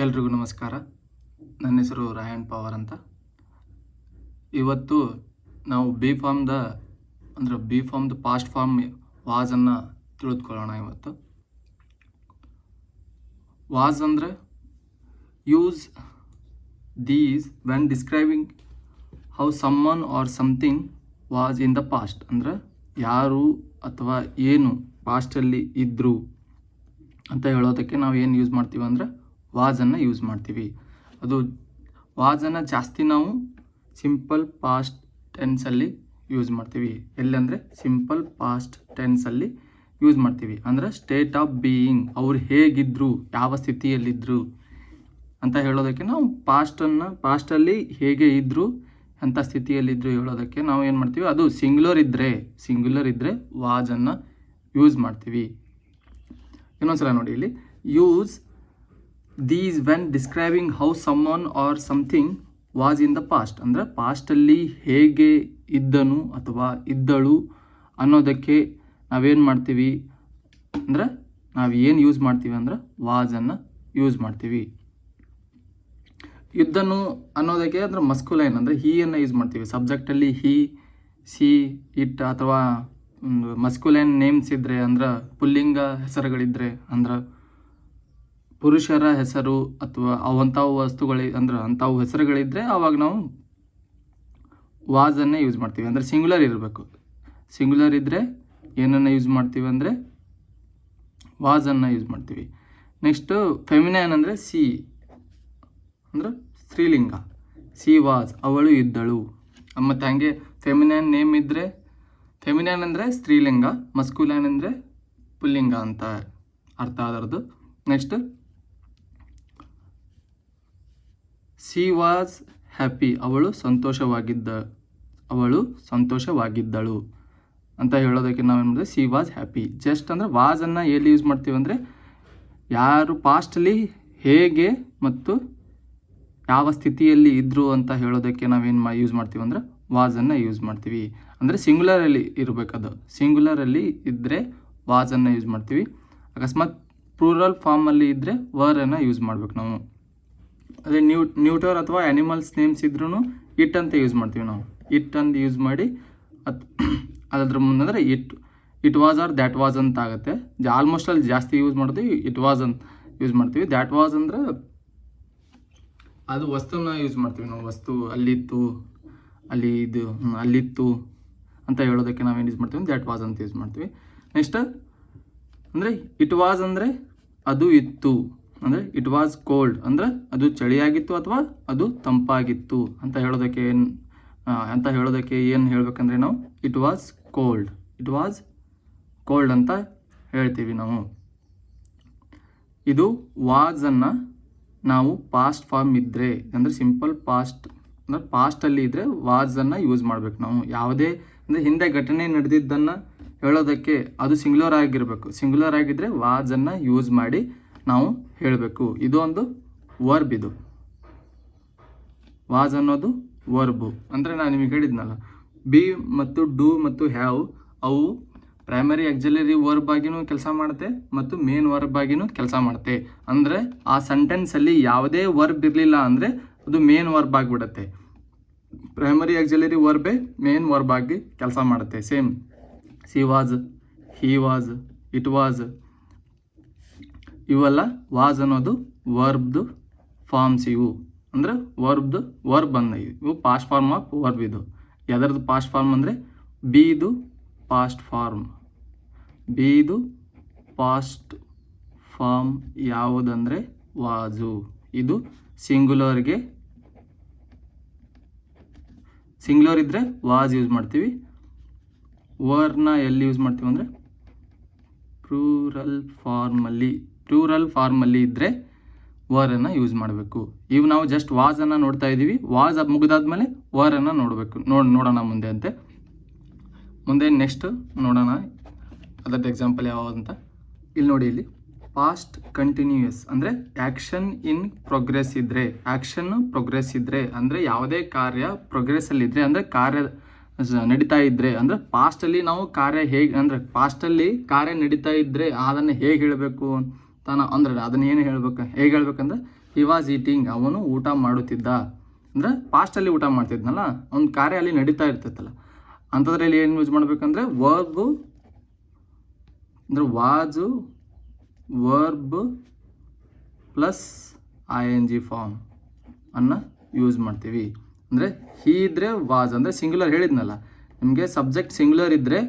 ಎಲ್ರಿಗೂ ನಮಸ್ಕಾರ. ನನ್ನ ಹೆಸರು ರಾಯನ್ ಪವಾರ್ ಅಂತ. ಇವತ್ತು ನಾವು ಬಿ ಫಾರ್ಮ್ದ ಪಾಸ್ಟ್ ಫಾರ್ಮ್ ವಾಸನ್ನು ತಿಳಿದುಕೊಳ್ಳೋಣ. ಇವತ್ತು ವಾಸ್ ಅಂದರೆ use these when describing how someone or something was in the past. ಅಂದರೆ ಯಾರು ಅಥವಾ ಏನು ಪಾಸ್ಟಲ್ಲಿ ಇದ್ದರು ಅಂತ ಹೇಳೋದಕ್ಕೆ ನಾವು ಏನು ಯೂಸ್ ಮಾಡ್ತೀವಿ ಅಂದರೆ ವಾಸನ್ನು ಯೂಸ್ ಮಾಡ್ತೀವಿ. ಅದು ವಾಸನ್ನು ಜಾಸ್ತಿ ನಾವು ಸಿಂಪಲ್ ಪಾಸ್ಟ್ ಟೆನ್ಸಲ್ಲಿ ಯೂಸ್ ಮಾಡ್ತೀವಿ. ಎಲ್ಲಂದರೆ ಸಿಂಪಲ್ ಪಾಸ್ಟ್ ಟೆನ್ಸಲ್ಲಿ ಯೂಸ್ ಮಾಡ್ತೀವಿ. ಅಂದರೆ ಸ್ಟೇಟ್ ಆಫ್ ಬೀಯಿಂಗ್, ಅವ್ರು ಹೇಗಿದ್ದರು, ಯಾವ ಸ್ಥಿತಿಯಲ್ಲಿದ್ದರು ಅಂತ ಹೇಳೋದಕ್ಕೆ ನಾವು ಪಾಸ್ಟಲ್ಲಿ ಹೇಗೆ ಇದ್ದರು, ಅಂಥ ಸ್ಥಿತಿಯಲ್ಲಿದ್ದರು ಹೇಳೋದಕ್ಕೆ ನಾವು ಏನು ಮಾಡ್ತೀವಿ, ಅದು ಸಿಂಗ್ಯುಲರ್ ಇದ್ದರೆ ವಾಸನ್ನು ಯೂಸ್ ಮಾಡ್ತೀವಿ. ಇನ್ನೊಂದ್ಸಲ ನೋಡಿ, ಇಲ್ಲಿ use these when describing how someone or something was in the past. ಅಂದರೆ ಪಾಸ್ಟಲ್ಲಿ ಹೇಗೆ ಇದ್ದನು ಅಥವಾ ಇದ್ದಳು ಅನ್ನೋದಕ್ಕೆ ನಾವೇನು ಮಾಡ್ತೀವಿ ಅಂದರೆ ನಾವು ಏನು ಯೂಸ್ ಮಾಡ್ತೀವಿ ಅಂದರೆ ವಾಸನ್ನು ಯೂಸ್ ಮಾಡ್ತೀವಿ. ಇದ್ದನು ಅನ್ನೋದಕ್ಕೆ ಅಂದರೆ ಮಸ್ಕುಲೈನ್ ಅಂದರೆ ಹೀಯನ್ನು ಯೂಸ್ ಮಾಡ್ತೀವಿ. ಸಬ್ಜೆಕ್ಟಲ್ಲಿ ಹಿ, ಸಿ, ಇಟ್ ಅಥವಾ ಮಸ್ಕುಲೈನ್ ನೇಮ್ಸ್ ಇದ್ದರೆ ಅಂದ್ರೆ ಪುಲ್ಲಿಂಗ ಹೆಸರುಗಳಿದ್ದರೆ ಅಂದ್ರೆ ಪುರುಷರ ಹೆಸರು ಅಥವಾ ಅಂಥವು ಅಂಥವು ಹೆಸರುಗಳಿದ್ದರೆ ಆವಾಗ ನಾವು ವಾಸನ್ನೇ ಯೂಸ್ ಮಾಡ್ತೀವಿ. ಅಂದರೆ ಸಿಂಗ್ಯುಲರ್ ಇರಬೇಕು. ಸಿಂಗ್ಯುಲರ್ ಇದ್ದರೆ ಏನನ್ನು ಯೂಸ್ ಮಾಡ್ತೀವಿ ಅಂದರೆ ವಾಸನ್ನು ಯೂಸ್ ಮಾಡ್ತೀವಿ. ನೆಕ್ಸ್ಟು ಫೆಮಿನೈನ್ ಅಂದರೆ ಸಿ ಅಂದರೆ ಸ್ತ್ರೀಲಿಂಗ. ಸಿ ವಾಸ್, ಅವಳು ಇದ್ದಳು. ಮತ್ತು ಹಾಗೆ ಫೆಮಿನೈನ್ ನೇಮ್ ಇದ್ದರೆ ಫೆಮಿನೈನ್ ಅಂದರೆ ಸ್ತ್ರೀಲಿಂಗ, ಮಸ್ಕ್ಯುಲೈನ್ ಅಂದರೆ ಪುಲ್ಲಿಂಗ ಅಂತ ಅರ್ಥ ಅದರದ್ದು. ನೆಕ್ಸ್ಟ್ ಸಿ ವಾಸ್ ಹ್ಯಾಪಿ, ಅವಳು ಸಂತೋಷವಾಗಿದ್ದಳು ಅಂತ ಹೇಳೋದಕ್ಕೆ ನಾವೇನು ಮಾಡಿದ್ರೆ ಸಿ ವಾಸ್ ಹ್ಯಾಪಿ. ಜಸ್ಟ್ ಅಂದರೆ ವಾಸನ್ನು ಎಲ್ಲಿ ಯೂಸ್ ಮಾಡ್ತೀವಿ ಅಂದರೆ ಯಾರು ಪಾಸ್ಟಲ್ಲಿ ಹೇಗೆ ಮತ್ತು ಯಾವ ಸ್ಥಿತಿಯಲ್ಲಿ ಇದ್ದರು ಅಂತ ಹೇಳೋದಕ್ಕೆ ನಾವೇನು ಯೂಸ್ ಮಾಡ್ತೀವಿ ಅಂದರೆ ವಾಸನ್ನು ಯೂಸ್ ಮಾಡ್ತೀವಿ. ಅಂದರೆ ಸಿಂಗ್ಯುಲರಲ್ಲಿ ಇರಬೇಕದು. ಸಿಂಗ್ಯುಲರಲ್ಲಿ ಇದ್ದರೆ ವಾಸನ್ನು ಯೂಸ್ ಮಾಡ್ತೀವಿ. ಅಕಸ್ಮಾತ್ ಪ್ಲೂರಲ್ ಫಾರ್ಮಲ್ಲಿ ಇದ್ದರೆ ವರನ್ನು ಯೂಸ್ ಮಾಡ್ಬೇಕು ನಾವು. ಅದೇ ನ್ಯೂಟರ್ ಅಥವಾ ಆ್ಯನಿಮಲ್ಸ್ ನೇಮ್ಸ್ ಇದ್ರೂ ಇಟ್ ಅಂತ ಯೂಸ್ ಮಾಡ್ತೀವಿ ನಾವು. ಇಟ್ ಅಂತ ಯೂಸ್ ಮಾಡಿ ಅದ್ರ ಮುಂದೆ ಅಂದರೆ it was or that was ಅಂತ ಆಗುತ್ತೆ. ಆಲ್ಮೋಸ್ಟ್ ಅಲ್ಲಿ ಜಾಸ್ತಿ ಯೂಸ್ ಮಾಡ್ತೀವಿ ಇಟ್ ವಾಸ್ ಅಂತ ಯೂಸ್ ಮಾಡ್ತೀವಿ. ದ್ಯಾಟ್ ವಾಸ್ ಅಂದರೆ ಅದು ವಸ್ತುನ ಯೂಸ್ ಮಾಡ್ತೀವಿ ನಾವು. ವಸ್ತು ಅಲ್ಲಿತ್ತು ಅಂತ ಹೇಳೋದಕ್ಕೆ ನಾವೇನು ಯೂಸ್ ಮಾಡ್ತೀವಿ ದ್ಯಾಟ್ ವಾಸ್ ಅಂತ ಯೂಸ್ ಮಾಡ್ತೀವಿ. ನೆಕ್ಸ್ಟ್ ಅಂದರೆ ಇಟ್ ವಾಸ್ ಅಂದರೆ ಅದು ಇತ್ತು. ಅಂದರೆ ಇಟ್ ವಾಸ್ ಕೋಲ್ಡ್ ಅಂದರೆ ಅದು ಚಳಿಯಾಗಿತ್ತು ಅಥವಾ ಅದು ತಂಪಾಗಿತ್ತು ಅಂತ ಹೇಳೋದಕ್ಕೆ ಏನು ಹೇಳಬೇಕಂದ್ರೆ ನಾವು ಇಟ್ ವಾಸ್ ಕೋಲ್ಡ್ ಅಂತ ಹೇಳ್ತೀವಿ ನಾವು. ಇದು ವಾಸನ್ನು ನಾವು ಪಾಸ್ಟ್ ಫಾರ್ಮ್ ಇದ್ದರೆ ಅಂದರೆ ಸಿಂಪಲ್ ಪಾಸ್ಟ್ ಅಂದರೆ ಪಾಸ್ಟಲ್ಲಿ ಇದ್ದರೆ ವಾಸನ್ನು ಯೂಸ್ ಮಾಡಬೇಕು ನಾವು. ಯಾವುದೇ ಅಂದರೆ ಹಿಂದೆ ಘಟನೆ ನಡೆದಿದ್ದನ್ನು ಹೇಳೋದಕ್ಕೆ ಅದು ಸಿಂಗ್ಯುಲರ್ ಆಗಿರಬೇಕು. ಸಿಂಗ್ಯುಲರ್ ಆಗಿದ್ದರೆ ವಾಸನ್ನು ಯೂಸ್ ಮಾಡಿ ನಾವು ಹೇಳಬೇಕು. ಇದು ಒಂದು ವರ್ಬ್. ಇದು ವಾಸ್ ಅನ್ನೋದು ವರ್ಬು. ಅಂದರೆ ನಾನು ನಿಮಗೆ ಹೇಳಿದ್ನಲ್ಲ, ಬಿ ಮತ್ತು ಡೂ ಮತ್ತು ಹ್ಯಾವ್ ಅವು ಪ್ರೈಮರಿ ಆಕ್ಸಿಲರಿ ವರ್ಬ್ ಆಗಿನೂ ಕೆಲಸ ಮಾಡುತ್ತೆ ಮತ್ತು ಮೇನ್ ವರ್ಬ್ ಆಗಿನೂ ಕೆಲಸ ಮಾಡುತ್ತೆ. ಅಂದರೆ ಆ ಸೆಂಟೆನ್ಸಲ್ಲಿ ಯಾವುದೇ ವರ್ಬ್ ಇರಲಿಲ್ಲ ಅಂದರೆ ಅದು ಮೇನ್ ವರ್ಬ್ ಆಗಿಬಿಡುತ್ತೆ. ಪ್ರೈಮರಿ ಆಕ್ಸಿಲರಿ ವರ್ಬೇ ಮೇನ್ ವರ್ಬ್ ಆಗಿ ಕೆಲಸ ಮಾಡುತ್ತೆ. Same C was, he was, it was, ಇವೆಲ್ಲ ವಾಸ್ ಅನ್ನೋದು ವರ್ಬ್ದು ಫಾರ್ಮ್ಸ್. ಇವು ಅಂದರೆ ವರ್ಬ್ ಅಂದ ಇವು ಪಾಸ್ಟ್ ಫಾರ್ಮ್ ಆಫ್ ವರ್ಬ್. ಇದು ಯಾವ್ದ್ರದ್ದು ಪಾಸ್ಟ್ ಫಾರ್ಮ್ ಅಂದರೆ ಬಿದು ಪಾಸ್ಟ್ ಫಾರ್ಮ್ ಯಾವುದಂದರೆ ವಾಸು. ಇದು ಸಿಂಗ್ಯುಲರ್ ಇದ್ದರೆ ವಾಸ್ ಯೂಸ್ ಮಾಡ್ತೀವಿ. ವರ್ನ ಎಲ್ಲಿ ಯೂಸ್ ಮಾಡ್ತೀವಿ ಅಂದರೆ ಪ್ಲೂರಲ್ ಫಾರ್ಮಲ್ಲಿ ಇದ್ದರೆ ವರನ್ನು ಯೂಸ್ ಮಾಡಬೇಕು. ಇವು ನಾವು ಜಸ್ಟ್ ವಾಸನ್ನು ನೋಡ್ತಾ ಇದ್ದೀವಿ. ವಾಸ್ ಮುಗಿದಾದ್ಮೇಲೆ ವರನ್ನು ನೋಡೋಣ ಮುಂದೆ ನೆಕ್ಸ್ಟ್ ನೋಡೋಣ ಅದರದ್ದು ಎಕ್ಸಾಂಪಲ್ ಯಾವುದಂತ. ಇಲ್ಲಿ ನೋಡಿ, ಇಲ್ಲಿ ಪಾಸ್ಟ್ ಕಂಟಿನ್ಯೂಯಸ್ ಅಂದರೆ ಆ್ಯಕ್ಷನ್ ಇನ್ ಪ್ರೋಗ್ರೆಸ್ ಇದ್ದರೆ ಅಂದರೆ ಯಾವುದೇ ಕಾರ್ಯ ಪ್ರೋಗ್ರೆಸ್ಸಲ್ಲಿದ್ದರೆ ಅಂದರೆ ಕಾರ್ಯ ನಡೀತಾ ಇದ್ದರೆ ಅಂದರೆ ಪಾಸ್ಟಲ್ಲಿ ನಾವು ಕಾರ್ಯ ಹೇಗೆ ಅಂದರೆ ಪಾಸ್ಟಲ್ಲಿ ಕಾರ್ಯ ನಡೀತಾ ಇದ್ದರೆ ಅದನ್ನು ಹೇಗೆ ಹೇಳಬೇಕು ಅಂತ ಅಂದರೆ ಅದನ್ನು ಏನು ಹೇಗೆ ಹೇಳ್ಬೇಕಂದ್ರೆ ಹಿ ವಾಸ್ ಈಟಿಂಗ್, ಅವನು ಊಟ ಮಾಡುತ್ತಿದ್ದ. ಅಂದರೆ ಪಾಸ್ಟಲ್ಲಿ ಊಟ ಮಾಡ್ತಿದ್ನಲ್ಲ, ಅವ್ನ ಕಾರ್ಯ ಅಲ್ಲಿ ನಡೀತಾ ಇರ್ತೈತಲ್ಲ, ಅಂಥದ್ರಲ್ಲಿ ಏನು ಯೂಸ್ ಮಾಡಬೇಕಂದ್ರೆ ವರ್ಬ್ ಅಂದರೆ Vaju verb plus ING form ಅನ್ನು ಯೂಸ್ ಮಾಡ್ತೀವಿ. ಅಂದರೆ ಹೀ ಇದ್ದರೆ ವಾಜ್ ಅಂದರೆ ಸಿಂಗ್ಯುಲರ್ ಹೇಳಿದ್ನಲ್ಲ ನಿಮಗೆ, ಸಬ್ಜೆಕ್ಟ್ ಸಿಂಗ್ಯುಲರ್ ಇದ್ದರೆ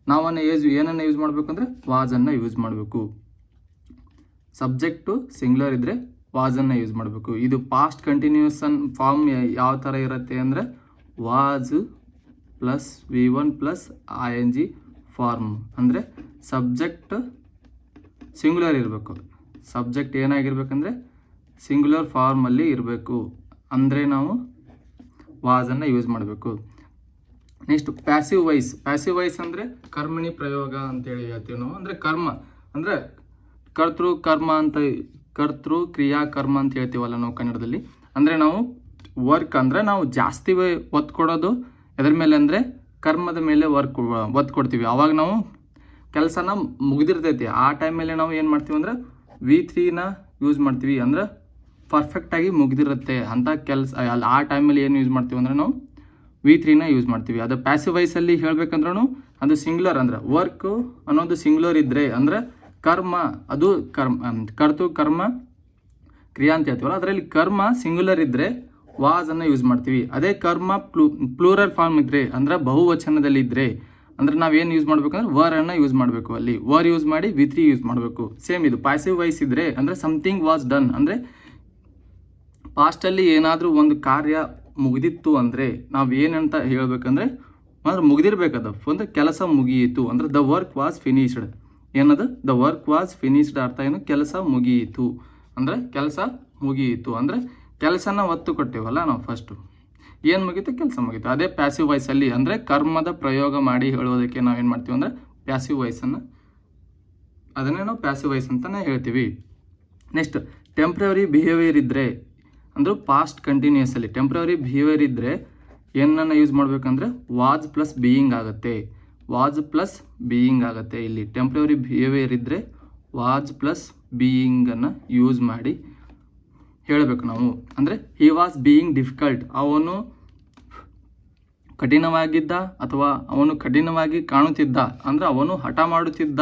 ನಾವನ್ನ ಏನನ್ನು ಯೂಸ್ ಮಾಡಬೇಕಂದ್ರೆ ವಾಜನ್ನು ಯೂಸ್ ಮಾಡಬೇಕು. ಸಬ್ಜೆಕ್ಟು ಸಿಂಗ್ಯುಲರ್ ಇದ್ದರೆ ವಾಜನ್ನು ಯೂಸ್ ಮಾಡಬೇಕು. ಇದು ಪಾಸ್ಟ್ ಕಂಟಿನ್ಯೂಸನ್ ಫಾರ್ಮ್ ಯಾವ ಥರ ಇರುತ್ತೆ ಅಂದರೆ was plus V1 plus ING form. ಅಂದರೆ ಸಬ್ಜೆಕ್ಟ್ ಸಿಂಗ್ಯುಲರ್ ಇರಬೇಕು, ಸಬ್ಜೆಕ್ಟ್ ಏನಾಗಿರ್ಬೇಕಂದ್ರೆ ಸಿಂಗ್ಯುಲರ್ ಫಾರ್ಮಲ್ಲಿ ಇರಬೇಕು, ಅಂದರೆ ನಾವು ವಾಜನ್ನು ಯೂಸ್ ಮಾಡಬೇಕು. Next passive voice. Passive voice ಅಂದರೆ ಕರ್ಮಣಿ ಪ್ರಯೋಗ ಅಂತೇಳಿ ಹೇಳ್ತೀವಿ ನಾವು. ಅಂದರೆ ಕರ್ಮ ಅಂದರೆ ಕರ್ತೃ ಕರ್ಮ ಅಂತ, ಕರ್ತೃ ಕ್ರಿಯಾ ಕರ್ಮ ಅಂತ ಹೇಳ್ತೀವಲ್ಲ ನಾವು ಕನ್ನಡದಲ್ಲಿ. ಅಂದರೆ ನಾವು ವರ್ಕ್ ಅಂದರೆ ನಾವು ಜಾಸ್ತಿ ಒತ್ತು ಕೊಡೋದು ಎದ್ರ ಮೇಲೆ ಅಂದರೆ ಕರ್ಮದ ಮೇಲೆ ಒತ್ತು ಕೊಡ್ತೀವಿ. ಆವಾಗ ನಾವು ಕೆಲಸನ ಮುಗಿದಿರ್ತೈತಿ, ಆ ಟೈಮಲ್ಲಿ ನಾವು ಏನು ಮಾಡ್ತೀವಿ ಅಂದರೆ V3ನ ಯೂಸ್ ಮಾಡ್ತೀವಿ. ಅಂದರೆ ಪರ್ಫೆಕ್ಟಾಗಿ ಮುಗಿದಿರುತ್ತೆ ಅಂಥ ಕೆಲಸ, ಆ ಟೈಮಲ್ಲಿ ಏನು ಯೂಸ್ ಮಾಡ್ತೀವಿ ಅಂದರೆ ನಾವು V3ನ ಯೂಸ್ ಮಾಡ್ತೀವಿ. ಅದು ಪ್ಯಾಸಿವ್ ವಾಯ್ಸಲ್ಲಿ ಹೇಳ್ಬೇಕಂದ್ರೂ ಅದು ಸಿಂಗ್ಯುಲರ್, ಅಂದರೆ ವರ್ಕ್ ಅನ್ನೋದು ಸಿಂಗ್ಯುಲರ್ ಇದ್ದರೆ ಅಂದರೆ ಕರ್ಮ ಅದು ಕರ್ತು ಕರ್ಮ ಕ್ರಿಯಾ ಅಂತ ಹೇಳ್ತೀವಲ್ಲ, ಅದರಲ್ಲಿ ಕರ್ಮ ಸಿಂಗ್ಯುಲರ್ ಇದ್ದರೆ ವಾಜನ್ನು ಯೂಸ್ ಮಾಡ್ತೀವಿ. ಅದೇ ಕರ್ಮ ಪ್ಲೂರಲ್ ಫಾರ್ಮ್ ಇದ್ದರೆ ಅಂದರೆ ಬಹುವಚನದಲ್ಲಿ ಇದ್ದರೆ ಅಂದರೆ ನಾವೇನು ಯೂಸ್ ಮಾಡಬೇಕಂದ್ರೆ ವರನ್ನು ಯೂಸ್ ಮಾಡಬೇಕು. ಅಲ್ಲಿ ವರ್ ಯೂಸ್ ಮಾಡಿ V3 ಯೂಸ್ ಮಾಡಬೇಕು. ಸೇಮ್ ಇದು ಪ್ಯಾಸಿವ್ ವಾಯ್ಸ್ ಇದ್ದರೆ ಅಂದರೆ ಸಮಥಿಂಗ್ ವಾಸ್ ಡನ್, ಅಂದರೆ ಪಾಸ್ಟಲ್ಲಿ ಏನಾದರೂ ಒಂದು ಕಾರ್ಯ ಮುಗಿದಿತ್ತು ಅಂದರೆ ನಾವು ಏನಂತ ಹೇಳಬೇಕಂದ್ರೆ ಅಂದ್ರೆ ಮುಗಿದಿರ್ಬೇಕದು, ಅಂದರೆ ಕೆಲಸ ಮುಗಿಯಿತು ಅಂದರೆ ದ ವರ್ಕ್ ವಾಸ್ ಫಿನಿಶ್ಡ್. ಏನದು ದ ವರ್ಕ್ ವಾಸ್ ಫಿನಿಶ್ಡ್ ಅರ್ಥ ಏನು, ಕೆಲಸ ಮುಗಿಯಿತು ಅಂದರೆ ಕೆಲಸ ಮುಗಿಯಿತು ಅಂದರೆ ಕೆಲಸನ ಒತ್ತು ಕೊಟ್ಟೇವಲ್ಲ ನಾವು ಫಸ್ಟು, ಏನು ಮುಗೀತು ಕೆಲಸ ಮುಗೀತು. ಅದೇ ಪ್ಯಾಸಿವ್ ವಾಯ್ಸಲ್ಲಿ ಅಂದರೆ ಕರ್ಮದ ಪ್ರಯೋಗ ಮಾಡಿ ಹೇಳೋದಕ್ಕೆ ನಾವೇನು ಮಾಡ್ತೀವಿ ಅಂದರೆ ಪ್ಯಾಸಿವ್ ವಾಯ್ಸನ್ನು, ಅದನ್ನೇ ನಾವು ಪ್ಯಾಸಿವ್ ವಾಯ್ಸ್ ಅಂತಲೇ ಹೇಳ್ತೀವಿ. ನೆಕ್ಸ್ಟ್ ಟೆಂಪ್ರವರಿ ಬಿಹೇವಿಯರ್ ಇದ್ದರೆ ಅಂದರೆ ಪಾಸ್ಟ್ ಕಂಟಿನ್ಯೂಸಲ್ಲಿ ಟೆಂಪ್ರವರಿ ಬಿಹೇವಿಯರ್ ಇದ್ದರೆ ಏನನ್ನು ಯೂಸ್ ಮಾಡಬೇಕಂದ್ರೆ ವಾಜ್ ಪ್ಲಸ್ ಬೀಯಿಂಗ್ ಆಗುತ್ತೆ. ವಾಜ್ ಪ್ಲಸ್ ಬೀಯಿಂಗ್ ಆಗುತ್ತೆ. ಇಲ್ಲಿ ಟೆಂಪ್ರವರಿ ಬಿಹೇವಿಯರ್ ಇದ್ದರೆ ವಾಜ್ ಪ್ಲಸ್ ಬೀಯಿಂಗನ್ನು ಯೂಸ್ ಮಾಡಿ ಹೇಳಬೇಕು ನಾವು. ಅಂದರೆ ಹಿ ವಾಸ್ ಬೀಯಿಂಗ್ ಡಿಫಿಕಲ್ಟ್, ಅವನು ಕಠಿಣವಾಗಿದ್ದ ಅಥವಾ ಅವನು ಕಠಿಣವಾಗಿ ಕಾಣುತ್ತಿದ್ದ ಅಂದರೆ ಅವನು ಹಠ ಮಾಡುತ್ತಿದ್ದ,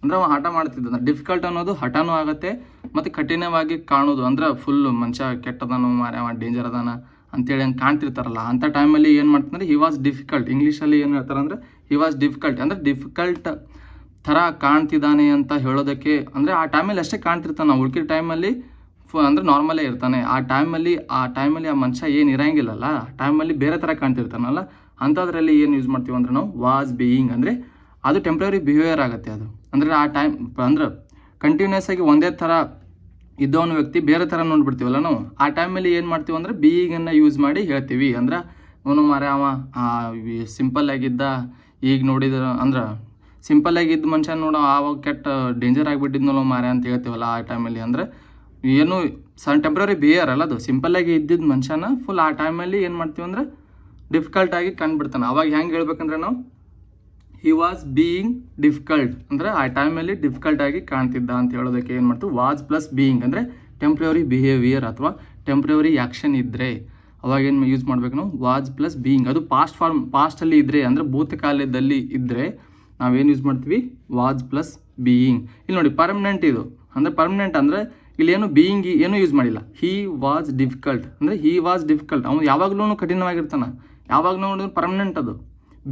ಅಂದರೆ ಅವ ಹಠ ಮಾಡ್ತಿದ್ದ. ಡಿಫಿಕಲ್ಟ್ ಅನ್ನೋದು ಹಠನೂ ಆಗುತ್ತೆ ಮತ್ತು ಕಠಿಣವಾಗಿ ಕಾಣೋದು ಅಂದರೆ ಫುಲ್ ಮನುಷ್ಯ ಕೆಟ್ಟದನೋ ಮಾರ ಅವ ಡೇಂಜರ್ ಅದಾನ ಅಂತೇಳಿ ಹಂಗೆ ಕಾಣ್ತಿರ್ತಾರಲ್ಲ, ಅಂಥ ಟೈಮಲ್ಲಿ ಏನು ಮಾಡ್ತಾರೆ ಹಿ ವಾಸ್ ಡಿಫಿಕಲ್ಟ್. ಇಂಗ್ಲೀಷಲ್ಲಿ ಏನು ಹೇಳ್ತಾರೆ ಅಂದರೆ ಹಿ ವಾಸ್ ಡಿಫಿಕಲ್ಟ್ ಅಂದರೆ ಡಿಫಿಕಲ್ಟ್ ಥರ ಕಾಣ್ತಿದ್ದಾನೆ ಅಂತ ಹೇಳೋದಕ್ಕೆ. ಅಂದರೆ ಆ ಟೈಮಲ್ಲಿ ಅಷ್ಟೇ ಕಾಣ್ತಿರ್ತಾನೆ, ಉಳ್ಕಿದ ಟೈಮಲ್ಲಿ ಅಂದರೆ ನಾರ್ಮಲೇ ಇರ್ತಾನೆ. ಆ ಟೈಮಲ್ಲಿ ಆ ಮನುಷ್ಯ ಏನು ಇರೋಂಗಿಲ್ಲಲ್ಲ, ಆ ಟೈಮಲ್ಲಿ ಬೇರೆ ಥರ ಕಾಣ್ತಿರ್ತಾನಲ್ಲ, ಅಂಥದ್ರಲ್ಲಿ ಏನು ಯೂಸ್ ಮಾಡ್ತೀವಿ ಅಂದರೆ ನಾವು ವಾಸ್ ಬೀಯಿಂಗ್ ಅಂದರೆ ಅದು ಟೆಂಪ್ರರಿ ಬಿಹೇವಿಯರ್ ಆಗುತ್ತೆ. ಅದು ಅಂದರೆ ಆ ಟೈಮ್ ಅಂದ್ರೆ ಕಂಟಿನ್ಯೂಸ್ ಆಗಿ ಒಂದೇ ಥರ ಇದ್ದವನ ವ್ಯಕ್ತಿ ಬೇರೆ ಥರ ನೋಡ್ಬಿಡ್ತೀವಲ್ಲ ನಾವು, ಆ ಟೈಮಲ್ಲಿ ಏನು ಮಾಡ್ತೀವಿ ಅಂದರೆ ಬೀಯಿಂಗನ್ನು ಯೂಸ್ ಮಾಡಿ ಹೇಳ್ತೀವಿ. ಅಂದ್ರೆ ಅವನು ಮಾರ ಅವ ಸಿಂಪಲ್ಲಾಗಿದ್ದ, ಈಗ ನೋಡಿದ್ರೆ ಅಂದ್ರೆ ಸಿಂಪಲ್ಲಾಗಿದ್ದ ಮನುಷ್ಯ ನೋಡೋ ಆವಾಗ ಕೆಟ್ಟ ಡೇಂಜರ್ ಆಗಿಬಿಟ್ಟಿದ್ನಲ್ಲ ಮಾರ ಅಂತ ಹೇಳ್ತೀವಲ್ಲ ಆ ಟೈಮಲ್ಲಿ. ಅಂದರೆ ಏನು ಟೆಂಪ್ರರಿ ಬಿಹೇವಿಯರ್ ಅಲ್ಲ, ಅದು ಸಿಂಪಲ್ಲಾಗಿ ಇದ್ದಿದ್ದ ಮನುಷ್ಯನ ಫುಲ್ ಆ ಟೈಮಲ್ಲಿ ಏನು ಮಾಡ್ತೀವಿ ಅಂದರೆ ಡಿಫಿಕಲ್ಟಾಗಿ ಕಂಡುಬಿಡ್ತಾನೆ. ಅವಾಗ ಹೆಂಗೆ ಹೇಳ್ಬೇಕಂದ್ರೆ ನಾವು ಹಿ ವಾಸ್ ಬೀಯಿಂಗ್ ಡಿಫಿಕಲ್ಟ್ ಅಂದರೆ ಆ ಟೈಮಲ್ಲಿ ಡಿಫಿಕಲ್ಟಾಗಿ ಕಾಣ್ತಿದ್ದ ಅಂತ ಹೇಳೋದಕ್ಕೆ ಏನು ಮಾಡ್ತೀವಿ ವಾಸ್ ಪ್ಲಸ್ ಬೀಯಿಂಗ್. ಅಂದರೆ ಟೆಂಪ್ರವರಿ ಬಿಹೇವಿಯರ್ ಅಥವಾ ಟೆಂಪ್ರವರಿ ಆ್ಯಕ್ಷನ್ ಇದ್ದರೆ ಅವಾಗ ಏನು ಯೂಸ್ ಮಾಡಬೇಕು ನಾವು ವಾಸ್ ಪ್ಲಸ್ ಬೀಯಿಂಗ್. ಅದು ಪಾಸ್ಟಲ್ಲಿ ಇದ್ದರೆ ಅಂದರೆ ಭೂತಕಾಲದಲ್ಲಿ ಇದ್ದರೆ ನಾವೇನು ಯೂಸ್ ಮಾಡ್ತೀವಿ ವಾಸ್ ಪ್ಲಸ್ ಬೀಯಿಂಗ್. ಇಲ್ಲಿ ನೋಡಿ ಪರ್ಮನೆಂಟ್, ಇದು ಅಂದರೆ ಪರ್ಮನೆಂಟ್ ಅಂದರೆ ಇಲ್ಲೇನು ಬೀಯಿಂಗ್ ಏನೂ ಯೂಸ್ ಮಾಡಿಲ್ಲ. ಹಿ ವಾಸ್ ಡಿಫಿಕಲ್ಟ್ ಅಂದರೆ ಹಿ ವಾಸ್ ಡಿಫಿಕಲ್ಟ್, ಅವನು ಯಾವಾಗಲೂ ಕಠಿಣವಾಗಿರ್ತಾನೆ, ಯಾವಾಗಲೂ ನೋಡಿದ್ರೆ ಪರ್ಮನೆಂಟ್. ಅದು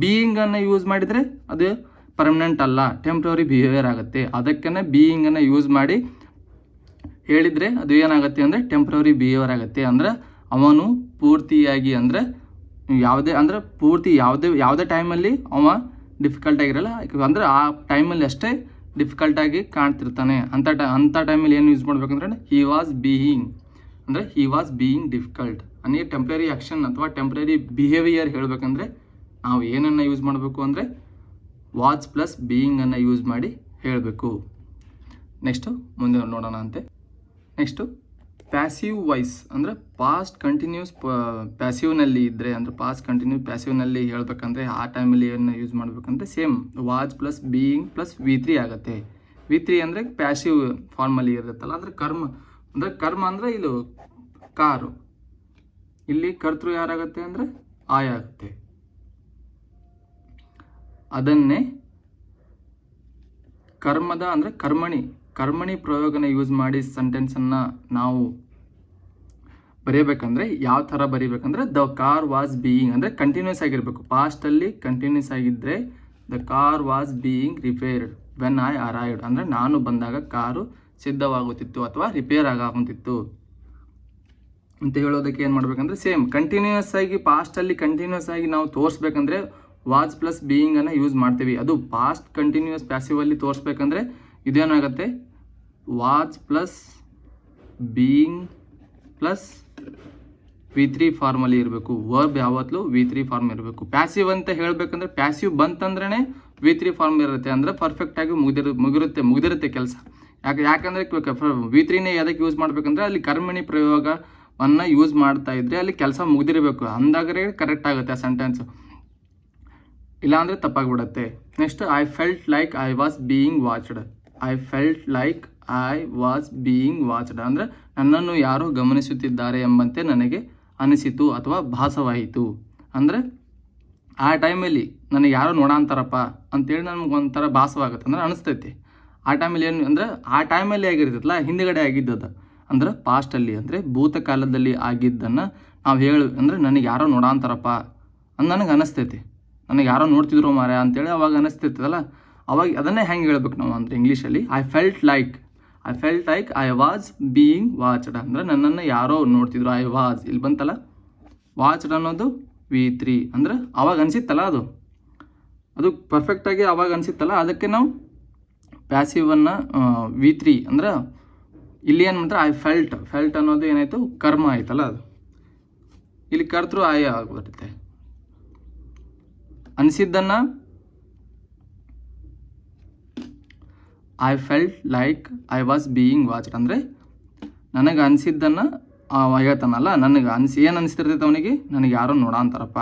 ಬೀಯಿಂಗನ್ನು ಯೂಸ್ ಮಾಡಿದರೆ ಅದು ಪರ್ಮನೆಂಟ್ ಅಲ್ಲ, ಟೆಂಪ್ರವರಿ ಬಿಹೇವಿಯರ್ ಆಗುತ್ತೆ. ಅದಕ್ಕೇ ಬೀಯಿಂಗನ್ನು ಯೂಸ್ ಮಾಡಿ ಹೇಳಿದರೆ ಅದು ಏನಾಗುತ್ತೆ ಅಂದರೆ ಟೆಂಪ್ರವರಿ ಬಿಹೇವಿಯರ್ ಆಗುತ್ತೆ. ಅಂದರೆ ಅವನು ಪೂರ್ತಿಯಾಗಿ ಅಂದರೆ ಯಾವುದೇ ಟೈಮಲ್ಲಿ ಅವ ಡಿಫಿಕಲ್ಟ್ ಆಗಿರಲ್ಲ, ಅಂದರೆ ಆ ಟೈಮಲ್ಲಿ ಅಷ್ಟೇ ಡಿಫಿಕಲ್ಟಾಗಿ ಕಾಣ್ತಿರ್ತಾನೆ. ಅಂಥ ಟೈಮಲ್ಲಿ ಏನು ಯೂಸ್ ಮಾಡ್ಬೇಕಂದ್ರೆ ಹಿ ವಾಸ್ ಬೀಯಿಂಗ್ ಅಂದರೆ ಹಿ ವಾಸ್ ಬೀಯಿಂಗ್ ಡಿಫಿಕಲ್ಟ್. ಅಂದರೆ ಟೆಂಪ್ರರಿ ಆ್ಯಕ್ಷನ್ ಅಥವಾ ಟೆಂಪ್ರರಿ ಬಿಹೇವಿಯರ್ ಹೇಳಬೇಕಂದ್ರೆ ನಾವು ಏನನ್ನು ಯೂಸ್ ಮಾಡಬೇಕು ಅಂದರೆ ವಾಸ್ ಪ್ಲಸ್ ಬೀಯಿಂಗನ್ನು ಯೂಸ್ ಮಾಡಿ ಹೇಳಬೇಕು. ನೆಕ್ಸ್ಟು ಮುಂದೆ ನೋಡೋಣ ಅಂತೆ. ನೆಕ್ಸ್ಟು ಪ್ಯಾಸಿವ್ ವಾಯ್ಸ್ ಅಂದರೆ ಪಾಸ್ಟ್ ಕಂಟಿನ್ಯೂಸ್ ಪ್ಯಾಸಿವ್ನಲ್ಲಿ ಇದ್ದರೆ ಅಂದರೆ ಪಾಸ್ಟ್ ಕಂಟಿನ್ಯೂಸ್ ಪ್ಯಾಸಿವ್ನಲ್ಲಿ ಹೇಳಬೇಕಂದ್ರೆ ಆ ಟೈಮಲ್ಲಿ ಏನು ಯೂಸ್ ಮಾಡಬೇಕಂದ್ರೆ same was plus being plus V3 ಆಗುತ್ತೆ. V3 ಅಂದರೆ ಪ್ಯಾಸಿವ್ ಫಾರ್ಮಲ್ಲಿ ಇರುತ್ತಲ್ಲ, ಅಂದರೆ ಅಂದರೆ ಕರ್ಮ ಅಂದರೆ ಇದು ಕಾರು, ಇಲ್ಲಿ ಕರ್ತೃ ಯಾರಾಗುತ್ತೆ ಅಂದರೆ ಆಯ ಆಗುತ್ತೆ. ಅದನ್ನೇ ಕರ್ಮದ ಅಂದರೆ ಕರ್ಮಣಿ ಪ್ರಯೋಗನ ಯೂಸ್ ಮಾಡಿ ಸೆಂಟೆನ್ಸನ್ನು ನಾವು ಬರೀಬೇಕಂದ್ರೆ ಯಾವ ಥರ ಬರೀಬೇಕಂದ್ರೆ ದ ಕಾರ್ ವಾಸ್ ಬೀಯಿಂಗ್ ಅಂದರೆ ಕಂಟಿನ್ಯೂಸ್ ಆಗಿರಬೇಕು. ಪಾಸ್ಟಲ್ಲಿ ಕಂಟಿನ್ಯೂಸ್ ಆಗಿದ್ದರೆ the car was being repaired when I arrived ಅಂದರೆ ನಾನು ಬಂದಾಗ ಕಾರು ಸಿದ್ಧವಾಗುತ್ತಿತ್ತು ಅಥವಾ ರಿಪೇರ್ ಆಗುತ್ತಿತ್ತು ಅಂತ ಹೇಳೋದಕ್ಕೆ ಏನು ಮಾಡಬೇಕಂದ್ರೆ ಸೇಮ್ ಕಂಟಿನ್ಯೂಸ್ ಆಗಿ ಪಾಸ್ಟಲ್ಲಿ ಕಂಟಿನ್ಯೂಸ್ ಆಗಿ ನಾವು ತೋರಿಸ್ಬೇಕಂದ್ರೆ ವಾಸ್ ಪ್ಲಸ್ ಬೀಯಿಂಗನ್ನು ಯೂಸ್ ಮಾಡ್ತೀವಿ. ಅದು ಪಾಸ್ಟ್ ಕಂಟಿನ್ಯೂಸ್ ಪ್ಯಾಸಿವಲ್ಲಿ ತೋರಿಸ್ಬೇಕಂದ್ರೆ ಇದೇನಾಗುತ್ತೆ was plus being plus V3 ಫಾರ್ಮಲ್ಲಿ ಇರಬೇಕು. ವರ್ಬ್ ಯಾವತ್ತೂ V3 ಫಾರ್ಮ್ ಇರಬೇಕು. ಪ್ಯಾಸಿವ್ ಅಂತ ಹೇಳಬೇಕಂದ್ರೆ ಪ್ಯಾಸಿವ್ ಬಂತಂದ್ರೇ V3 ಫಾರ್ಮ್ ಇರುತ್ತೆ, ಅಂದರೆ ಪರ್ಫೆಕ್ಟಾಗಿ ಮುಗಿದಿರುತ್ತೆ ಕೆಲಸ. ಯಾಕಂದರೆ V3ನೇ ಯಾವುದಕ್ಕೆ ಯೂಸ್ ಮಾಡಬೇಕಂದ್ರೆ ಅಲ್ಲಿ ಕರ್ಮಣಿ ಪ್ರಯೋಗವನ್ನು ಯೂಸ್ ಮಾಡ್ತಾ ಇದ್ರೆ ಅಲ್ಲಿ ಕೆಲಸ ಮುಗಿದಿರಬೇಕು, ಅಂದಾಗರೆ ಕರೆಕ್ಟ್ ಆಗುತ್ತೆ ಆ ಸೆಂಟೆನ್ಸು, ಇಲ್ಲಾಂದರೆ ತಪ್ಪಾಗಿಬಿಡುತ್ತೆ. Next I felt like I was being watched. I felt like I was being watched ಅಂದರೆ ನನ್ನನ್ನು ಯಾರೋ ಗಮನಿಸುತ್ತಿದ್ದಾರೆ ಎಂಬಂತೆ ನನಗೆ ಅನಿಸಿತು ಅಥವಾ ಭಾಸವಾಯಿತು. ಅಂದರೆ ಆ ಟೈಮಲ್ಲಿ ನನಗೆ ಯಾರೋ ನೋಡಂತಾರಪ್ಪ ಅಂತೇಳಿ ನನಗೆ ಒಂಥರ ಭಾಸವಾಗುತ್ತೆ, ಅಂದರೆ ಅನಿಸ್ತೈತಿ. ಆ ಟೈಮಲ್ಲಿ ಏನು ಅಂದರೆ ಆ ಟೈಮಲ್ಲಿ ಆಗಿರ್ತೈತಲ್ಲ ಹಿಂದುಗಡೆ ಆಗಿದ್ದದು ಅಂದ್ರೆ ಪಾಸ್ಟಲ್ಲಿ ಅಂದರೆ ಭೂತಕಾಲದಲ್ಲಿ ಆಗಿದ್ದನ್ನು ನಾವು ಅಂದರೆ ನನಗೆ ಯಾರೋ ನೋಡಂತಾರಪ್ಪ ಅಂತ ನನಗೆ ಅನಿಸ್ತೈತಿ, ನನಗೆ ಯಾರೋ ನೋಡ್ತಿದ್ರು ಮಾರ ಅಂತೇಳಿ ಅವಾಗ ಅನಿಸ್ತೈತಲ್ಲ, ಅವಾಗ ಅದನ್ನೇ ಹೆಂಗೆ ಹೇಳ್ಬೇಕು ನಾವು ಅಂದರೆ ಇಂಗ್ಲೀಷಲ್ಲಿ I felt like I was being watched ಅಂದರೆ ನನ್ನನ್ನು ಯಾರೋ ನೋಡ್ತಿದ್ರು. ಐ ವಾಸ್ ಇಲ್ಲಿ ಬಂತಲ್ಲ, ವಾಚ್ಡ್ ಅನ್ನೋದು V3 ಅಂದರೆ ಅವಾಗ ಅನಿಸಿತ್ತಲ್ಲ ಅದು ಪರ್ಫೆಕ್ಟಾಗಿ ಅವಾಗ ಅನಿಸಿತ್ತಲ್ಲ, ಅದಕ್ಕೆ ನಾವು ಪ್ಯಾಸಿವನ್ನು V3 ಅಂದ್ರೆ ಇಲ್ಲಿ ಏನು ಅಂದರೆ ಐ ಫೆಲ್ಟ್ ಅನ್ನೋದು ಏನಾಯಿತು ಕರ್ಮ ಆಯ್ತಲ್ಲ, ಅದು ಇಲ್ಲಿ ಕರ್ತೃ ಆಯ ಆಗಿಬಿಡುತ್ತೆ. ಅನಿಸಿದ್ದನ್ನು I felt like I was being watched ಅಂದರೆ ನನಗೆ ಅನಿಸಿದ್ದನ್ನು ಹೇಳ್ತಾನಲ್ಲ, ನನಗೆ ಏನು ಅನಿಸ್ತಿರ್ತೈತೆ ಅವನಿಗೆ ನನಗೆ ಯಾರೋ ನೋಡಂತಾರಪ್ಪ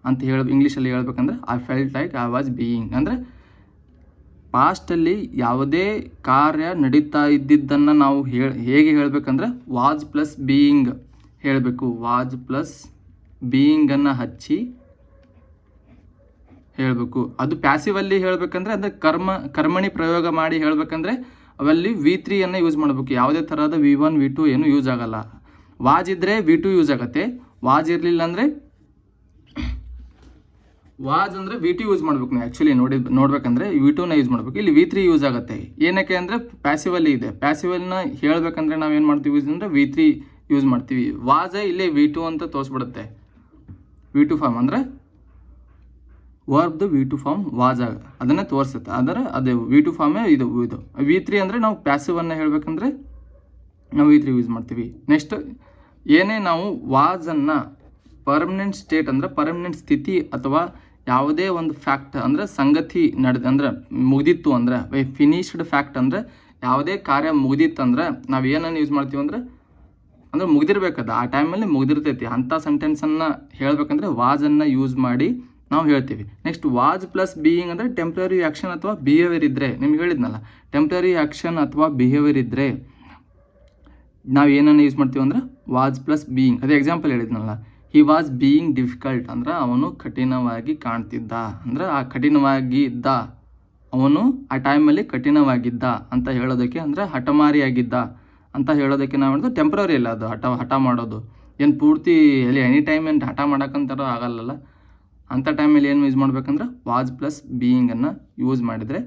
ಅಂತ ಇಂಗ್ಲೀಷಲ್ಲಿ ಹೇಳ್ಬೇಕಂದ್ರೆ I felt like I was being ಅಂದರೆ ಪಾಸ್ಟಲ್ಲಿ ಯಾವುದೇ ಕಾರ್ಯ ನಡೀತಾ ಇದ್ದಿದ್ದನ್ನು ನಾವು ಹೇಗೆ ಹೇಳಬೇಕಂದ್ರೆ ವಾಸ್ ಪ್ಲಸ್ ಬೀಯಿಂಗ್ ಹೇಳಬೇಕು. ವಾಸ್ ಪ್ಲಸ್ ಬೀಯಿಂಗನ್ನು ಹಚ್ಚಿ ಹೇಳಬೇಕು. ಅದು ಪ್ಯಾಸಿವಲ್ಲಿ ಹೇಳಬೇಕಂದ್ರೆ ಅಂದರೆ ಕರ್ಮಣಿ ಪ್ರಯೋಗ ಮಾಡಿ ಹೇಳಬೇಕಂದ್ರೆ ಅವಲ್ಲಿ V3 ಯೂಸ್ ಮಾಡಬೇಕು. ಯಾವುದೇ ಥರದ V1 V2 ಏನೂ ಯೂಸ್ ಆಗಲ್ಲ. ವಾಜ್ ಇದ್ದರೆ V2 ಯೂಸ್ ಆಗುತ್ತೆ, ವಾಜ್ ಇರಲಿಲ್ಲ ಅಂದರೆ ವಾಜ್ ಅಂದರೆ V2 ಯೂಸ್ ಮಾಡಬೇಕು. ನೀವು ಆ್ಯಕ್ಚುಲಿ ನೋಡಬೇಕಂದ್ರೆ V2ನ ಯೂಸ್ ಮಾಡಬೇಕು. ಇಲ್ಲಿ V3 ಯೂಸ್ ಆಗುತ್ತೆ. ಏನಕ್ಕೆ ಅಂದರೆ ಪ್ಯಾಸಿವಲ್ಲಿ ಇದೆ. ಪ್ಯಾಸಿವಲ್ನ ಹೇಳಬೇಕಂದ್ರೆ ನಾವೇನು ಮಾಡ್ತೀವಿ ಯೂಸ್ ಅಂದರೆ V3 ಯೂಸ್ ಮಾಡ್ತೀವಿ. ವಾಜ್ ಇಲ್ಲೇ V2 ಅಂತ ತೋರಿಸ್ಬಿಡುತ್ತೆ. V2 ಫಾರ್ಮ್ ಅಂದರೆ ವರ್ಬ್ದು V2 ಫಾರ್ಮ್ ವಾಜ್ ಅದನ್ನೇ ತೋರಿಸುತ್ತೆ. ಆದರೆ ಅದೇ V2 ಫಾರ್ಮೇ ಇದು V3 ಅಂದರೆ ನಾವು ಪ್ಯಾಸಿವನ್ನು ಹೇಳಬೇಕಂದ್ರೆ ನಾವು V3 ಯೂಸ್ ಮಾಡ್ತೀವಿ. ನೆಕ್ಸ್ಟ್ ಏನೇ ನಾವು ವಾಜನ್ನು ಪರ್ಮನೆಂಟ್ ಸ್ಟೇಟ್ ಅಂದರೆ ಪರ್ಮನೆಂಟ್ ಸ್ಥಿತಿ ಅಥವಾ ಯಾವುದೇ ಒಂದು ಫ್ಯಾಕ್ಟ್ ಅಂದರೆ ಸಂಗತಿ ಅಂದರೆ ಮುಗಿದಿತ್ತು ಅಂದರೆ ಫಿನಿಶ್ಡ್ ಫ್ಯಾಕ್ಟ್ ಅಂದರೆ ಯಾವುದೇ ಕಾರ್ಯ ಮುಗಿದಿತ್ತು ಅಂದರೆ ನಾವು ಏನನ್ನು ಯೂಸ್ ಮಾಡ್ತೀವಿ ಅಂದರೆ ಮುಗಿದಿರ್ಬೇಕದ ಆ ಟೈಮಲ್ಲಿ ಮುಗಿದಿರ್ತೈತಿ ಅಂಥ ಸೆಂಟೆನ್ಸನ್ನು ಹೇಳಬೇಕಂದ್ರೆ ವಾಜನ್ನು ಯೂಸ್ ಮಾಡಿ ನಾವು ಹೇಳ್ತೀವಿ. ನೆಕ್ಸ್ಟ್ ವಾಜ್ ಪ್ಲಸ್ ಬೀಯಿಂಗ್ ಅಂದರೆ ಟೆಂಪ್ರರಿ ಆ್ಯಕ್ಷನ್ ಅಥವಾ ಬಿಹೇವಿಯರ್ ಇದ್ದರೆ, ನಿಮ್ಗೆ ಹೇಳಿದ್ನಲ್ಲ ಟೆಂಪ್ರರಿ ಆ್ಯಕ್ಷನ್ ಅಥವಾ ಬಿಹೇವಿಯರ್ ಇದ್ದರೆ ನಾವು ಏನನ್ನು ಯೂಸ್ ಮಾಡ್ತೀವಿ ಅಂದರೆ ವಾಜ್ ಪ್ಲಸ್ ಬೀಯಿಂಗ್. ಅದೇ ಎಕ್ಸಾಂಪಲ್ ಹೇಳಿದ್ನಲ್ಲ, ಹಿ ವಾಸ್ ಬೀಯಿಂಗ್ ಡಿಫಿಕಲ್ಟ್ ಅಂದ್ರೆ ಅವನು ಕಠಿಣವಾಗಿ ಕಾಣ್ತಿದ್ದ ಅಂದರೆ ಆ ಕಠಿಣವಾಗಿ ಇದ್ದ, ಅವನು ಆ ಟೈಮಲ್ಲಿ ಕಠಿಣವಾಗಿದ್ದ ಅಂತ ಹೇಳೋದಕ್ಕೆ ಅಂದರೆ ಹಠಮಾರಿಯಾಗಿದ್ದ ಅಂತ ಹೇಳೋದಕ್ಕೆ ನಾವು ಹೇಳಿದ್ರೆ ಟೆಂಪ್ರರಿ ಇಲ್ಲ, ಅದು ಹಠ ಮಾಡೋದು ಏನು ಪೂರ್ತಿ ಎಲ್ಲಿ ಎನಿ ಟೈಮ್ ಏನು ಹಠ ಮಾಡೋಕ್ಕಂತಾರೋ ಆಗಲ್ಲಲ್ಲ. ಅಂಥ ಟೈಮಲ್ಲಿ ಏನು ಯೂಸ್ ಮಾಡ್ಬೇಕಂದ್ರೆ ವಾಜ್ ಪ್ಲಸ್ ಬೀಯಿಂಗನ್ನು ಯೂಸ್ ಮಾಡಿದರೆ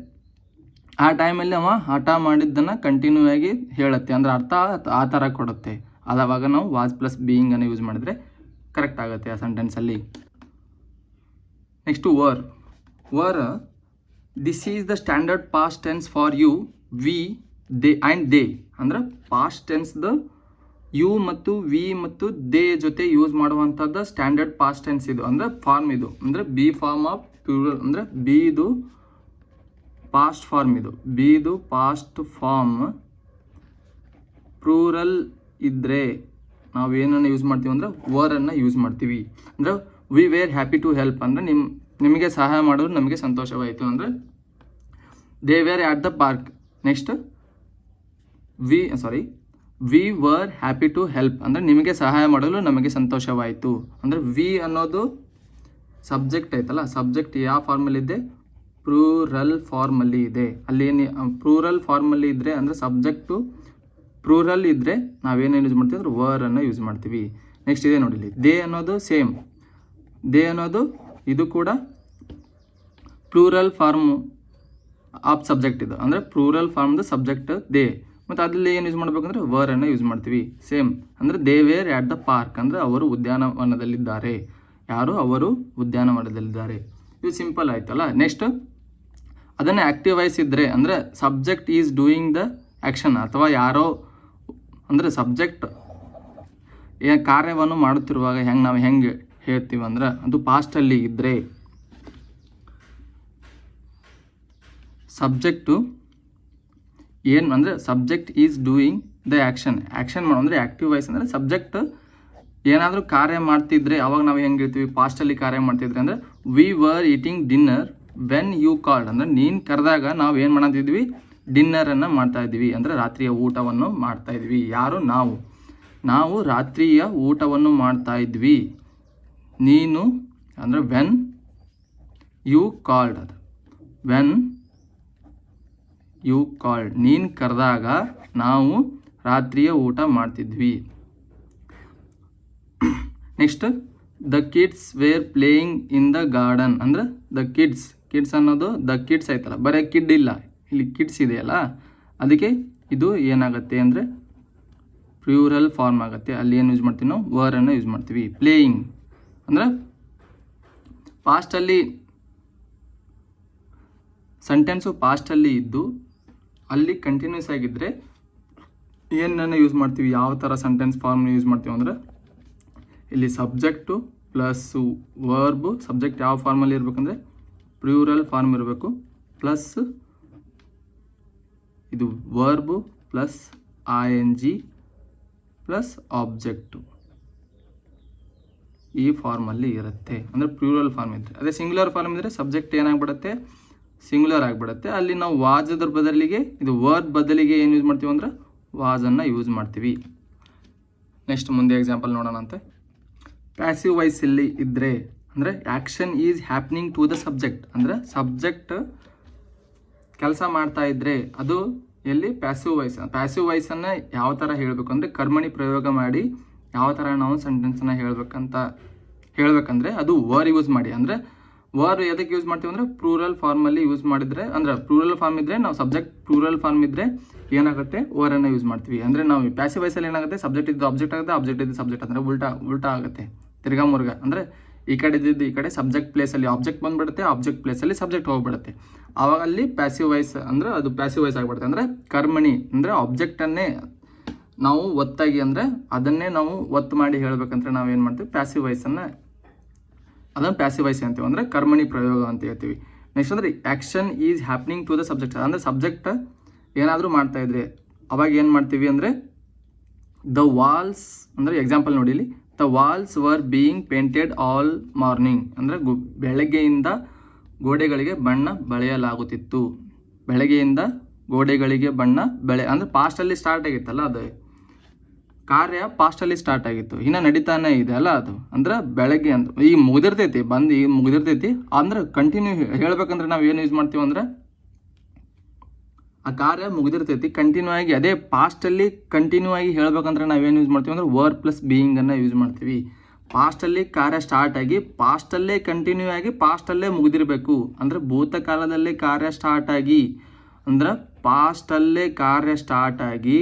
ಆ ಟೈಮಲ್ಲಿ ಅವ ಹಠ ಮಾಡಿದ್ದನ್ನು ಕಂಟಿನ್ಯೂ ಆಗಿ ಹೇಳುತ್ತೆ, ಅಂದರೆ ಅರ್ಥ ಆ ಥರ ಕೊಡುತ್ತೆ. ಅದಾವಾಗ ನಾವು ವಾಜ್ ಪ್ಲಸ್ ಬೀಯಿಂಗನ್ನು ಯೂಸ್ ಮಾಡಿದರೆ ಕರೆಕ್ಟ್ ಆಗುತ್ತೆ ಆ ಸೆಂಟೆನ್ಸಲ್ಲಿ. Next were this is the standard past tense for you, we, they and they ಅಂದರೆ ಪಾಸ್ಟ್ ಟೆನ್ಸ್ದು ಯು ಮತ್ತು ವಿ ಮತ್ತು ದೇ ಜೊತೆ ಯೂಸ್ ಮಾಡುವಂಥದ್ದು ಸ್ಟ್ಯಾಂಡರ್ಡ್ ಪಾಸ್ಟ್ ಟೆನ್ಸ್ ಇದು ಅಂದರೆ ಫಾರ್ಮ್ ಇದು ಅಂದರೆ ಬಿ ಫಾರ್ಮ್ ಆಫ್ ಪ್ಲೂರಲ್ ಅಂದರೆ ಬಿದು ಪಾಸ್ಟ್ ಫಾರ್ಮ್ ಇದು ಬಿದು ಪಾಸ್ಟ್ ಫಾರ್ಮ್ ಪ್ಲೂರಲ್ ಇದ್ದರೆ ನಾವು ಏನನ್ನು ಯೂಸ್ ಮಾಡ್ತೀವಿ ಅಂದರೆ ವರನ್ನು ಯೂಸ್ ಮಾಡ್ತೀವಿ. ಅಂದರೆ we were happy to help ಅಂದರೆ ನಿಮಗೆ ಸಹಾಯ ಮಾಡೋದು ನಮಗೆ ಸಂತೋಷವಾಯಿತು ಅಂದರೆ they were at the park. Next we were happy to help ಅಂದರೆ ನಿಮಗೆ ಸಹಾಯ ಮಾಡಲು ನಮಗೆ ಸಂತೋಷವಾಯಿತು. ಅಂದರೆ ವಿ ಅನ್ನೋದು ಸಬ್ಜೆಕ್ಟ್ ಐತಲ್ಲ, ಸಬ್ಜೆಕ್ಟ್ ಯಾವ ಫಾರ್ಮಲ್ಲಿದೆ, ಪ್ಲೂರಲ್ ಫಾರ್ಮಲ್ಲಿ ಇದೆ. ಅಲ್ಲಿ ಏನು ಪ್ಲೂರಲ್ ಫಾರ್ಮಲ್ಲಿ ಇದ್ದರೆ ಅಂದರೆ ಸಬ್ಜೆಕ್ಟು ಪ್ಲೂರಲ್ ಇದ್ದರೆ ನಾವೇನೇನು ಯೂಸ್ ಮಾಡ್ತೀವಿ ಅಂದರೆ ವರನ್ನು ಯೂಸ್ ಮಾಡ್ತೀವಿ. ನೆಕ್ಸ್ಟ್ ಇದೆ ನೋಡಿ, ದೇ ಅನ್ನೋದು ಸೇಮ್, ದೇ ಅನ್ನೋದು ಇದು ಕೂಡ ಪ್ಲೂರಲ್ ಫಾರ್ಮ್ ಆಫ್ ಸಬ್ಜೆಕ್ಟ್ ಇದು, ಅಂದರೆ ಪ್ಲೂರಲ್ ಫಾರ್ಮ್ದು ಸಬ್ಜೆಕ್ಟ್ ದೇ. ಮತ್ತು ಅದ್ರಲ್ಲಿ ಏನು ಯೂಸ್ ಮಾಡಬೇಕಂದ್ರೆ ವರನ್ನು ಯೂಸ್ ಮಾಡ್ತೀವಿ. ಸೇಮ್ ಅಂದರೆ they were at the park ಅಂದರೆ ಅವರು ಉದ್ಯಾನವನದಲ್ಲಿದ್ದಾರೆ. ಯಾರು? ಅವರು ಉದ್ಯಾನವನದಲ್ಲಿದ್ದಾರೆ. ಇದು ಸಿಂಪಲ್ ಆಯ್ತಲ್ಲ. ನೆಕ್ಸ್ಟ್ ಅದನ್ನು ಆ್ಯಕ್ಟಿವ್ ವಾಯ್ಸ್ ಇದ್ದರೆ ಅಂದರೆ subject is doing the action, ಅಥವಾ ಯಾರೋ ಅಂದರೆ ಸಬ್ಜೆಕ್ಟ್ ಕಾರ್ಯವನ್ನು ಮಾಡುತ್ತಿರುವಾಗ ನಾವು ಹೆಂಗೆ ಹೇಳ್ತೀವಿ ಅಂದ್ರೆ ಅದು ಪಾಸ್ಟಲ್ಲಿ ಇದ್ದರೆ, ಸಬ್ಜೆಕ್ಟು ಏನು ಅಂದರೆ subject is doing the action ಮಾಡೋ ಅಂದರೆ ಆ್ಯಕ್ಟಿವ್ ವಾಯ್ಸ್ ಅಂದರೆ ಸಬ್ಜೆಕ್ಟ್ ಏನಾದರೂ ಕಾರ್ಯ ಮಾಡ್ತಿದ್ರೆ ಅವಾಗ ನಾವು ಹೆಂಗೆ ಹೇಳ್ತೀವಿ, ಪಾಸ್ಟಲ್ಲಿ ಕಾರ್ಯ ಮಾಡ್ತಿದ್ರೆ ಅಂದರೆ we were eating dinner when you called, ಅಂದರೆ ನೀನು ಕರೆದಾಗ ನಾವು ಏನು ಮಾಡ್ತಿದ್ವಿ, ಡಿನ್ನರನ್ನು ಮಾಡ್ತಾಯಿದ್ವಿ ಅಂದರೆ ರಾತ್ರಿಯ ಊಟವನ್ನು ಮಾಡ್ತಾಯಿದ್ವಿ. ಯಾರು? ನಾವು ರಾತ್ರಿಯ ಊಟವನ್ನು ಮಾಡ್ತಾಯಿದ್ವಿ. ನೀನು ಅಂದರೆ ವೆನ್ ಯು ಕಾಲ್ಡ್, ಅದು ವೆನ್ ಯು ಕಾಲ್ಡ್ ನೀನು ಕರೆದಾಗ ನಾವು ರಾತ್ರಿಯ ಊಟ ಮಾಡ್ತಿದ್ವಿ. Next the kids were playing in the garden ಅಂದರೆ ದ ಕಿಡ್ಸ್ ಅನ್ನೋದು ದ ಕಿಡ್ಸ್ ಆಯ್ತಲ್ಲ, ಬರೀ ಕಿಡ್ ಇಲ್ಲ, ಇಲ್ಲಿ ಕಿಡ್ಸ್ ಇದೆಯಲ್ಲ, ಅದಕ್ಕೆ ಇದು ಏನಾಗುತ್ತೆ ಅಂದರೆ ಪ್ಲೂರಲ್ ಫಾರ್ಮ್ ಆಗುತ್ತೆ. ಅಲ್ಲಿ ಏನು ಯೂಸ್ ಮಾಡ್ತೀವಿ ನಾವು, ವರನ್ನು ಯೂಸ್ ಮಾಡ್ತೀವಿ. ಪ್ಲೇಯಿಂಗ್ ಅಂದರೆ ಪಾಸ್ಟಲ್ಲಿ ಸೆಂಟೆನ್ಸು ಪಾಸ್ಟಲ್ಲಿ ಇದ್ದು ಅಲ್ಲಿ ಕಂಟಿನ್ಯೂಸ್ ಆಗಿದ್ದರೆ ಏನನ್ನು ಯೂಸ್ ಮಾಡ್ತೀವಿ, ಯಾವ ಥರ ಸೆಂಟೆನ್ಸ್ ಫಾರ್ಮ್ನ ಯೂಸ್ ಮಾಡ್ತೀವಿ ಅಂದರೆ ಇಲ್ಲಿ ಸಬ್ಜೆಕ್ಟು ಪ್ಲಸ್ಸು ವರ್ಬು, ಸಬ್ಜೆಕ್ಟ್ ಯಾವ ಫಾರ್ಮಲ್ಲಿ ಇರಬೇಕಂದ್ರೆ ಪ್ಲೂರಲ್ ಫಾರ್ಮ್ ಇರಬೇಕು, ಪ್ಲಸ್ ಇದು verb plus ING plus object, ಈ ಫಾರ್ಮಲ್ಲಿ ಇರುತ್ತೆ. ಅಂದರೆ ಪ್ಲೂರಲ್ ಫಾರ್ಮ್ ಇದ್ದರೆ. ಅದೇ ಸಿಂಗ್ಯುಲರ್ ಫಾರ್ಮ್ ಇದ್ದರೆ ಸಬ್ಜೆಕ್ಟ್ ಏನಾಗ್ಬಿಡುತ್ತೆ, ಸಿಂಗ್ಯುಲರ್ ಆಗಿಬಿಡುತ್ತೆ. ಅಲ್ಲಿ ನಾವು ವಾಜದ್ರ ಬದಲಿಗೆ ಇದು ವರ್ಡ್ ಬದಲಿಗೆ ಏನು ಯೂಸ್ ಮಾಡ್ತೀವಿ ಅಂದ್ರೆ ವಾಜನ್ನು ಯೂಸ್ ಮಾಡ್ತೀವಿ. ನೆಕ್ಸ್ಟ್ ಮುಂದೆ ಎಕ್ಸಾಂಪಲ್ ನೋಡೋಣಂತೆ. ಪ್ಯಾಸಿವ್ ವಾಯ್ಸ್ ಇಲ್ಲಿ ಇದ್ದರೆ ಅಂದರೆ action is happening to the subject, ಅಂದರೆ ಸಬ್ಜೆಕ್ಟ್ ಕೆಲಸ ಮಾಡ್ತಾ ಇದ್ದರೆ ಅದು ಎಲ್ಲಿ ಪ್ಯಾಸಿವ್ ವಾಯ್ಸನ್ನು ಯಾವ ಥರ ಹೇಳಬೇಕು ಅಂದರೆ ಕರ್ಮಣಿ ಪ್ರಯೋಗ ಮಾಡಿ ಯಾವ ಥರ ನಾವು ಸೆಂಟೆನ್ಸನ್ನು ಹೇಳಬೇಕಂದ್ರೆ ಅದು ವರ್ ಯೂಸ್ ಮಾಡಿ. ಅಂದರೆ ವರ್ ಎದಕ್ಕೆ ಯೂಸ್ ಮಾಡ್ತೀವಿ ಅಂದರೆ ಪ್ಲೂರಲ್ ಫಾರ್ಮಲ್ಲಿ ಯೂಸ್ ಮಾಡಿದರೆ, ಅಂದರೆ ಪ್ಲೂರಲ್ ಫಾರ್ಮ್ ಇದ್ದರೆ ನಾವು ಸಬ್ಜೆಕ್ಟ್ ಪ್ಲೂರಲ್ ಫಾರ್ಮ್ ಇದ್ದರೆ ಏನಾಗುತ್ತೆ, ವರನ್ನು ಯೂಸ್ ಮಾಡ್ತೀವಿ. ಅಂದರೆ ನಾವು ಪ್ಯಾಸಿವ್ ವಾಯ್ಸಲ್ಲಿ ಏನಾಗುತ್ತೆ, ಸಬ್ಜೆಕ್ಟ್ ಇದ್ದು ಆಬ್ಜೆಕ್ಟ್ ಆಗುತ್ತೆ, ಆಬ್ಜೆಕ್ಟ್ ಇದ್ದು ಸಬ್ಜೆಕ್ಟ್ ಅಂದರೆ ಉಲ್ಟಾ ಆಗುತ್ತೆ, ತಿರ್ಗಾ ಮುರ್ಗ. ಅಂದರೆ ಈ ಕಡೆ ಇದ್ದಿದ್ದು ಈ ಕಡೆ ಸಬ್ಜೆಕ್ಟ್ ಪ್ಲೇಸಲ್ಲಿ ಆಬ್ಜೆಕ್ಟ್ ಬಂದುಬಿಡುತ್ತೆ, ಆಬ್ಜೆಕ್ಟ್ ಪ್ಲೇಸಲ್ಲಿ ಸಬ್ಜೆಕ್ಟ್ ಹೋಗ್ಬಿಡುತ್ತೆ. ಆವಾಗ ಅಲ್ಲಿ ಪ್ಯಾಸಿವ್ ವಾಯ್ಸ್ ಅಂದರೆ ಅದು ಪ್ಯಾಸಿವ್ ವಾಯ್ಸ್ ಆಗಿಬಿಡುತ್ತೆ. ಅಂದರೆ ಕರ್ಮಣಿ ಅಂದರೆ ಆಬ್ಜೆಕ್ಟನ್ನೇ ನಾವು ಒತ್ತಾಗಿ ಅಂದರೆ ಅದನ್ನೇ ನಾವು ಒತ್ತು ಮಾಡಿ ಹೇಳಬೇಕಂದ್ರೆ ನಾವೇನು ಮಾಡ್ತೀವಿ, ಪ್ಯಾಸಿವ್ ವಾಯ್ಸನ್ನು ಅದನ್ನು ಪ್ಯಾಸಿವ್ ವಾಯ್ಸ್ ಅಂತೀವಿ, ಅಂದರೆ ಕರ್ಮಣಿ ಪ್ರಯೋಗ ಅಂತ ಹೇಳ್ತೀವಿ. ನೆಕ್ಸ್ಟ್ ಅಂದರೆ action is happening to the subject, ಅಂದರೆ ಸಬ್ಜೆಕ್ಟ್ ಏನಾದರೂ ಮಾಡ್ತಾಯಿದ್ರೆ ಅವಾಗ ಏನು ಮಾಡ್ತೀವಿ ಅಂದರೆ ದ ವಾಲ್ಸ್, ಅಂದರೆ ಎಕ್ಸಾಂಪಲ್ ನೋಡಿ ಇಲ್ಲಿ, the walls were being painted all morning, ಅಂದರೆ ಬೆಳಗ್ಗೆಯಿಂದ ಗೋಡೆಗಳಿಗೆ ಬಣ್ಣ ಬಳಿಯಲಾಗುತ್ತಿತ್ತು. ಬೆಳಗ್ಗೆಯಿಂದ ಗೋಡೆಗಳಿಗೆ ಬಣ್ಣ ಅಂದರೆ ಪಾಸ್ಟಲ್ಲಿ ಸ್ಟಾರ್ಟ್ ಆಗಿತ್ತಲ್ಲ, ಅದು ಕಾರ್ಯ ಪಾಸ್ಟಲ್ಲಿ ಸ್ಟಾರ್ಟ್ ಆಗಿತ್ತು, ಇನ್ನು ನಡೀತಾನೆ ಇದೆ ಅಲ್ಲ ಅದು. ಅಂದ್ರೆ ಬೆಳಗ್ಗೆ ಅಂತ ಈಗ ಮುಗಿದಿರ್ತೈತಿ ಅಂದ್ರೆ ಕಂಟಿನ್ಯೂ ಹೇಳ್ಬೇಕಂದ್ರೆ ನಾವು ಏನು ಯೂಸ್ ಮಾಡ್ತೀವಿ ಅಂದರೆ ಆ ಕಾರ್ಯ ಮುಗಿದಿರ್ತೈತಿ ಕಂಟಿನ್ಯೂ ಆಗಿ, ಅದೇ ಪಾಸ್ಟಲ್ಲಿ ಕಂಟಿನ್ಯೂ ಆಗಿ ಹೇಳ್ಬೇಕಂದ್ರೆ ನಾವೇನು ಯೂಸ್ ಮಾಡ್ತೀವಿ ಅಂದರೆ ವರ್ ಪ್ಲಸ್ ಬೀಯಿಂಗನ್ನು ಯೂಸ್ ಮಾಡ್ತೀವಿ. ಪಾಸ್ಟಲ್ಲಿ ಕಾರ್ಯ ಸ್ಟಾರ್ಟ್ ಆಗಿ ಪಾಸ್ಟಲ್ಲೇ ಕಂಟಿನ್ಯೂ ಆಗಿ ಪಾಸ್ಟಲ್ಲೇ ಮುಗಿದಿರಬೇಕು. ಅಂದರೆ ಭೂತಕಾಲದಲ್ಲೇ ಕಾರ್ಯ ಸ್ಟಾರ್ಟ್ ಆಗಿ ಅಂದ್ರೆ ಪಾಸ್ಟಲ್ಲೇ ಕಾರ್ಯ ಸ್ಟಾರ್ಟ್ ಆಗಿ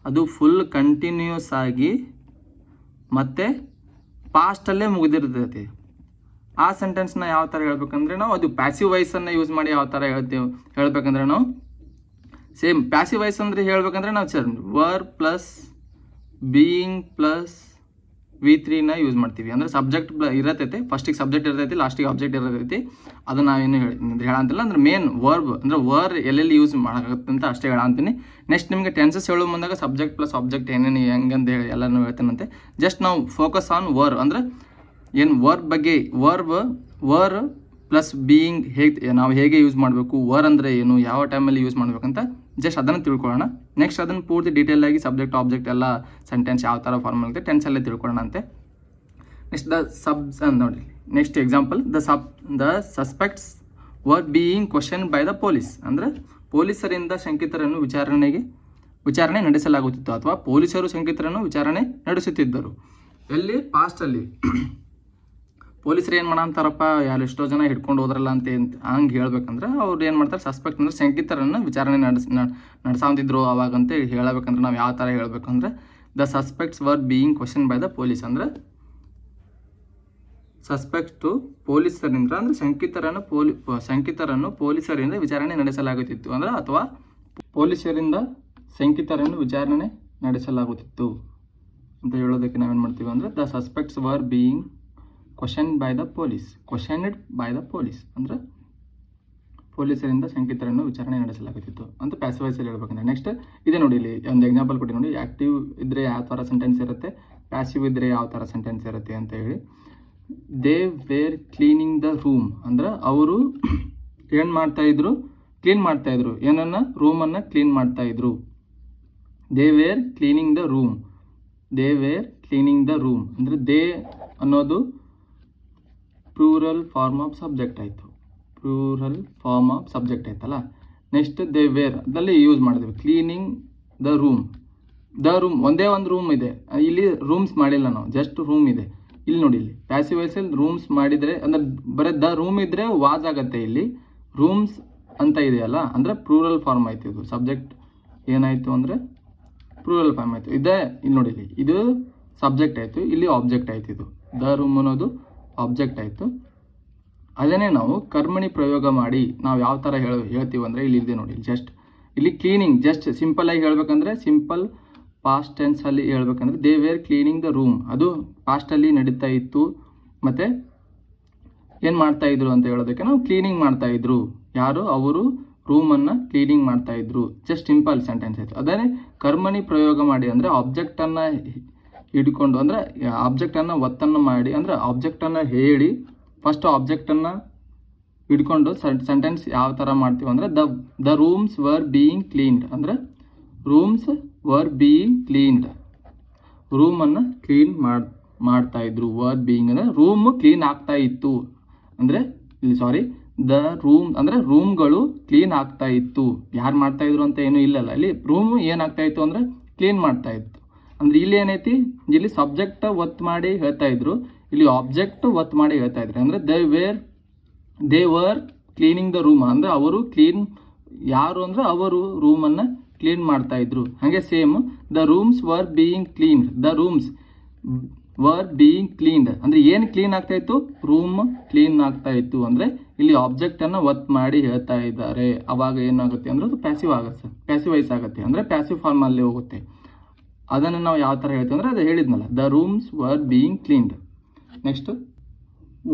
ಅದು ಫುಲ್ ಕಂಟಿನ್ಯೂಸ್ ಆಗಿ ಮತ್ತೆ ಪಾಸ್ಟಲ್ಲೇ ಮುಗಿದಿರ್ತೈತಿ. ಆ ಸೆಂಟೆನ್ಸ್ನ ಯಾವ ಥರ ಹೇಳ್ಬೇಕಂದ್ರೆ ನಾವು ಅದು ಪ್ಯಾಸಿವ್ ವಾಯ್ಸನ್ನು ಯೂಸ್ ಮಾಡಿ ಯಾವ ಥರ ಹೇಳ್ಬೇಕಂದ್ರೆ ನಾವು ಸೇಮ್ ಪ್ಯಾಸಿವ್ ವಾಯ್ಸ್ ಅಂದರೆ ಹೇಳ್ಬೇಕಂದ್ರೆ ನಾವು ವರ್ ಪ್ಲಸ್ ಬೀಯಿಂಗ್ ಪ್ಲಸ್ V3ನ ಯೂಸ್ ಮಾಡ್ತೀವಿ. ಅಂದರೆ ಸಬ್ಜೆಕ್ಟ್ ಇರತೈತಿ, ಫಸ್ಟಿಗೆ ಸಬ್ಜೆಕ್ಟ್ ಇರ್ತೈತಿ, ಲಾಸ್ಟಿಗೆ ಆಬ್ಜೆಕ್ಟ್ ಇರತೈತಿ. ಅದು ನಾವೇನು ಹೇಳಂತಿಲ್ಲ. ಅಂದರೆ ಮೇನ್ ವರ್ಬ್ ಅಂದರೆ ವರ್ ಎಲ್ಲೆಲ್ಲಿ ಯೂಸ್ ಮಾಡಾಗುತ್ತೆ ಅಂತ ಅಷ್ಟೇ ಹೇಳಂತೀನಿ. ನೆಕ್ಸ್ಟ್ ನಿಮಗೆ ಟೆನ್ಸಸ್ ಹೇಳೋ ಮುಂದಾಗ ಸಬ್ಜೆಕ್ಟ್ ಪ್ಲಸ್ ಆಬ್ಜೆಕ್ಟ್ ಏನೇನು ಹೆಂಗಂತ ಹೇಳಿ ಎಲ್ಲನೂ ಹೇಳ್ತೇನಂತೆ. ಜಸ್ಟ್ ನಾವು ಫೋಕಸ್ ಆನ್ ವರ್ ಅಂದರೆ ಏನು ವರ್ಬ್ ಬಗ್ಗೆ, ವರ್ ಪ್ಲಸ್ ಬೀಯಿಂಗ್ ನಾವು ಹೇಗೆ ಯೂಸ್ ಮಾಡಬೇಕು, ವರ್ ಅಂದರೆ ಏನು, ಯಾವ ಟೈಮಲ್ಲಿ ಯೂಸ್ ಮಾಡಬೇಕಂತ ಜಸ್ಟ್ ಅದನ್ನು ತಿಳ್ಕೊಳ್ಳೋಣ. ನೆಕ್ಸ್ಟ್ ಅದನ್ನು ಪೂರ್ತಿ ಡೀಟೇಲ್ ಆಗಿ ಸಬ್ಜೆಕ್ಟ್ ಆಬ್ಜೆಕ್ಟ್ ಎಲ್ಲ ಸೆಂಟೆನ್ಸ್ ಯಾವ ಥರ ಫಾರ್ಮ್ ಆಗುತ್ತೆ ಟೆನ್ಸಲ್ಲೇ ತಿಳ್ಕೊಳ್ಳೋಣ ಅಂತೆ. ನೆಕ್ಸ್ಟ್ ದ ಸಬ್ಸ್ ನೋಡಿ. Next example, the suspects var being question by the police. ಅಂದರೆ ಪೊಲೀಸರಿಂದ ಶಂಕಿತರನ್ನು ವಿಚಾರಣೆ ನಡೆಸಲಾಗುತ್ತಿತ್ತು, ಅಥವಾ ಪೊಲೀಸರು ಶಂಕಿತರನ್ನು ವಿಚಾರಣೆ ನಡೆಸುತ್ತಿದ್ದರು. ಎಲ್ಲಿ? ಪಾಸ್ಟಲ್ಲಿ. ಪೊಲೀಸರು ಏನು ಮಾಡಂತಾರಪ್ಪ, ಎಷ್ಟೋ ಜನ ಹಿಡ್ಕೊಂಡು ಹೋದ್ರಲ್ಲ ಅಂತ ಹಂಗೆ ಹೇಳ್ಬೇಕಂದ್ರೆ ಅವ್ರು ಏನು ಮಾಡ್ತಾರೆ, ಸಸ್ಪೆಕ್ಟ್ ಅಂದರೆ ಶಂಕಿತರನ್ನು ವಿಚಾರಣೆ ನಡೆಸಾಂತಿದ್ರು ಅವಾಗಂತ ಹೇಳಬೇಕಂದ್ರೆ ನಾವು ಯಾವ ಥರ ಹೇಳಬೇಕಂದ್ರೆ the suspects var being question by the police. ಅಂದರೆ ಸಸ್ಪೆಕ್ಟು ಪೊಲೀಸರಿಂದ ಅಂದರೆ ಶಂಕಿತರನ್ನು ಪೊಲೀಸರಿಂದ ವಿಚಾರಣೆ ನಡೆಸಲಾಗುತ್ತಿತ್ತು ಅಂದರೆ ಅಥವಾ ಪೊಲೀಸರಿಂದ ಶಂಕಿತರನ್ನು ವಿಚಾರಣೆ ನಡೆಸಲಾಗುತ್ತಿತ್ತು ಅಂತ ಹೇಳೋದಕ್ಕೆ ನಾವೇನು ಮಾಡ್ತೀವಿ ಅಂದರೆ the suspects var being questioned by the police ಅಂದರೆ ಪೊಲೀಸರಿಂದ ಶಂಕಿತರನ್ನು ವಿಚಾರಣೆ ನಡೆಸಲಾಗುತ್ತಿತ್ತು ಅಂತ ಪ್ಯಾಸಿವ್ ವಾಯ್ಸಲ್ಲಿ ಹೇಳ್ಬೇಕಂದ್ರೆ. ನೆಕ್ಸ್ಟ್ ಇದೆ ನೋಡಿ, ಇಲ್ಲಿ ಒಂದು ಎಕ್ಸಾಂಪಲ್ ಕೊಟ್ಟು ನೋಡಿ. ಆ್ಯಕ್ಟಿವ್ ಇದ್ದರೆ ಯಾವ ಥರ ಸೆಂಟೆನ್ಸ್ ಇರುತ್ತೆ, ಪ್ಯಾಸಿವ್ ಇದ್ದರೆ ಯಾವ ಥರ ಸೆಂಟೆನ್ಸ್ ಇರುತ್ತೆ ಅಂತ ಹೇಳಿ. They were cleaning the room ಅಂದರೆ ಅವರು ಏನು ಮಾಡ್ತಾಯಿದ್ರು, ಕ್ಲೀನ್ ಮಾಡ್ತಾಯಿದ್ರು. ಏನನ್ನ? ರೂಮನ್ನು ಕ್ಲೀನ್ ಮಾಡ್ತಾಯಿದ್ರು. They were cleaning the room ಅಂದರೆ ದೇ ಅನ್ನೋದು ಪ್ಲೂರಲ್ ಫಾರ್ಮ್ ಆಫ್ ಸಬ್ಜೆಕ್ಟ್ ಆಯ್ತಲ್ಲ. ನೆಕ್ಸ್ಟ್ ದೇ ವೇರ್ ಅದರಲ್ಲಿ ಯೂಸ್ ಮಾಡಿದ್ವಿ. ಕ್ಲೀನಿಂಗ್ ದ ರೂಮ್ ಒಂದೇ ಒಂದು ರೂಮ್ ಇದೆ, ಇಲ್ಲಿ ರೂಮ್ಸ್ ಮಾಡಿಲ್ಲ ನಾವು, ಜಸ್ಟ್ ರೂಮ್ ಇದೆ. ಇಲ್ಲಿ ನೋಡಿ, ಇಲ್ಲಿ ಪ್ಯಾಸಿವ್ ವಾಯ್ಸಲ್ಲಿ ರೂಮ್ಸ್ ಮಾಡಿದರೆ ಅಂದರೆ ಬರೀ ದ ರೂಮ್ ಇದ್ದರೆ ವಾಸ್ ಆಗತ್ತೆ. ಇಲ್ಲಿ ರೂಮ್ಸ್ ಅಂತ ಇದೆಯಲ್ಲ ಅಂದರೆ ಪ್ಲೂರಲ್ ಫಾರ್ಮ್ ಆಯ್ತು. ಇದು ಸಬ್ಜೆಕ್ಟ್ ಏನಾಯಿತು ಅಂದರೆ ಪ್ಲೂರಲ್ ಫಾರ್ಮ್ ಆಯಿತು. ಇದೇ ಇಲ್ಲಿ ನೋಡಿ, ಇದು ಸಬ್ಜೆಕ್ಟ್ ಆಯಿತು, ಇಲ್ಲಿ ಆಬ್ಜೆಕ್ಟ್ ಆಯಿತು. ಇದು ದ ರೂಮ್ ಅನ್ನೋದು ಆಬ್ಜೆಕ್ಟ್ ಆಯಿತು. ಅದನ್ನೇ ನಾವು ಕರ್ಮಣಿ ಪ್ರಯೋಗ ಮಾಡಿ ನಾವು ಯಾವ ಥರ ಹೇಳ್ತೀವಿ ಅಂದರೆ ಇಲ್ಲಿ ಇದೆ ನೋಡಿ. ಇಲ್ಲಿ ಕ್ಲೀನಿಂಗ್ ಜಸ್ಟ್ ಸಿಂಪಲ್ ಆಗಿ ಹೇಳ್ಬೇಕಂದ್ರೆ ಸಿಂಪಲ್ ಪಾಸ್ಟ್ ಟೆನ್ಸಲ್ಲಿ ಹೇಳ್ಬೇಕಂದ್ರೆ they were cleaning the room, ಅದು ಪಾಸ್ಟಲ್ಲಿ ನಡೀತಾ ಇತ್ತು. ಮತ್ತು ಏನು ಮಾಡ್ತಾಯಿದ್ರು ಅಂತ ಹೇಳೋದಕ್ಕೆ ನಾವು ಕ್ಲೀನಿಂಗ್ ಮಾಡ್ತಾಯಿದ್ರು. ಯಾರು? ಅವರು ರೂಮನ್ನು ಕ್ಲೀನಿಂಗ್ ಮಾಡ್ತಾಯಿದ್ರು. ಜಸ್ಟ್ ಸಿಂಪಲ್ ಸೆಂಟೆನ್ಸ್ ಆಯಿತು. ಅದನ್ನೇ ಕರ್ಮಣಿ ಪ್ರಯೋಗ ಮಾಡಿ ಅಂದರೆ ಆಬ್ಜೆಕ್ಟನ್ನು ಹಿಡ್ಕೊಂಡು ಅಂದರೆ ಆಬ್ಜೆಕ್ಟನ್ನು ಒತ್ತನ್ನು ಮಾಡಿ ಅಂದರೆ ಆಬ್ಜೆಕ್ಟನ್ನು ಹೇಳಿ ಫಸ್ಟ್ ಆಬ್ಜೆಕ್ಟನ್ನು ಹಿಡ್ಕೊಂಡು ಸೆಂಟೆನ್ಸ್ ಯಾವ ಥರ ಮಾಡ್ತೀವಿ ಅಂದರೆ the rooms were being cleaned ಅಂದರೆ ರೂಮ್ಸ್ ವರ್ ಬೀಯಿಂಗ್ ಕ್ಲೀನ್ಡ್, ರೂಮನ್ನು ಕ್ಲೀನ್ ಮಾಡ್ತಾಯಿದ್ರು. ವರ್ ಬೀಯಿಂಗ್ ಅಂದರೆ ರೂಮ್ ಕ್ಲೀನ್ ಆಗ್ತಾ ಇತ್ತು ಅಂದರೆ ದ ರೂಮ್ ಅಂದರೆ ರೂಮ್ಗಳು ಕ್ಲೀನ್ ಆಗ್ತಾ ಇತ್ತು. ಯಾರು ಮಾಡ್ತಾಯಿದ್ರು ಅಂತ ಏನೂ ಇಲ್ಲಲ್ಲ, ಇಲ್ಲಿ ರೂಮ್ ಏನಾಗ್ತಾ ಇತ್ತು ಅಂದರೆ ಕ್ಲೀನ್ ಮಾಡ್ತಾ ಇತ್ತು. ಅಂದರೆ ಇಲ್ಲಿ ಏನೈತಿ, ಇಲ್ಲಿ ಸಬ್ಜೆಕ್ಟ್ ಒತ್ತು ಮಾಡಿ ಹೇಳ್ತಾ ಇದ್ರು, ಇಲ್ಲಿ ಆಬ್ಜೆಕ್ಟ್ ಒತ್ತು ಮಾಡಿ ಹೇಳ್ತಾ ಇದ್ರು. ಅಂದರೆ they were cleaning the room ಅಂದರೆ ಅವರು ಯಾರು ಅಂದರೆ ಅವರು ರೂಮನ್ನು ಕ್ಲೀನ್ ಮಾಡ್ತಾ ಇದ್ರು. ಹಾಗೆ same the rooms were being cleaned, the rooms were being cleaned ಅಂದರೆ ಏನು ಕ್ಲೀನ್ ಆಗ್ತಾ ಇತ್ತು? ರೂಮ್ ಕ್ಲೀನ್ ಆಗ್ತಾ ಇತ್ತು. ಅಂದರೆ ಇಲ್ಲಿ ಆಬ್ಜೆಕ್ಟನ್ನು ಒತ್ತು ಮಾಡಿ ಹೇಳ್ತಾ ಇದ್ದಾರೆ. ಅವಾಗ ಏನಾಗುತ್ತೆ ಅಂದರೆ ಅದು ಪ್ಯಾಸಿವ್ ವಾಯ್ಸ್ ಆಗುತ್ತೆ ಅಂದರೆ ಪ್ಯಾಸಿವ್ ಫಾರ್ಮಲ್ಲಿ ಹೋಗುತ್ತೆ. ಅದನ್ನು ನಾವು ಯಾವ ಥರ ಹೇಳ್ತೀವಿ ಅಂದರೆ ಅದು ಹೇಳಿದ್ನಲ್ಲ, the rooms were being cleaned. Next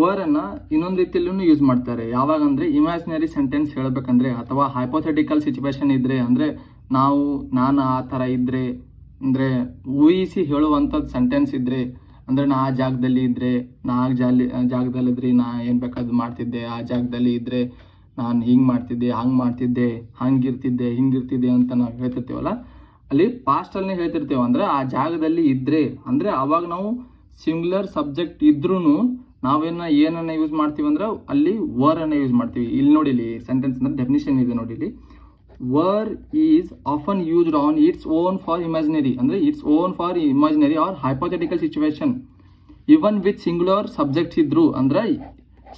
ವರನ್ನು ಇನ್ನೊಂದು ರೀತಿಯಲ್ಲೂ ಯೂಸ್ ಮಾಡ್ತಾರೆ. ಯಾವಾಗ ಅಂದರೆ ಇಮ್ಯಾಜಿನರಿ ಸೆಂಟೆನ್ಸ್ ಹೇಳಬೇಕಂದ್ರೆ ಅಥವಾ ಹೈಪೋಥೆಟಿಕಲ್ ಸಿಚುವೇಶನ್ ಇದ್ದರೆ ಅಂದರೆ ನಾನು ಆ ಥರ ಇದ್ದರೆ ಅಂದರೆ ಊಹಿಸಿ ಹೇಳುವಂಥದ್ದು ಸೆಂಟೆನ್ಸ್ ಇದ್ದರೆ ಅಂದರೆ ನಾ ಆ ಜಾಗದಲ್ಲಿ ಇದ್ದರೆ ಜಾಗದಲ್ಲಿದ್ದರೆ ನಾ ಏನು ಬೇಕಾದ್ರು ಮಾಡ್ತಿದ್ದೆ, ಆ ಜಾಗದಲ್ಲಿ ಇದ್ದರೆ ನಾನು ಹಿಂಗೆ ಮಾಡ್ತಿದ್ದೆ, ಹಂಗೆ ಮಾಡ್ತಿದ್ದೆ, ಹಿಂಗಿರ್ತಿದ್ದೆ ಅಂತ ನಾವು ಹೇಳ್ತಿರ್ತೀವಲ್ಲ, ಅಲ್ಲಿ ಪಾಸ್ಟಲ್ಲಿ ಹೇಳ್ತಿರ್ತೇವೆ. ಅಂದರೆ ಆ ಜಾಗದಲ್ಲಿ ಇದ್ದರೆ ಅಂದರೆ ಆವಾಗ ನಾವು ಸಿಂಗ್ಯುಲರ್ ಸಬ್ಜೆಕ್ಟ್ ಇದ್ರೂ ಏನನ್ನ ಯೂಸ್ ಮಾಡ್ತೀವಿ ಅಂದ್ರೆ ಅಲ್ಲಿ ವರನ್ನು ಯೂಸ್ ಮಾಡ್ತೀವಿ. ಇಲ್ಲಿ ನೋಡಿ, ಇಲ್ಲಿ ಸೆಂಟೆನ್ಸ್ ಅಂದರೆ ಡೆಫಿನಿಷನ್ ಇದೆ ನೋಡಿ. ಇಲ್ಲಿ were is often used on its own for imaginary ಅಂದರೆ its own for imaginary or hypothetical situation even with singular subjects ಇದ್ರು. ಅಂದರೆ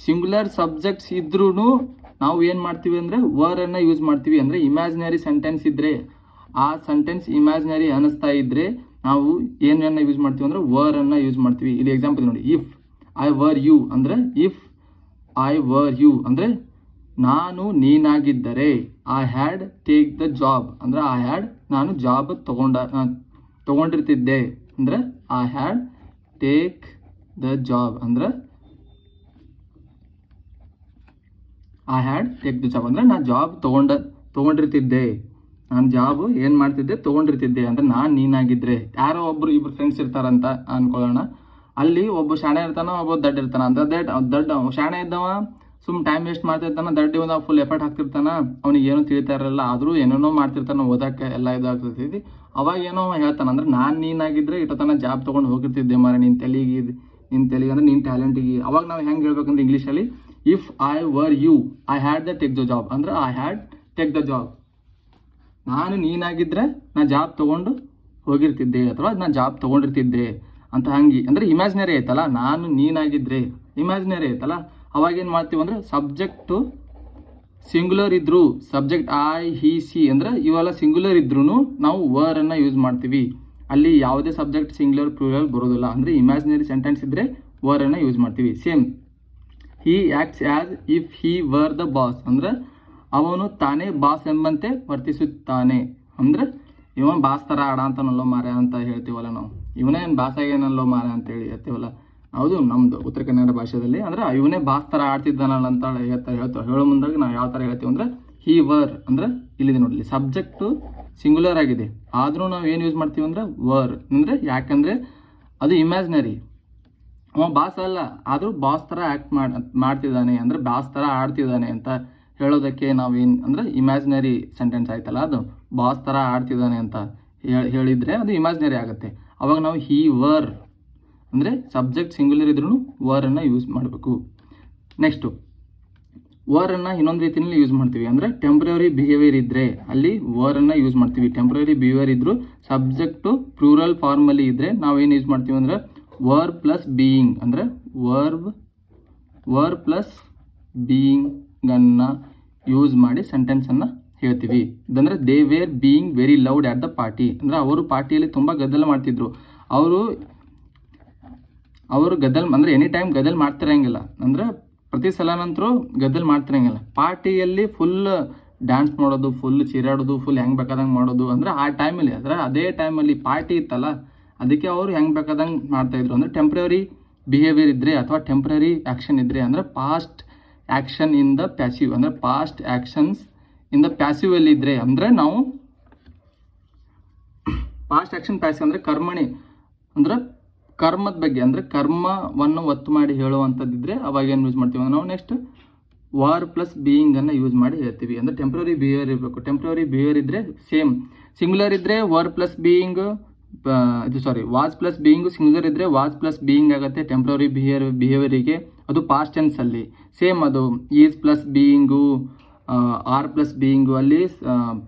ಸಿಂಗ್ಯುಲರ್ ಸಬ್ಜೆಕ್ಟ್ಸ್ ಇದ್ರೂ ನಾವು ಏನು ಮಾಡ್ತೀವಿ ಅಂದರೆ ವರನ್ನು ಯೂಸ್ ಮಾಡ್ತೀವಿ. ಅಂದರೆ ಇಮ್ಯಾಜಿನರಿ ಸೆಂಟೆನ್ಸ್ ಇದ್ದರೆ ಆ ಸೆಂಟೆನ್ಸ್ ಇಮ್ಯಾಜಿನರಿ ಅನ್ನಿಸ್ತಾ ಇದ್ದರೆ ನಾವು ಏನನ್ನ ಯೂಸ್ ಮಾಡ್ತೀವಿ ಅಂದರೆ ವರನ್ನು ಯೂಸ್ ಮಾಡ್ತೀವಿ. ಇಲ್ಲಿ ಎಕ್ಸಾಂಪಲ್ ನೋಡಿ, ಇಫ್ ಐ ವರ್ ಯು ಅಂದರೆ ಅಂದರೆ ನಾನು ನೀನಾಗಿದ್ದರೆ, I had take the job ಅಂದರೆ ನಾನು ಜಾಬ್ ತಗೊಂಡಿರ್ತಿದ್ದೆ ಅಂದರೆ I had take the job ಅಂದರೆ I had take the job ಅಂದರೆ ನಾನು ಜಾಬ್ ತೊಗೊಂಡಿರ್ತಿದ್ದೆ, ನಾನು ಜಾಬ್ ಏನು ಮಾಡ್ತಿದ್ದೆ ತೊಗೊಂಡಿರ್ತಿದ್ದೆ ಅಂದರೆ ನಾನು ನೀನಾಗಿದ್ದರೆ. ಯಾರೋ ಇಬ್ಬರು ಫ್ರೆಂಡ್ಸ್ ಇರ್ತಾರಂತ ಅನ್ಕೊಳ್ಳೋಣ. ಅಲ್ಲಿ ಒಬ್ಬ ಶಾಣೆ ಇರ್ತಾನ, ಒಬ್ಬ ದಡ್ಡ ಇರ್ತಾನ. ಅಂತ ದಡ್ಡ ಶಾಣೆ ಇದ್ದವ ಟೈಮ್ ವೇಸ್ಟ್ ಮಾಡ್ತಿರ್ತಾನೆ, ದಡ್ಡಿ ಒಂದು ಫುಲ್ ಎಫರ್ಟ್ ಹಾಕ್ತಿರ್ತಾನೆ, ಅವ್ನಿಗೆ ಏನೂ ತಿಳಿತಾ ಇರಲ್ಲ, ಆದರೂ ಏನೇನೋ ಮಾಡ್ತಿರ್ತಾನೆ, ಓದಕ್ಕೆ ಎಲ್ಲ ಇದಾಗ್ತೈತಿ. ಅವಾಗ ಏನೋ ಹೇಳ್ತಾನೆ ಅಂದ್ರೆ ನಾನು ನೀನಾಗಿದ್ದರೆ ಇಟ್ಟತನ ಜಾಬ್ ತೊಗೊಂಡು ಹೋಗಿರ್ತಿದ್ದೆ ಮಾರ, ನಿನ್ನ ತಲೆಗೆ ಅಂದ್ರೆ ನಿನ್ನ ಟ್ಯಾಲೆಂಟಿಗೆ. ಅವಾಗ ನಾವು ಹೆಂಗೆ ಹೇಳ್ಬೇಕಂದ್ರೆ ಇಂಗ್ಲೀಷಲ್ಲಿ, if I were you I had the take the job, ಅಂದ್ರೆ I had take the job. ನಾನು ನೀನಾಗಿದ್ದರೆ ನಾ ಜಾಬ್ ತೊಗೊಂಡು ಹೋಗಿರ್ತಿದ್ದೆ ಅಥವಾ ನಾನು ಜಾಬ್ ತೊಗೊಂಡಿರ್ತಿದ್ದೆ ಅಂತ. ಹಂಗೆ ಅಂದರೆ ಇಮ್ಯಾಜಿನರಿ ಐತಲ್ಲ, ನಾನು ನೀನಾಗಿದ್ದರೆ ಇಮ್ಯಾಜಿನರಿ ಐತಲ್ಲ, ಅವಾಗ ಏನು ಮಾಡ್ತೀವಿ ಅಂದರೆ ಸಬ್ಜೆಕ್ಟು ಸಿಂಗ್ಯುಲರ್ ಇದ್ದರೂ, ಸಬ್ಜೆಕ್ಟ್ ಐ ಹಿ ಸಿ ಅಂದರೆ ಇವೆಲ್ಲ ಸಿಂಗ್ಯುಲರ್ ಇದ್ರೂ ನಾವು ವರನ್ನು ಯೂಸ್ ಮಾಡ್ತೀವಿ. ಅಲ್ಲಿ ಯಾವುದೇ ಸಬ್ಜೆಕ್ಟ್ ಸಿಂಗ್ಯುಲರ್ ಪ್ಲೂರಲ್ ಬರೋದಿಲ್ಲ. ಅಂದರೆ ಇಮ್ಯಾಜಿನರಿ ಸೆಂಟೆನ್ಸ್ ಇದ್ದರೆ ವರನ್ನು ಯೂಸ್ ಮಾಡ್ತೀವಿ. Same he acts as if he were the boss, ಅಂದರೆ ಅವನು ತಾನೇ ಬಾಸ್ ಎಂಬಂತೆ ವರ್ತಿಸುತ್ತಾನೆ. ಅಂದರೆ ಇವನ್ ಬಾಸ್ ಥರ ಆಡ ಅಂತನಲ್ಲೋ ಮಾರ ಅಂತ ಹೇಳ್ತೀವಲ್ಲ ನಾವು, ಇವನೇ ಬಾಸ್ ಆಗೇನಲ್ಲೋ ಮಾರ ಅಂತೇಳಿ ಹೇಳ್ತೀವಲ್ಲ. ಹೌದು, ನಮ್ಮದು ಉತ್ತರ ಕನ್ನಡ ಭಾಷೆಯಲ್ಲಿ ಅಂದರೆ ಇವನೇ ಬಾಸ್ ಥರ ಆಡ್ತಿದ್ದಾನಲ್ಲ ಅಂತ ಹೇಳೋ ಮುಂದಾಗ ನಾವು ಯಾವ ಥರ ಹೇಳ್ತೀವಿ ಅಂದರೆ ಹಿ ವರ್, ಅಂದರೆ ಇಲ್ಲಿದೆ ನೋಡಲಿ, ಸಬ್ಜೆಕ್ಟು ಸಿಂಗ್ಯುಲರ್ ಆಗಿದೆ ಆದರೂ ನಾವು ಏನು ಯೂಸ್ ಮಾಡ್ತೀವಿ ಅಂದರೆ ವರ್. ಅಂದರೆ ಯಾಕಂದರೆ ಅದು ಇಮ್ಯಾಜಿನರಿ, ಅವ ಬಾಸ್ ಅಲ್ಲ ಆದರೂ ಬಾಸ್ ಥರ ಆ್ಯಕ್ಟ್ ಮಾಡ್ತಿದ್ದಾನೆ, ಅಂದರೆ ಬಾಸ್ ಥರ ಆಡ್ತಿದ್ದಾನೆ ಅಂತ ಹೇಳೋದಕ್ಕೆ ನಾವೇನು ಅಂದರೆ ಇಮ್ಯಾಜಿನರಿ ಸೆಂಟೆನ್ಸ್ ಆಯ್ತಲ್ಲ, ಅದು ಬಾಸ್ ಥರ ಆಡ್ತಿದ್ದಾನೆ ಅಂತ ಹೇಳಿದರೆ ಅದು ಇಮ್ಯಾಜಿನರಿ ಆಗುತ್ತೆ. ಅವಾಗ ನಾವು ಹಿ ವರ್ ಅಂದರೆ ಸಬ್ಜೆಕ್ಟ್ ಸಿಂಗ್ಯುಲರ್ ಇದ್ರೂ ವರನ್ನು ಯೂಸ್ ಮಾಡಬೇಕು. ನೆಕ್ಸ್ಟು ವರನ್ನು ಇನ್ನೊಂದು ರೀತಿಯಲ್ಲಿ ಯೂಸ್ ಮಾಡ್ತೀವಿ, ಅಂದರೆ ಟೆಂಪ್ರರಿ ಬಿಹೇವಿಯರ್ ಇದ್ದರೆ ಅಲ್ಲಿ ವರನ್ನು ಯೂಸ್ ಮಾಡ್ತೀವಿ. ಟೆಂಪ್ರರಿ ಬಿಹೇವಿಯರ್ ಇದ್ದರೂ ಸಬ್ಜೆಕ್ಟು ಪ್ಲೂರಲ್ ಫಾರ್ಮಲ್ಲಿ ಇದ್ದರೆ ನಾವೇನು ಯೂಸ್ ಮಾಡ್ತೀವಿ ಅಂದರೆ ವರ್ಬ್ ಪ್ಲಸ್ ಬೀಯಿಂಗ್, ಅಂದರೆ ವರ್ ಪ್ಲಸ್ ಬೀಯಿಂಗನ್ನು ಯೂಸ್ ಮಾಡಿ ಸೆಂಟೆನ್ಸನ್ನು ಹೇಳ್ತೀವಿ. ಇದಂದರೆ they were being very loud at the party, ಅಂದರೆ ಅವರು ಪಾರ್ಟಿಯಲ್ಲಿ ತುಂಬ ಗದ್ದಲ ಮಾಡ್ತಿದ್ರು. ಅವರು ಗದ್ದಲ್ ಅಂದರೆ ಎನಿ ಟೈಮ್ ಗದ್ದಲ್ ಮಾಡ್ತಿರಂಗಿಲ್ಲ, ಅಂದರೆ ಪ್ರತಿ ಸಲ ನಂತರ ಗದ್ದಲ್ ಮಾಡ್ತಿರಂಗಿಲ್ಲ. ಪಾರ್ಟಿಯಲ್ಲಿ ಫುಲ್ ಡ್ಯಾನ್ಸ್ ಮಾಡೋದು, ಫುಲ್ ಚೀರಾಡೋದು, ಫುಲ್ ಹೆಂಗೆ ಬೇಕಾದಂಗೆ ಮಾಡೋದು, ಅಂದರೆ ಆ ಟೈಮಲ್ಲಿ, ಅಂದರೆ ಅದೇ ಟೈಮಲ್ಲಿ ಪಾರ್ಟಿ ಇತ್ತಲ್ಲ ಅದಕ್ಕೆ ಅವರು ಹೆಂಗೆ ಬೇಕಾದಂಗೆ ಮಾಡ್ತಾಯಿದ್ರು. ಅಂದರೆ ಟೆಂಪ್ರರಿ ಬಿಹೇವಿಯರ್ ಇದ್ದರೆ ಅಥವಾ ಟೆಂಪ್ರರಿ ಆ್ಯಕ್ಷನ್ ಇದ್ದರೆ, ಅಂದರೆ past action in the passive, ಅಂದರೆ ಪಾಸ್ಟ್ ಆ್ಯಕ್ಷನ್ಸ್ ಇನ್ ದ ಪ್ಯಾಸಿವಲ್ಲಿ ಇದ್ದರೆ, ಅಂದರೆ ನಾವು ಪಾಸ್ಟ್ ಆ್ಯಕ್ಷನ್ ಪ್ಯಾಸಿವ್ ಅಂದರೆ ಕರ್ಮಣಿ, ಅಂದರೆ ಕರ್ಮದ ಬಗ್ಗೆ, ಅಂದರೆ ಕರ್ಮವನ್ನು ಒತ್ತು ಮಾಡಿ ಹೇಳುವಂಥದ್ದಿದ್ರೆ ಅವಾಗ ಏನು ಯೂಸ್ ಮಾಡ್ತೀವಿ ಅಂದರೆ ನಾವು ನೆಕ್ಸ್ಟ್ ವಾರ್ ಪ್ಲಸ್ ಬೀಯಿಂಗನ್ನು ಯೂಸ್ ಮಾಡಿ ಹೇಳ್ತೀವಿ. ಅಂದರೆ ಟೆಂಪ್ರರಿ ಬಿಹೇವಿಯರ್ ಇರಬೇಕು. ಟೆಂಪ್ರರಿ ಬಿಹೇವಿಯರ್ ಇದ್ದರೆ ಸೇಮ್, ಸಿಂಗ್ಯುಲರ್ ಇದ್ದರೆ were plus being, was plus being singular ಇದ್ದರೆ ವಾಸ್ ಪ್ಲಸ್ ಬೀಯಿಂಗ್ ಆಗುತ್ತೆ ಟೆಂಪ್ರರಿ ಬಿಹೇವಿಯರಿಗೆ, ಅದು ಪಾಸ್ಟ್ ಟೆನ್ಸಲ್ಲಿ. ಸೇಮ್ ಅದು is plus being, are plus being ಅಲ್ಲಿ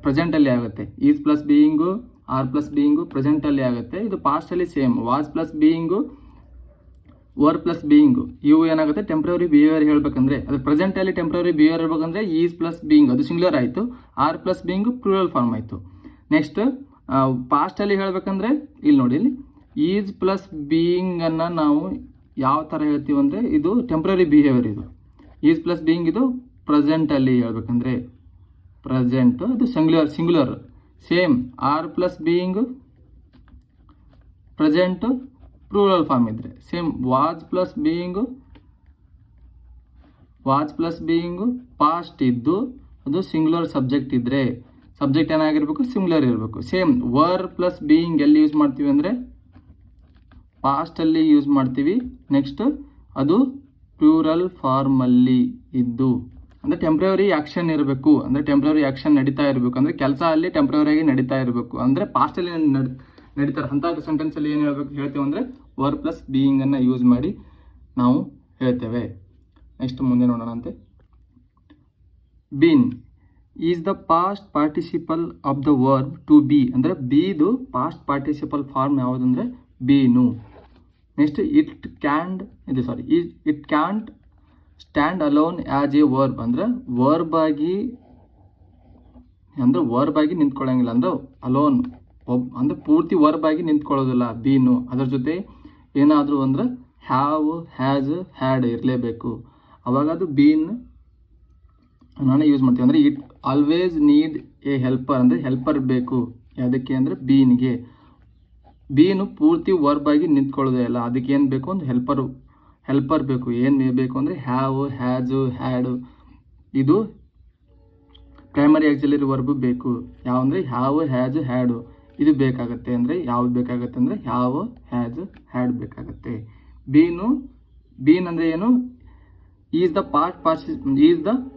ಪ್ರೆಸೆಂಟಲ್ಲಿ ಆಗುತ್ತೆ. Is plus being, are plus being ಪ್ರೆಸೆಂಟಲ್ಲಿ ಆಗುತ್ತೆ. ಇದು ಪಾಸ್ಟಲ್ಲಿ same was plus being, were plus being, ಇವು ಏನಾಗುತ್ತೆ ಟೆಂಪ್ರರಿ ಬಿಹೇವಿಯರ್ ಹೇಳಬೇಕಂದ್ರೆ, ಅದು ಪ್ರೆಸೆಂಟಲ್ಲಿ ಟೆಂಪ್ರರಿ ಬಿಹೇವಿಯರ್ ಇರಬೇಕಂದ್ರೆ ಈಸ್ ಪ್ಲಸ್ ಬೀಯಿಂಗ್ ಅದು ಸಿಂಗ್ಯುಲರ್ ಆಯಿತು, are plus being plural form ಆಯಿತು. ನೆಕ್ಸ್ಟ್ ಪಾಸ್ಟಲ್ಲಿ ಹೇಳಬೇಕಂದ್ರೆ ಇಲ್ಲಿ ನೋಡಿ, ಇಲ್ಲಿ ಈಸ್ ಪ್ಲಸ್ ಬೀಯಿಂಗನ್ನು ನಾವು ಯಾವ ಥರ ಹೇಳ್ತೀವಿ ಅಂದರೆ ಇದು ಟೆಂಪ್ರರಿ ಬಿಹೇವಿಯರ್. ಇದು ಈಸ್ ಪ್ಲಸ್ ಬೀಯಿಂಗ್ ಇದು ಪ್ರೆಸೆಂಟಲ್ಲಿ ಹೇಳ್ಬೇಕಂದ್ರೆ ಪ್ರೆಸೆಂಟ್ ಅದು singular. Same are plus being present plural form ಇದ್ದರೆ, same was plus being past ಇದ್ದು ಅದು ಸಿಂಗ್ಯುಲರ್ ಸಬ್ಜೆಕ್ಟ್ ಇದ್ದರೆ, ಸಬ್ಜೆಕ್ಟ್ ಏನಾಗಿರಬೇಕು ಸಿಂಗ್ಯುಲರ್ ಇರಬೇಕು. ಸೇಮ್ ವರ್ ಪ್ಲಸ್ ಬೀಯಿಂಗ್ ಎಲ್ಲಿ ಯೂಸ್ ಮಾಡ್ತೀವಿ ಅಂದರೆ ಪಾಸ್ಟಲ್ಲಿ ಯೂಸ್ ಮಾಡ್ತೀವಿ. ನೆಕ್ಸ್ಟ್ ಅದು ಪ್ಲೂರಲ್ ಫಾರ್ಮಲ್ಲಿ ಇದ್ದು, ಅಂದರೆ ಟೆಂಪ್ರರಿ ಆ್ಯಕ್ಷನ್ ಇರಬೇಕು, ಅಂದರೆ ಟೆಂಪ್ರರಿ ಆ್ಯಕ್ಷನ್ ನಡೀತಾ ಇರಬೇಕು, ಅಂದರೆ ಕೆಲಸ ಅಲ್ಲಿ ಟೆಂಪ್ರರಿಯಾಗಿ ನಡೀತಾ ಇರಬೇಕು, ಅಂದರೆ ಪಾಸ್ಟಲ್ಲಿ ನಡೀತಾರೆ ಅಂಥ ಸೆಂಟೆನ್ಸಲ್ಲಿ ಏನು ಹೇಳ್ತೀವಿ ಅಂದರೆ ವರ್ ಪ್ಲಸ್ ಬೀಯಿಂಗನ್ನು ಯೂಸ್ ಮಾಡಿ ನಾವು ಹೇಳ್ತೇವೆ. ನೆಕ್ಸ್ಟ್ ಮುಂದೆ ನೋಡೋಣಂತೆ. Been is the past participle of the verb to be, ಅಂದರೆ ಬಿದು ಪಾಸ್ಟ್ ಪಾರ್ಟಿಸಿಪಲ್ ಫಾರ್ಮ್ ಯಾವುದಂದರೆ been. Next it can't stand alone as a verb, ಅಂದರೆ ವರ್ಬ್ ಆಗಿ ನಿಂತ್ಕೊಳ್ಳೋಂಗಿಲ್ಲ, ಅಂದರೆ ಅಲೋನ್ ಅಂದರೆ ಪೂರ್ತಿ ವರ್ಬ್ ಆಗಿ ನಿಂತ್ಕೊಳ್ಳೋದಿಲ್ಲ ಬೀನು. ಅದರ ಜೊತೆ ಏನಾದರೂ ಅಂದರೆ ಹ್ಯಾವ್, ಹ್ಯಾಸ್, ಹ್ಯಾಡ್ ಇರಲೇಬೇಕು, ಅವಾಗ ಅದು ಬೀನ್ ನಾನೇ ಯೂಸ್ ಮಾಡ್ತೀವಿ. ಅಂದರೆ it always need A helper, ಅಂದರೆ ಹೆಲ್ಪರ್ ಬೇಕು, ಯಾವುದಕ್ಕೆ ಅಂದರೆ ಬೀನ್ಗೆ. ಬೀನು ಪೂರ್ತಿ ವರ್ಬ್ ಆಗಿ ನಿಂತ್ಕೊಳ್ಳೋದೇ ಇಲ್ಲ, ಅದಕ್ಕೆ ಏನು ಬೇಕು ಒಂದು ಹೆಲ್ಪರ್ ಬೇಕು. ಏನು ಬೇಕು ಅಂದರೆ ಹ್ಯಾವ್, ಹ್ಯಾಜು, ಹ್ಯಾಡು, ಇದು ಪ್ರೈಮರಿ ಆಕ್ಸಿಲರಿ ವರ್ಬ್ ಬೇಕು. ಯಾವ ಅಂದರೆ ಹ್ಯಾವ್, ಹ್ಯಾಜು, ಹ್ಯಾಡು ಇದು ಬೇಕಾಗುತ್ತೆ. ಅಂದರೆ ಯಾವ್ದು ಬೇಕಾಗುತ್ತೆ ಅಂದರೆ ಹ್ಯಾವ್, ಹ್ಯಾಜ್, ಹ್ಯಾಡ್ ಬೇಕಾಗುತ್ತೆ. ಬೀನ್ ಅಂದರೆ ಏನು, is the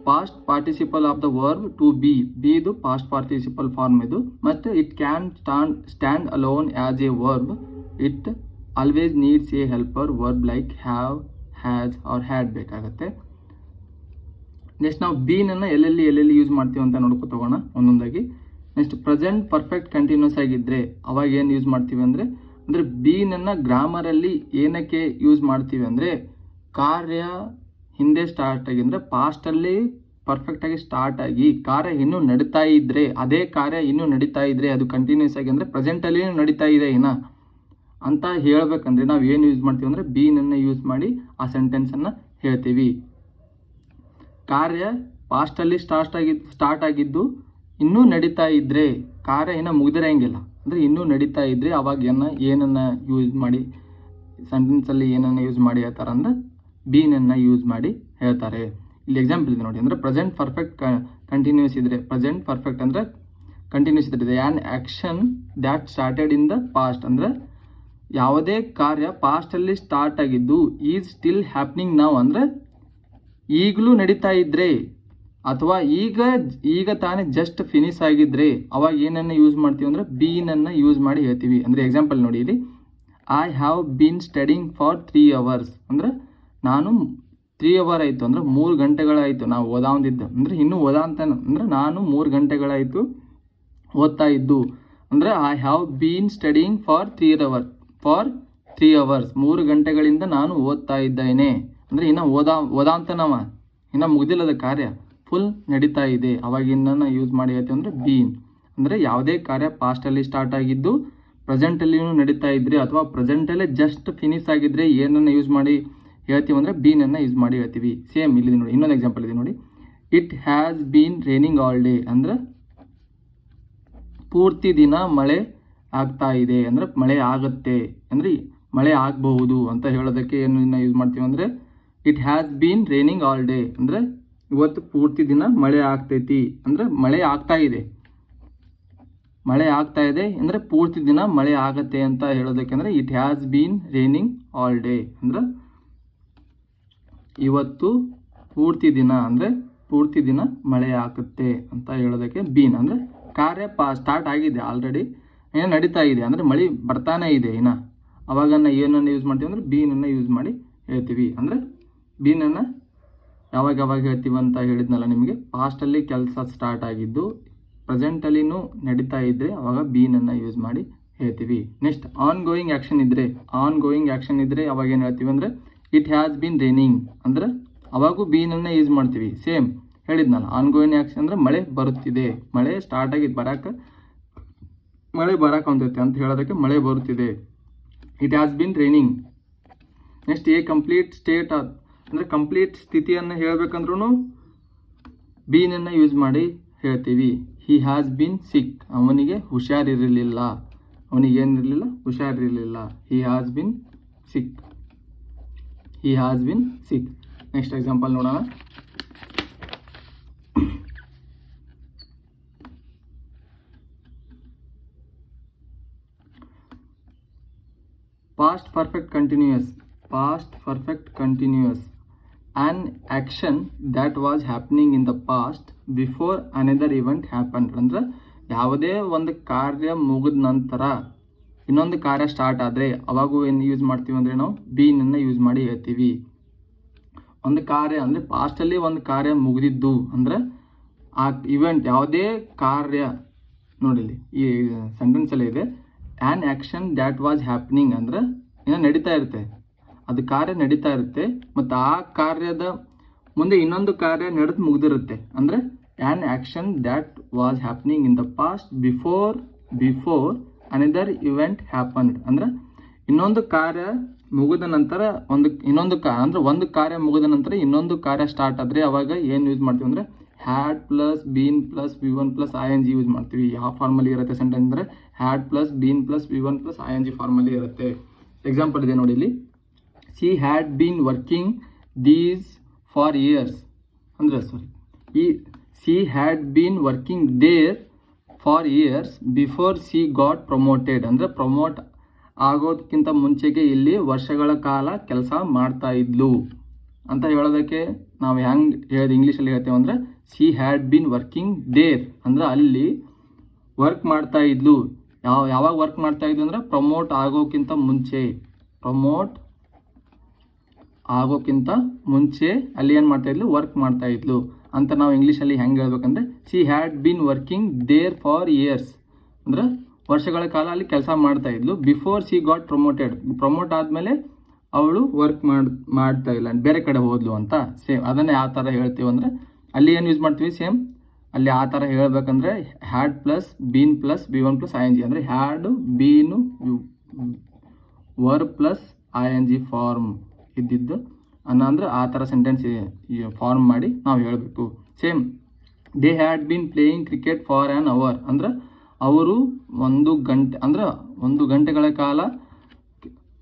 past participle of the verb to be. Be ಇದು ಪಾಸ್ಟ್ ಪಾರ್ಟಿಸಿಪಲ್ ಫಾರ್ಮ್ ಇದು. ಮತ್ತು it can stand alone as a verb. It always needs a helper verb like have, has or had ಬೇಕಾಗತ್ತೆ. Next ನಾವು ಬೀನನ್ನು ಎಲ್ಲೆಲ್ಲಿ use ಮಾಡ್ತೀವಿ ಅಂತ ನೋಡ್ಕೊ ತಗೋಣ ಒಂದೊಂದಾಗಿ. ನೆಕ್ಸ್ಟ್ ಪ್ರೆಸೆಂಟ್ ಪರ್ಫೆಕ್ಟ್ ಕಂಟಿನ್ಯೂಸ್ ಆಗಿದ್ದರೆ ಅವಾಗ ಏನು ಯೂಸ್ ಮಾಡ್ತೀವಿ ಅಂದರೆ ಬೀನನ್ನು ಗ್ರಾಮರಲ್ಲಿ ಏನಕ್ಕೆ ಯೂಸ್ ಮಾಡ್ತೀವಿ ಅಂದರೆ ಕಾರ್ಯ ಹಿಂದೆ ಸ್ಟಾರ್ಟ್ ಆಗಿ ಅಂದರೆ ಪಾಸ್ಟಲ್ಲಿ ಪರ್ಫೆಕ್ಟಾಗಿ ಸ್ಟಾರ್ಟ್ ಆಗಿ ಕಾರ್ಯ ಇನ್ನೂ ನಡೀತಾ ಇದ್ದರೆ, ಅದೇ ಕಾರ್ಯ ಇನ್ನೂ ನಡೀತಾ ಇದ್ದರೆ ಅದು ಕಂಟಿನ್ಯೂಸ್ ಆಗಿ ಅಂದರೆ ಪ್ರೆಸೆಂಟಲ್ಲಿ ನಡೀತಾ ಇದೆ ಇನ್ನು ಅಂತ ಹೇಳಬೇಕಂದ್ರೆ ನಾವು ಏನು ಯೂಸ್ ಮಾಡ್ತೀವಿ ಅಂದರೆ ಬೀನನ್ನು ಯೂಸ್ ಮಾಡಿ ಆ ಸೆಂಟೆನ್ಸನ್ನು ಹೇಳ್ತೀವಿ. ಕಾರ್ಯ ಪಾಸ್ಟಲ್ಲಿ ಸ್ಟಾರ್ಟ್ ಆಗಿದ್ದು ಇನ್ನೂ ನಡೀತಾ ಇದ್ದರೆ, ಕಾರ್ಯ ಇನ್ನೂ ಮುಗಿದಿರಂಗಿಲ್ಲ ಅಂದರೆ ಇನ್ನೂ ನಡೀತಾ ಇದ್ದರೆ ಅವಾಗ ಏನನ್ನು ಯೂಸ್ ಮಾಡಿ ಸೆಂಟೆನ್ಸಲ್ಲಿ ಏನನ್ನು ಯೂಸ್ ಮಾಡಿ ಹೇಳ್ತಾರೆ ಅಂದ್ರೆ ಬೀನನ್ನು ಯೂಸ್ ಮಾಡಿ ಹೇಳ್ತಾರೆ. ಇಲ್ಲಿ ಎಕ್ಸಾಂಪಲ್ ಇದೆ ನೋಡಿ. ಅಂದರೆ ಪ್ರೆಸೆಂಟ್ ಪರ್ಫೆಕ್ಟ್ ಕಂಟಿನ್ಯೂಸ್ ಇದ್ದರೆ, ಪ್ರೆಸೆಂಟ್ ಪರ್ಫೆಕ್ಟ್ ಅಂದರೆ ಕಂಟಿನ್ಯೂಸ್ ಇದ್ದರೆ an action that started in the past. ಅಂದರೆ ಯಾವುದೇ ಕಾರ್ಯ ಪಾಸ್ಟಲ್ಲಿ ಸ್ಟಾರ್ಟ್ ಆಗಿದ್ದು ಈಸ್ ಸ್ಟಿಲ್ ಹ್ಯಾಪ್ನಿಂಗ್ ನಾವು ಅಂದರೆ ಈಗಲೂ ನಡೀತಾ ಇದ್ದರೆ ಅಥವಾ ಈಗ ತಾನೇ ಜಸ್ಟ್ ಫಿನಿಶ್ ಆಗಿದ್ರೆ ಅವಾಗ ಏನನ್ನು ಯೂಸ್ ಮಾಡ್ತೀವಿ ಅಂದರೆ ಬೀನನ್ನು ಯೂಸ್ ಮಾಡಿ ಹೇಳ್ತೀವಿ. ಅಂದರೆ ಎಕ್ಸಾಂಪಲ್ ನೋಡಿ ಇಲ್ಲಿ, I have been studying for 3 hours. ಅಂದರೆ ನಾನು 3 hours ಆಯಿತು ಅಂದರೆ 3 ಗಂಟೆಗಳಾಯಿತು ನಾವು ಓದಾವಂದಿದ್ದು. ಅಂದರೆ ಇನ್ನೂ ಓದಾಂತಾನೆ ಅಂದರೆ ನಾನು 3 ಗಂಟೆಗಳಾಯಿತು ಓದ್ತಾ ಇದ್ದು. ಅಂದರೆ I have been studying for 3 hours 3 ಗಂಟೆಗಳಿಂದ ನಾನು ಓದ್ತಾ ಇದ್ದೇನೆ. ಅಂದರೆ ಇನ್ನು ಓದಾಂತನವ ಇನ್ನು ಮುಗ್ದಿಲ್ಲದ ಕಾರ್ಯ ಫುಲ್ ನಡೀತಾ ಇದೆ, ಅವಾಗಿನ ಯೂಸ್ ಮಾಡಿ ಹೇಳ್ತೀವಿ ಅಂದರೆ ಬೀನ್. ಅಂದರೆ ಯಾವುದೇ ಕಾರ್ಯ ಪಾಸ್ಟಲ್ಲಿ ಸ್ಟಾರ್ಟ್ ಆಗಿದ್ದು ಪ್ರೆಸೆಂಟಲ್ಲಿಯೂ ನಡೀತಾ ಇದ್ದರೆ ಅಥವಾ ಪ್ರೆಸೆಂಟಲ್ಲೇ ಜಸ್ಟ್ ಫಿನಿಶ್ ಆಗಿದ್ದರೆ ಏನನ್ನು ಯೂಸ್ ಮಾಡಿ ಹೇಳ್ತೀವಿ ಅಂದರೆ ಬೀನನ್ನು ಯೂಸ್ ಮಾಡಿ ಹೇಳ್ತೀವಿ. ಸೇಮ್ ಇಲ್ಲಿ ನೋಡಿ, ಇನ್ನೊಂದು ಎಕ್ಸಾಂಪಲ್ ಇದೆ ನೋಡಿ. It has been raining all day. ಅಂದರೆ ಪೂರ್ತಿ ದಿನ ಮಳೆ ಆಗ್ತಾ ಇದೆ ಅಂದರೆ ಮಳೆ ಆಗುತ್ತೆ ಅಂದರೆ ಮಳೆ ಆಗಬಹುದು ಅಂತ ಹೇಳೋದಕ್ಕೆ ಏನು ಯೂಸ್ ಮಾಡ್ತೀವಿ ಅಂದರೆ it has been raining all day. ಅಂದರೆ ಇವತ್ತು ಪೂರ್ತಿ ದಿನ ಮಳೆ ಆಗ್ತೈತಿ ಅಂದರೆ ಮಳೆ ಆಗ್ತಾ ಇದೆ ಅಂದರೆ ಪೂರ್ತಿ ದಿನ ಮಳೆ ಆಗತ್ತೆ ಅಂತ ಹೇಳೋದಕ್ಕೆ ಅಂದರೆ it has been raining all day. ಅಂದರೆ ಇವತ್ತು ಪೂರ್ತಿ ದಿನ ಮಳೆ ಆಗುತ್ತೆ ಅಂತ ಹೇಳೋದಕ್ಕೆ ಬೀನ್. ಅಂದರೆ ಕಾರ್ಯ ಸ್ಟಾರ್ಟ್ ಆಗಿದೆ, ಆಲ್ರೆಡಿ ಏನೋ ನಡೀತಾ ಇದೆ ಅಂದರೆ ಮಳೆ ಬರ್ತಾನೆ ಇದೆ ಇನ್ನು, ಅವಾಗ ಏನನ್ನು ಯೂಸ್ ಮಾಡ್ತೀವಿ ಅಂದರೆ ಬೀನನ್ನು ಯೂಸ್ ಮಾಡಿ ಹೇಳ್ತೀವಿ. ಅಂದರೆ ಬೀನನ್ನು ಯಾವಾಗ ಹೇಳ್ತೀವಿ ಅಂತ ಹೇಳಿದ್ನಲ್ಲ ನಿಮಗೆ, ಪಾಸ್ಟಲ್ಲಿ ಕೆಲಸ ಸ್ಟಾರ್ಟ್ ಆಗಿದ್ದು ಪ್ರೆಸೆಂಟಲ್ಲಿನೂ ನಡೀತಾ ಇದ್ದರೆ ಅವಾಗ ಬೀನನ್ನು ಯೂಸ್ ಮಾಡಿ ಹೇಳ್ತೀವಿ. ನೆಕ್ಸ್ಟ್ ಆನ್ ಗೋಯಿಂಗ್ ಆ್ಯಕ್ಷನ್ ಇದ್ದರೆ ಅವಾಗ ಏನು ಹೇಳ್ತೀವಿ ಅಂದರೆ ಇಟ್ ಹ್ಯಾಸ್ ಬೀನ್ ರೈನಿಂಗ್. ಅಂದರೆ ಅವಾಗೂ ಬೀನನ್ನು ಯೂಸ್ ಮಾಡ್ತೀವಿ. ಸೇಮ್ ಹೇಳಿದ್ನಲ್ಲ, ಆನ್ ಗೋಯಿಂಗ್ ಆ್ಯಕ್ಷನ್ ಅಂದರೆ ಮಳೆ ಬರುತ್ತಿದೆ, ಮಳೆ ಸ್ಟಾರ್ಟ್ ಆಗಿದ್ದು ಮಳೆ ಬರಕಂತೈತೆ ಅಂತ ಹೇಳೋದಕ್ಕೆ ಮಳೆ ಬರುತ್ತಿದೆ, it has been raining. Next a complete state ಅಂದರೆ ಕಂಪ್ಲೀಟ್ ಸ್ಥಿತಿಯನ್ನು ಹೇಳಬೇಕಂದ್ರೂ ಬೀನನ್ನು ಯೂಸ್ ಮಾಡಿ ಹೇಳ್ತೀವಿ. He has been sick. ಅವನಿಗೆ ಹುಷಾರಿರಲಿಲ್ಲ. He has been sick. Next example ನೋಡೋಣ. Past perfect continuous. An action that was happening in the past before another event happened. ಅಂದರೆ ಯಾವುದೇ ಒಂದು ಕಾರ್ಯ ಮುಗಿದ ನಂತರ ಇನ್ನೊಂದು ಕಾರ್ಯ ಸ್ಟಾರ್ಟ್ ಆದರೆ ಅವಾಗೂ ಏನು ಯೂಸ್ ಮಾಡ್ತೀವಿ ಅಂದರೆ ನಾವು ಬೀನನ್ನು ಯೂಸ್ ಮಾಡಿ ಹೇಳ್ತೀವಿ. ಒಂದು ಕಾರ್ಯ ಅಂದರೆ ಪಾಸ್ಟಲ್ಲಿ ಒಂದು ಕಾರ್ಯ ಮುಗಿದಿದ್ದು ಅಂದರೆ ಆ ಇವೆಂಟ್ ಯಾವುದೇ ಕಾರ್ಯ ನೋಡಿಲಿ ಈ ಸೆಂಟೆನ್ಸಲ್ಲಿ ಇದೆ. An action that was happening ಅಂದರೆ ಏನೋ ನಡೀತಾ ಇರುತ್ತೆ, ಅದು ಕಾರ್ಯ ನಡೀತಾ ಇರುತ್ತೆ ಮತ್ತು ಆ ಕಾರ್ಯದ ಮುಂದೆ ಇನ್ನೊಂದು ಕಾರ್ಯ ನಡೆದು ಮುಗಿದಿರುತ್ತೆ. ಅಂದರೆ an action that was happening in the past before another event happened. ಅಂದರೆ ಇನ್ನೊಂದು ಕಾರ್ಯ ಮುಗಿದ ನಂತರ ಒಂದು ಕಾರ್ಯ ಮುಗಿದ ನಂತರ ಇನ್ನೊಂದು ಕಾರ್ಯ ಸ್ಟಾರ್ಟ್ ಆದರೆ ಅವಾಗ ಏನು ಯೂಸ್ ಮಾಡ್ತೀವಿ ಅಂದರೆ had plus been plus V1 plus ING use ಮಾಡ್ತೀವಿ. ಯಾವ ಫಾರ್ಮಲ್ಲಿ ಇರುತ್ತೆ ಸೆಂಟೆನ್ಸ್ ಅಂದರೆ had plus been plus V1 plus ING ಫಾರ್ಮಲ್ಲಿ ಇರುತ್ತೆ. ಎಕ್ಸಾಂಪಲ್ ಇದೆ ನೋಡಿ ಇಲ್ಲಿ. She had been working these for years. ಅಂದರೆ she had been working there for years before she got promoted. ಅಂದರೆ ಪ್ರಮೋಟ್ ಆಗೋದಕ್ಕಿಂತ ಮುಂಚೆಗೆ ಇಲ್ಲಿ ವರ್ಷಗಳ ಕಾಲ ಕೆಲಸ ಮಾಡ್ತಾ ಇದ್ಲು ಅಂತ ಹೇಳೋದಕ್ಕೆ ನಾವು ಹೆಂಗೆ ಹೇಳೋದು ಇಂಗ್ಲೀಷಲ್ಲಿ ಹೇಳ್ತೇವೆ ಅಂದರೆ she had been working there, ಅಂದ್ರೆ ಅಲ್ಲಿ ವರ್ಕ್ ಮಾಡ್ತಾ ಇದ್ಲು. ಯಾವಾಗ ವರ್ಕ್ ಮಾಡ್ತಾ ಇದ್ಲು ಅಂದರೆ ಪ್ರಮೋಟ್ ಆಗೋಕ್ಕಿಂತ ಮುಂಚೆ ಅಲ್ಲಿ ಏನು ಮಾಡ್ತಾ ಇದ್ಲು, ವರ್ಕ್ ಮಾಡ್ತಾ ಇದ್ಲು ಅಂತ ನಾವು ಇಂಗ್ಲೀಷಲ್ಲಿ ಹೆಂಗೆ ಹೇಳ್ಬೇಕಂದ್ರೆ she had been working there for years, ಅಂದ್ರೆ ವರ್ಷಗಳ ಕಾಲ ಅಲ್ಲಿ ಕೆಲಸ ಮಾಡ್ತಾ ಇದ್ಲು. ಬಿಫೋರ್ ಶಿ ಗಾಟ್ ಪ್ರಮೋಟ್ ಆದಮೇಲೆ ಅವಳು ವರ್ಕ್ ಮಾಡ್ತಾ ಇಲ್ಲ, ಬೇರೆ ಕಡೆ ಹೋದ್ಲು ಅಂತ. ಸೇಮ್ ಅದನ್ನೇ ಯಾವ ಥರ ಹೇಳ್ತೀವಿ ಅಂದರೆ ಅಲ್ಲಿ ಏನು ಯೂಸ್ ಮಾಡ್ತೀವಿ, ಸೇಮ್ ಅಲ್ಲಿ ಆ ಥರ ಹೇಳ್ಬೇಕಂದ್ರೆ had plus been plus V1 plus ING, ಅಂದರೆ had been verb plus ING form ಇದ್ದಿದ್ದು ಅಂದ್ರೆ ಆ ಥರ ಸೆಂಟೆನ್ಸ್ ಫಾರ್ಮ್ ಮಾಡಿ ನಾವು ಹೇಳಬೇಕು. Same they had been playing cricket for an hour, ಅಂದ್ರೆ ಅವರು 1 ಗಂಟೆಗಳ ಕಾಲ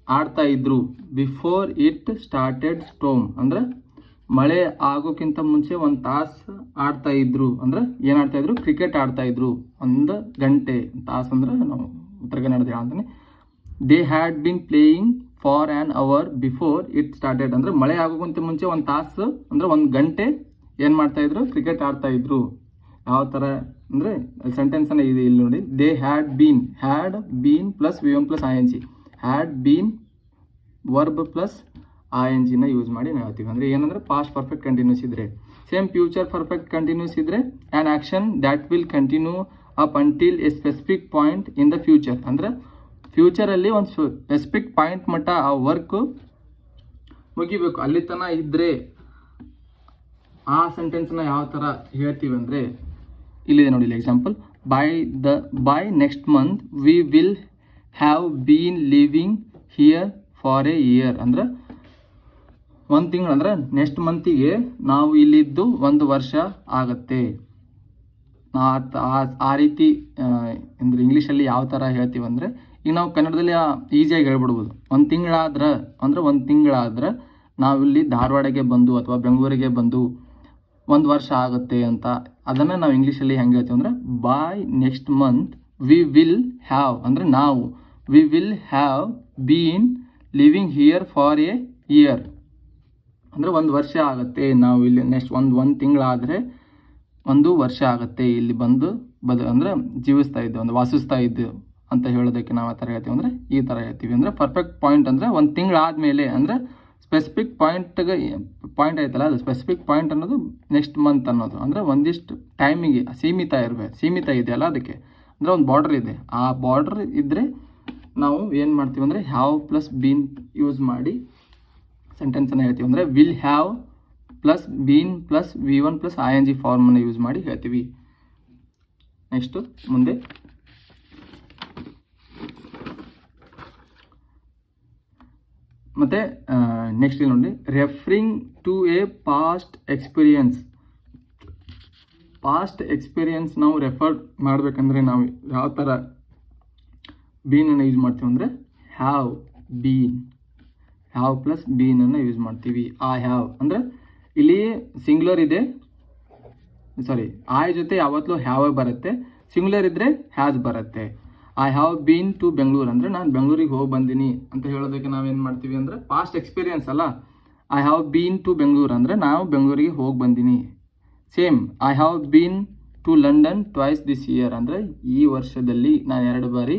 ಆಡ್ತಾ ಇದ್ರು. ಬಿಫೋರ್ ಇಟ್ ಸ್ಟಾರ್ಟೆಡ್ ಸ್ಟೋಮ್, ಅಂದ್ರೆ ಮಳೆ ಆಗೋಕ್ಕಿಂತ ಮುಂಚೆ 1 ತಾಸು ಆಡ್ತಾ ಇದ್ರು, ಅಂದ್ರೆ ಏನು ಆಡ್ತಾ ಇದ್ರು, ಕ್ರಿಕೆಟ್ ಆಡ್ತಾ ಇದ್ರು. 1 ಗಂಟೆ, ತಾಸು ಅಂದ್ರೆ ನಾವು ಉತ್ತರ ಕನ್ನಡದ ಹೇಳ್ತಾನೆ. They had been playing for an hour before it started, ಅಂದ್ರೆ ಮಳೆ ಆಗೋಕ್ಕಿಂತ ಮುಂಚೆ 1 ತಾಸು ಅಂದ್ರೆ 1 ಗಂಟೆ ಏನು ಮಾಡ್ತಾ ಇದ್ರು, ಕ್ರಿಕೆಟ್ ಆಡ್ತಾ ಇದ್ರು. ಯಾವ ಥರ ಅಂದರೆ ಸೆಂಟೆನ್ಸನ್ನು ಇದೆ ಇಲ್ಲಿ ನೋಡಿ. They had been plus V1 plus ING, had been verb plus INGನ ಯೂಸ್ ಮಾಡಿ ನಾವು ಹೇಳ್ತೀವಿ. ಅಂದರೆ ಏನಂದ್ರೆ ಪಾಸ್ಟ್ ಪರ್ಫೆಕ್ಟ್ ಕಂಟಿನ್ಯೂಸ್ ಇದ್ದರೆ. ಸೇಮ್ ಫ್ಯೂಚರ್ ಪರ್ಫೆಕ್ಟ್ ಕಂಟಿನ್ಯೂಸ್ ಇದ್ದರೆ an action that will continue up until a specific point in the future, ಅಂದರೆ ಫ್ಯೂಚರಲ್ಲಿ ಒಂದು ಸ್ಪೆಸಿಫಿಕ್ ಪಾಯಿಂಟ್ ಮಟ್ಟ ಆ ವರ್ಕು ಮುಗಿಬೇಕು, ಅಲ್ಲಿ ತನಕ ಇದ್ದರೆ ಆ ಸೆಂಟೆನ್ಸ್ನ ಯಾವ ಥರ ಹೇಳ್ತೀವಿ ಅಂದರೆ ಇಲ್ಲಿದೆ ನೋಡಿ example. By next month we will have been living here for A year, ಅಂದ್ರೆ 1 ತಿಂಗಳು, ಅಂದ್ರೆ ನೆಕ್ಸ್ಟ್ ಮಂತಿಗೆ ನಾವು ಇಲ್ಲಿದ್ದು 1 ವರ್ಷ ಆಗತ್ತೆ. ಆ ರೀತಿ ಅಂದರೆ ಇಂಗ್ಲೀಷಲ್ಲಿ ಯಾವ ಥರ ಹೇಳ್ತೀವಿ ಅಂದರೆ ಈಗ ನಾವು ಕನ್ನಡದಲ್ಲಿ ಈಸಿಯಾಗಿ ಹೇಳ್ಬಿಡ್ಬೋದು. 1 ತಿಂಗಳಾದ್ರೆ ನಾವು ಇಲ್ಲಿ ಧಾರವಾಡಗೆ ಬಂದು ಅಥವಾ ಬೆಂಗಳೂರಿಗೆ ಬಂದು 1 ವರ್ಷ ಆಗುತ್ತೆ ಅಂತ. ಅದನ್ನು ನಾವು ಇಂಗ್ಲೀಷಲ್ಲಿ ಹೆಂಗೆ ಹೇಳ್ತೀವಿ ಅಂದರೆ by next month we will have, ಅಂದರೆ ನಾವು we will have been living here for A year, ಅಂದರೆ 1 ವರ್ಷ ಆಗುತ್ತೆ. ನಾವು ಇಲ್ಲಿ ನೆಕ್ಸ್ಟ್ ಒಂದು ತಿಂಗಳಾದರೆ 1 ವರ್ಷ ಆಗುತ್ತೆ ಇಲ್ಲಿ ಬಂದು ಅಂದರೆ ಜೀವಿಸ್ತಾ ಇದ್ದು, ವಾಸಿಸ್ತಾ ಇದ್ದು ಅಂತ ಹೇಳೋದಕ್ಕೆ ನಾವು ಆ ಥರ ಹೇಳ್ತೀವಿ ಅಂದರೆ ಈ ಥರ ಹೇಳ್ತೀವಿ. ಅಂದರೆ ಪರ್ಫೆಕ್ಟ್ ಪಾಯಿಂಟ್ ಅಂದರೆ 1 ತಿಂಗಳಾದಮೇಲೆ, ಅಂದರೆ ಸ್ಪೆಸಿಫಿಕ್ ಪಾಯಿಂಟ್ ಐತಲ್ಲ, ಅದು ಸ್ಪೆಸಿಫಿಕ್ ಪಾಯಿಂಟ್ ಅನ್ನೋದು ನೆಕ್ಸ್ಟ್ ಮಂತ್ ಅನ್ನೋದು, ಅಂದರೆ ಒಂದಿಷ್ಟು ಟೈಮಿಗೆ ಸೀಮಿತ ಇದೆಯಲ್ಲ, ಅದಕ್ಕೆ ಅಂದರೆ ಒಂದು ಬಾರ್ಡರ್ ಇದೆ. ಆ ಬಾರ್ಡರ್ ಇದ್ದರೆ ನಾವು ಏನು ಮಾಡ್ತೀವಿ ಅಂದರೆ ಹ್ಯಾವ್ ಪ್ಲಸ್ ಬೀನ್ ಯೂಸ್ ಮಾಡಿ ಸೆಂಟೆನ್ಸನ್ನು ಹೇಳ್ತೀವಿ. ಅಂದರೆ will have plus been plus V1 plus ING ಫಾರ್ಮನ್ನು ಯೂಸ್ ಮಾಡಿ ಹೇಳ್ತೀವಿ. ನೆಕ್ಸ್ಟು ಮುಂದೆ ಮತ್ತು ನೆಕ್ಸ್ಟ್ ನೋಡಿ, referring to a past experience ನಾವು ರೆಫರ್ ಮಾಡಬೇಕಂದ್ರೆ ನಾವು ಯಾವ ಥರ ಬೀನನ್ನು ಯೂಸ್ ಮಾಡ್ತೀವಿ ಅಂದರೆ ಹ್ಯಾವ್ ಪ್ಲಸ್ ಬೀನನ್ನು ಯೂಸ್ ಮಾಡ್ತೀವಿ. ಐ ಹ್ಯಾವ್ ಅಂದರೆ ಇಲ್ಲಿ ಸಿಂಗ್ಯುಲರ್ ಇದೆ, ಐ ಜೊತೆ ಯಾವತ್ತೂ ಹ್ಯಾವ್ ಬರುತ್ತೆ, ಸಿಂಗ್ಯುಲರ್ ಇದ್ದರೆ ಹ್ಯಾಸ್ ಬರುತ್ತೆ. I have been to Bengaluru ಅಂದರೆ ನಾನು ಬೆಂಗಳೂರಿಗೆ ಹೋಗಿ ಬಂದೀನಿ ಅಂತ ಹೇಳೋದಕ್ಕೆ ನಾವೇನು ಮಾಡ್ತೀವಿ ಅಂದರೆ ಪಾಸ್ಟ್ ಎಕ್ಸ್ಪೀರಿಯನ್ಸ್ ಅಲ್ಲ. I have been to Bengaluru ಅಂದರೆ ನಾವು ಬೆಂಗಳೂರಿಗೆ ಹೋಗಿ ಬಂದೀನಿ. Same I have been to London twice this year ಅಂದರೆ ಈ ವರ್ಷದಲ್ಲಿ ನಾನು 2 ಬಾರಿ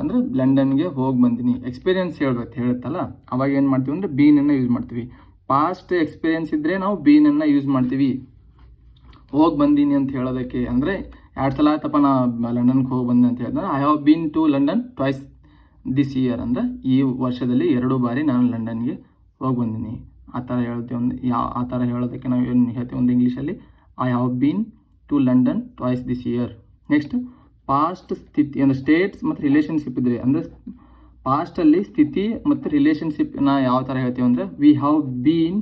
ಅಂದರೆ ಲಂಡನ್ಗೆ ಹೋಗಿ ಬಂದೀನಿ. ಎಕ್ಸ್ಪೀರಿಯನ್ಸ್ ಹೇಳುತ್ತಲ್ಲ, ಅವಾಗ ಏನು ಮಾಡ್ತೀವಿ ಅಂದರೆ ಬೀನನ್ನು ಯೂಸ್ ಮಾಡ್ತೀವಿ. ಪಾಸ್ಟ್ ಎಕ್ಸ್ಪೀರಿಯನ್ಸ್ ಇದ್ದರೆ ನಾವು ಬೀನನ್ನು ಯೂಸ್ ಮಾಡ್ತೀವಿ. ಹೋಗಿ ಬಂದೀನಿ ಅಂತ ಹೇಳೋದಕ್ಕೆ ಅಂದರೆ 2 ಸಲ ಆಯ್ತಪ್ಪ ನಾ ಲಂಡನ್ಗೆ ಹೋಗಿ ಬಂದೆ ಅಂತ ಹೇಳಿದ್ರೆ I have been to London twice this year ಅಂದರೆ ಈ ವರ್ಷದಲ್ಲಿ 2 ಬಾರಿ ನಾನು ಲಂಡನ್ಗೆ ಹೋಗಿ ಬಂದೀನಿ. ಆ ಥರ ಹೇಳ್ತೀವಿ. ಆ ಥರ ಹೇಳೋದಕ್ಕೆ ನಾವು ಏನು ಹೇಳ್ತೀವಿ ಒಂದು ಇಂಗ್ಲೀಷಲ್ಲಿ I have been to London twice this year. Next past ಸ್ಥಿತಿ ಅಂದರೆ ಸ್ಟೇಟ್ಸ್ ಮತ್ತು ರಿಲೇಷನ್ಶಿಪ್ ಇದ್ದರೆ ಅಂದರೆ ಪಾಸ್ಟಲ್ಲಿ ಸ್ಥಿತಿ ಮತ್ತು ರಿಲೇಷನ್ಶಿಪ್ನ ಯಾವ ಥರ ಹೇಳ್ತೀವಿ ಅಂದರೆ we have been